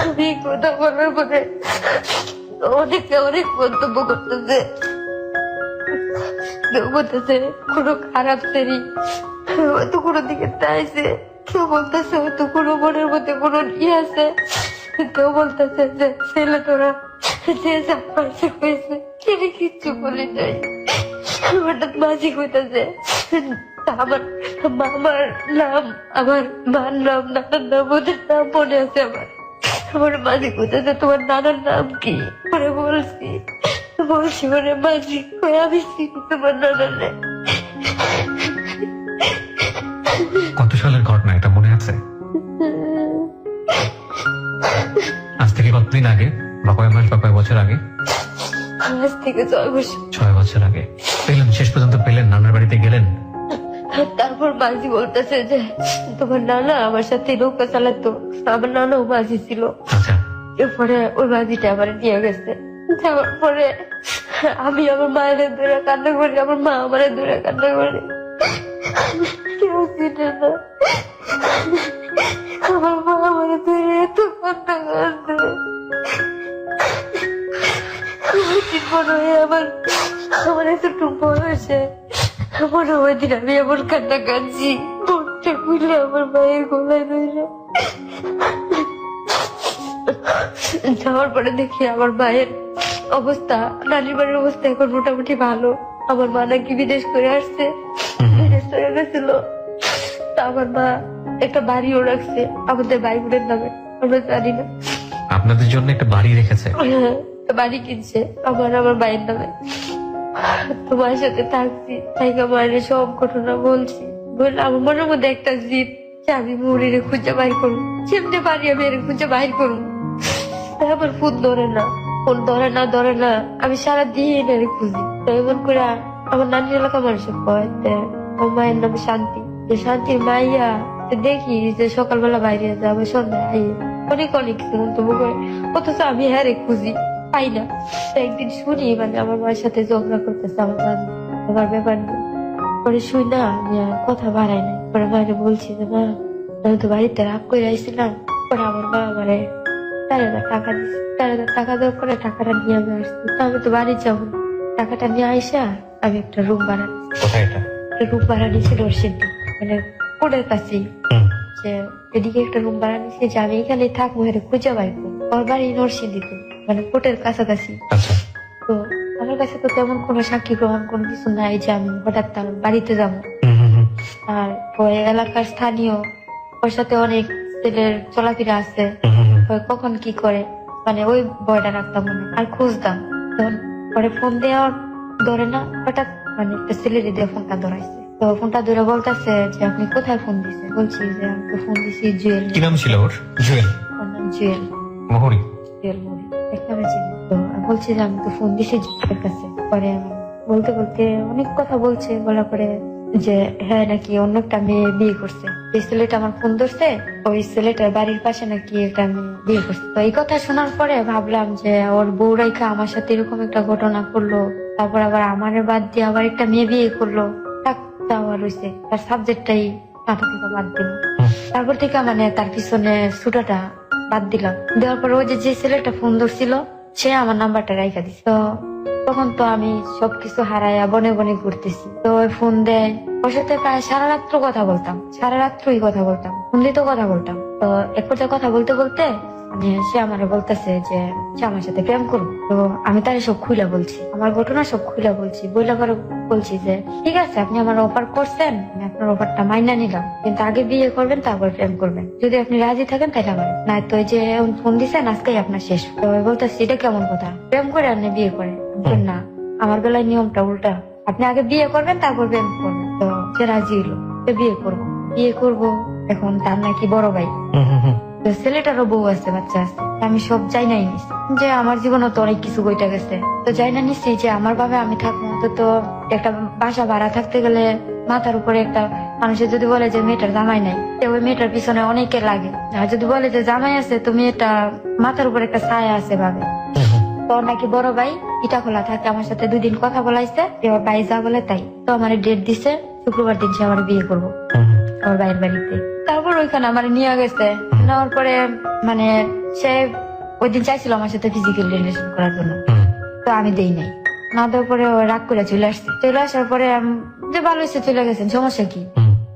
আমি কথা বলার পরে অনেকে অনেক মন্তব্য করতেছে, কেউ বলতেছে কোনো খারাপ শ্রেণী, হয়তো কোনো দিকে চাইছে, কেউ বলতেছে হয়তো কোনো মনের মধ্যে কোনো ইয়ে আছে, কেউ বলতেছে যে ছেলে তোরা যে যা পারছে হয়েছে, তিনি কিচ্ছু বলে নাই। হঠাৎ মাঝি হইতেছে আমার মামার নাম, আমার মার নাম, নানার নাম, ওদের নাম মনে আছে আমার। আমার মাঝি কোথাছে তোমার নানার নাম কি? পরে বলছি মানে মাঝি আমি চিনি তোমার নানার নাম। কত সালের ঘটনা এটা মনে আছে? আজ থেকে কতদিন আগে? বা কয় মাস বা কয় বছর আগে? আজ থেকে 6 বছর। 6 বছর আগে পেলেন, শেষ পর্যন্ত পেলেন, নানার বাড়িতে গেলেন? তারপর মাঝি বলতেছে যে তোমার নানা আমার সাথে নৌকা চালাতো, আমার নানাও মাঝি ছিল। আচ্ছা, এরপরে ওই মাঝিটা আমার নিয়ে গেছে। যাওয়ার পরে আমি আমার মায়ের ধরে কান্না করি, আমার মা আমার ধরে কান্না করে, কেউ চিনে না। আমার মা আমার ধরে এত কান্না করছে। মনে হয় আমার এতটুকু বয়সে মনে হয় ওই দিন আমি এমন কান্না কাঁদছি, মনটা খুলে আমার মায়ের গলায় ধরে। যাওয়ার পরে দেখি আমার মায়ের অবস্থা, নানির বাড়ির অবস্থা এখন মোটামুটি ভালো। আমার মা নাকি বিদেশ করে আসছে, বিদেশ করে গেছিল। তা আমার মা একটা বাড়িও রাখছে আমাদের ভাই বোনের নামে, আমরা জানি না। আপনাদের জন্য একটা বাড়ি রেখেছে? বাড়ি কিনছে আমার ভাইয়ের নামে। তোমার সাথে থাকছি, তাই মায়ের সব ঘটনা বলছি। বললে আমার মনের মধ্যে একটা জিদ যে আমি মুড়িরে খুঁজে বাইর করবো, যেমনি পারি আমি এর খুঁজে বাইর করবো। আমার ফোন ধরে না, ফোন ধরে না, আমি সারাদিন এর খুঁজি। তো এমন করে আমার নানির এলাকা মানুষ কয় আমার মায়ের নামে শান্তি, যে শান্তির মাইয়া। দেখি যে সকালবেলা বাইরে যাবে, সন্ধ্যায় আই অনেক কিছু মন্তব্য করে, অথচ আমি হ্যাঁ খুঁজি পাই না। তো একদিন শুনি মানে আমার মায়ের সাথে ঝগড়া করতেছে আমার ব্যাপার নিয়ে। পরে শুই না, আমি আর কথা বাড়াই না। পরে মায়ের বলছি যে মা আমি তো বাড়িতে রাগ করে আইছিলাম। পরে আমার মা আমারে 4,000 টাকা দিচ্ছে। 4,000 টাকা দেওয়ার পরে টাকাটা নিয়ে আমি আসছি। তো আমি তো বাড়ি যাবো, টাকাটা নিয়ে আইসা আমি একটা রুম ভাড়া নিচ্ছি। কোথায় এটা? রুম ভাড়া নিয়েছি নরসিংদী, মানে কোনের কাছেই। যে এদিকে একটা রুম ভাড়া নিয়েছি যে আমি এখানে থাকবো, এর খুঁজে পাইবো। আমার বাড়ি নরসিংদীতে, মানে কোর্টের কাছাকাছি। আচ্ছা, তো আমার কাছে তো তেমন কোনো সাক্ষী প্রমাণ কোনো কিছু নাই যে আমি হঠাৎ তার বাড়িতে যাবো। আর ওই এলাকার স্থানীয়, ওর সাথে অনেক ছেলের চলাফেরা আছে, ওই কখন কি করে, মানে ওই ভয়টা রাখতাম মনে। আর খুঁজতাম, তখন পরে ফোন দেওয়ার ধরে না, হঠাৎ মানে একটা ছেলের দিয়ে ফোনটা ধরাইছে। তো ফোনটা ধরে বলতেছে যে আপনি কোথায় ফোন দিছে? বলছি যে আমি তো ফোন দিছি জুয়েল। কি নাম ছিল ওর? জুয়েল? ওর নাম জুয়েল মোহরি? জুয়েল মরি, একটা আমি চিনি। তো আমি বলছি যে আমি তো ফোন দিছি জুয়েলের কাছে। পরে আমি বলতে বলতে অনেক কথা বলছে, বলার পরে যে হ্যাঁ নাকি অন্য একটা মেয়ে বিয়ে করছে। যে ছেলেটা আমার ফোন ধরছে ওই ছেলেটার বাড়ির পাশে নাকি একটা মেয়ে বিয়ে করছে। তো এই কথা শোনার পরে ভাবলাম যে ওর বউ রাইখা আমার সাথে এরকম একটা ঘটনা করলো, তারপর আবার আমার বাদ দিয়ে আবার একটা মেয়ে বিয়ে করলো, আবার হয়েছে তার সাবজেক্টটাই মাথা থেকে বাদ দিল। তারপর থেকে মানে তার পিছনে ছুটাটা বাদ দিলাম। দেওয়ার পর ওই যে ছেলেটা ফোন ধরছিল সে আমার নাম্বারটা রাইখা দিছে। তো তখন তো আমি সবকিছু হারাইয়া বনে বনে ঘুরতেছি। তো ওই ফোন দেয়, ওর সাথে প্রায় সারা রাত্র কথা বলতাম, সারা রাত্রই কথা বলতাম, ফোন দিতেও কথা বলতাম। তো এক পর্যায়ে কথা বলতে বলতে মানে সে আমার বলতেছে যে সে আমার সাথে প্রেম করবো। তো আমি তার সব খুলে বলছি, আমার ঘটনা সব খুলে বলছি। বইলা করে বলছি যে ঠিক আছে আপনি আমার অফার করছেন, আমি আপনার অফারটা মাইনা নিলাম, কিন্তু আগে বিয়ে করবেন তারপর প্রেম করবেন। যদি আপনি রাজি থাকেন তাহলে আমার না, তো ওই যে ফোন দিচ্ছেন আজকেই আপনার শেষ। তো বলতেছি এটা কেমন কথা, প্রেম করে আপনি বিয়ে করে? না, আমার বেলায় নিয়মটা উল্টা, আপনি আগে বিয়ে করবেন তারপর প্রেম করবেন। তো সে রাজি হলো, বিয়ে করবো। এখন তার নাকি বড় ভাই, তো ছেলেটারও বউ আছে, বাচ্চা আছে। আমি সব যাই নাই নিছি, যে আমার জীবনে তো অনেক কিছু বইটা গেছে। তো যাই না নিছি যে আমার ভাবে আমি থাকবো। তো একটা বাসা ভাড়া থাকতে গেলে মাথার উপরে একটা মানুষের যদি বলে যে মেয়েটার জামাই নাই, ওই মেয়েটার পিছনে অনেকে লাগে। আর যদি বলে যে জামাই আছে তো মেয়েটা মাথার উপরে একটা ছায়া আছে ভাবে। তো নাকি বড় ভাই ইটা খোলা থাকে, আমার সাথে 2 দিন কথা বলাইছে, ওর ভাই যা বলে তাই। তো আমার ডেট দিছে শুক্রবার দিন সে আমার বিয়ে করবো আমার ভাইয়ের বাড়িতে। তারপর ওইখানে আমার নিয়ে গেছে, নেওয়ার পরে মানে সে ওই দিন চাইছিল আমার সাথে ফিজিক্যাল রিলেশন করার জন্য, তো আমি দেই নাই। না দেওয়ার পরে ও রাগ করে চলে আসছে। চলে আসার পরে যে ভালো হয়েছে চলে গেছেন, সমস্যা কি,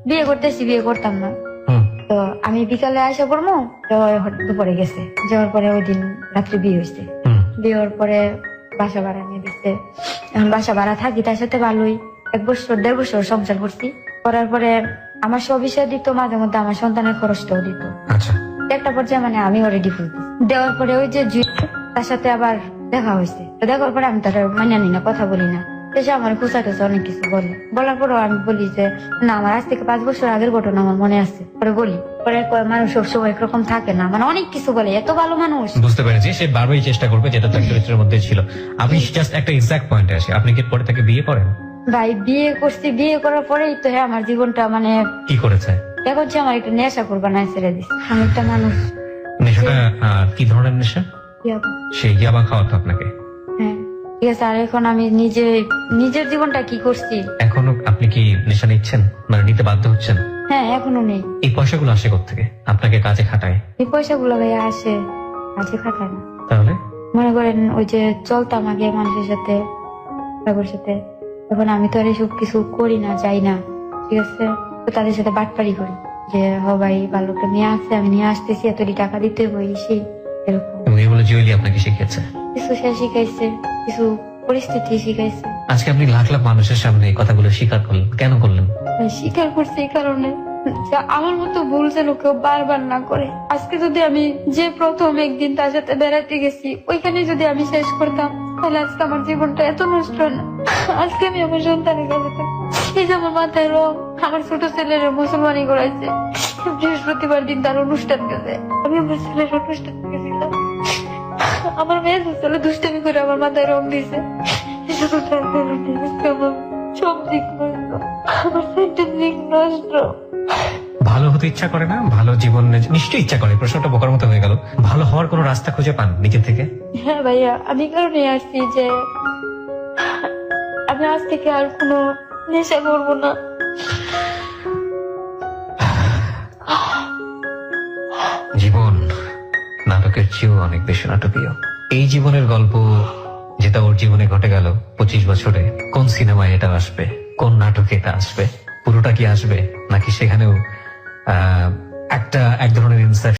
বিয়ে করতেছি, বিয়ে করতাম না। তো আমি বিকালে আসা পড়বো, দুপুরে গেছে। যাওয়ার পরে ওই দিন রাত্রে বিয়ে হয়েছে। বিয়ে হওয়ার পরে বাসা ভাড়া নিয়ে দিচ্ছে। এখন বাসা ভাড়া থাকি তার সাথে ভালোই, 1 বছর 1.5 বছর সংসার করছি। করার পরে আমার সব বিষয় দিত, মাঝে মধ্যে আমার সন্তানের খরচটাও দিত। একটা পর্যায়ে মানে আমি ওরে ডিভোর্স দিই। দেওয়ার পরে ওই যে তার সাথে আবার দেখা হয়েছে। তো দেখার পরে আমি তার মানে নি না, কথা বলি না। সে আমার খুচা টুচা অনেক কিছু বলে। বলার পরেও আমি বলি যে না, আমার আজ থেকে 5 বছর আগের ঘটনা আমার মনে আছে। পরে বলি, পরে মানুষ সবসময় একরকম থাকে না, মানে অনেক কিছু বলে। এত ভালো মানুষ। বুঝতে পেরেছি, সে বারবারই চেষ্টা করবে যেটা তার চরিত্রের মধ্যে ছিল। আপনি জাস্ট একটা এক্সাক্ট পয়েন্টে আসে, আপনি কি পরে তাকে বিয়ে করেন? ভাই বিয়ে করছি, বিয়ে করার পরেই তো হ্যাঁ আমার জীবনটা মানে কি করেছে? এখন যে আমার একটা নেশা করবা না ছেড়ে দিস। আমি একটা মানুষ। নেশাটা কি ধরনের নেশা? ইয়াবা। সেই ইয়াবা খাওয়াতো আপনাকে? হ্যাঁ ঠিক আছে। আর এখন আমি নিজের জীবনটা কি করছি। এখনো আপনি কি নেশা নিচ্ছেন, মানে নিতে বাধ্য হচ্ছেন? হ্যাঁ এখনো নেই। এই পয়সাগুলো আসে কোত্থেকে? আপনাকে কাজে খাটায়? এই পয়সাগুলো ভাইয়া আসে, কাজে খাটায় না। তাহলে মনে করেন ওই যে চলতাম আগে মানুষের সাথে, তাদের সাথে, এখন আমি তো আর এসব কিছু করি না, যাই না, ঠিক আছে। তো তাদের সাথে বাটপারি করি যে হ ভাই ভালো একটা মেয়ে আছে, আমি নিয়ে আসতেছি, এতটি টাকা দিতে বইছি, এরকম এবং এগুলো জুয়েলি আপনাকে শিখিয়েছে? কিছু সে শিখাইছে, কিছু পরিস্থিতি শিখাইছে। আজকে আপনি লাখ লাখ মানুষের সামনে এই কথাগুলো স্বীকার করলেন, কেন করলেন? স্বীকার করছে এই কারণে যে আমার মতো ভুল যেন কেউ বারবার না করে। আজকে যদি আমি যে প্রথম একদিন তার সাথে বেড়াতে গেছি ওইখানে যদি আমি শেষ করতাম, তাহলে আজকে আমার জীবনটা এত নষ্ট না। আজকে আমি আমার সন্তানের কাছে থাকতাম। এই যে আমার মাথায় রং, আমার ছোট ছেলের মুসলমানি করাইছে, বৃহস্পতিবার দিন তার অনুষ্ঠান গেছে, আমি আমার ছেলের অনুষ্ঠান গেছিলাম। আমার মেয়ে ছেলে দুষ্টামি করে আমার মাথায় রং দিছে। আমার সব দিক নষ্ট, আমার সেন্টের দিক নষ্ট। ভালো হতে ইচ্ছা করে না? ভালো জীবন নিশ্চয়ই ইচ্ছা করে। প্রশ্নটা বোকার মতো হয়ে গেল। ভালো হওয়ার কোনো রাস্তা খুঁজে পান নিজে থেকে? হ্যাঁ ভাইয়া, আমি কারণে আসছি যে আমি আজ থেকে আর কোনো নেশা করবো না। জীবন নাটকের চেয়েও অনেক বেশি নাটকীয়। এই জীবনের গল্প যেটা ওর জীবনে ঘটে গেল 25 বছরে, কোন সিনেমায় এটা আসবে, কোন নাটকে এটা আসবে, পুরোটা কি আসবে, নাকি সেখানেও এক ধরনের ইনসাফ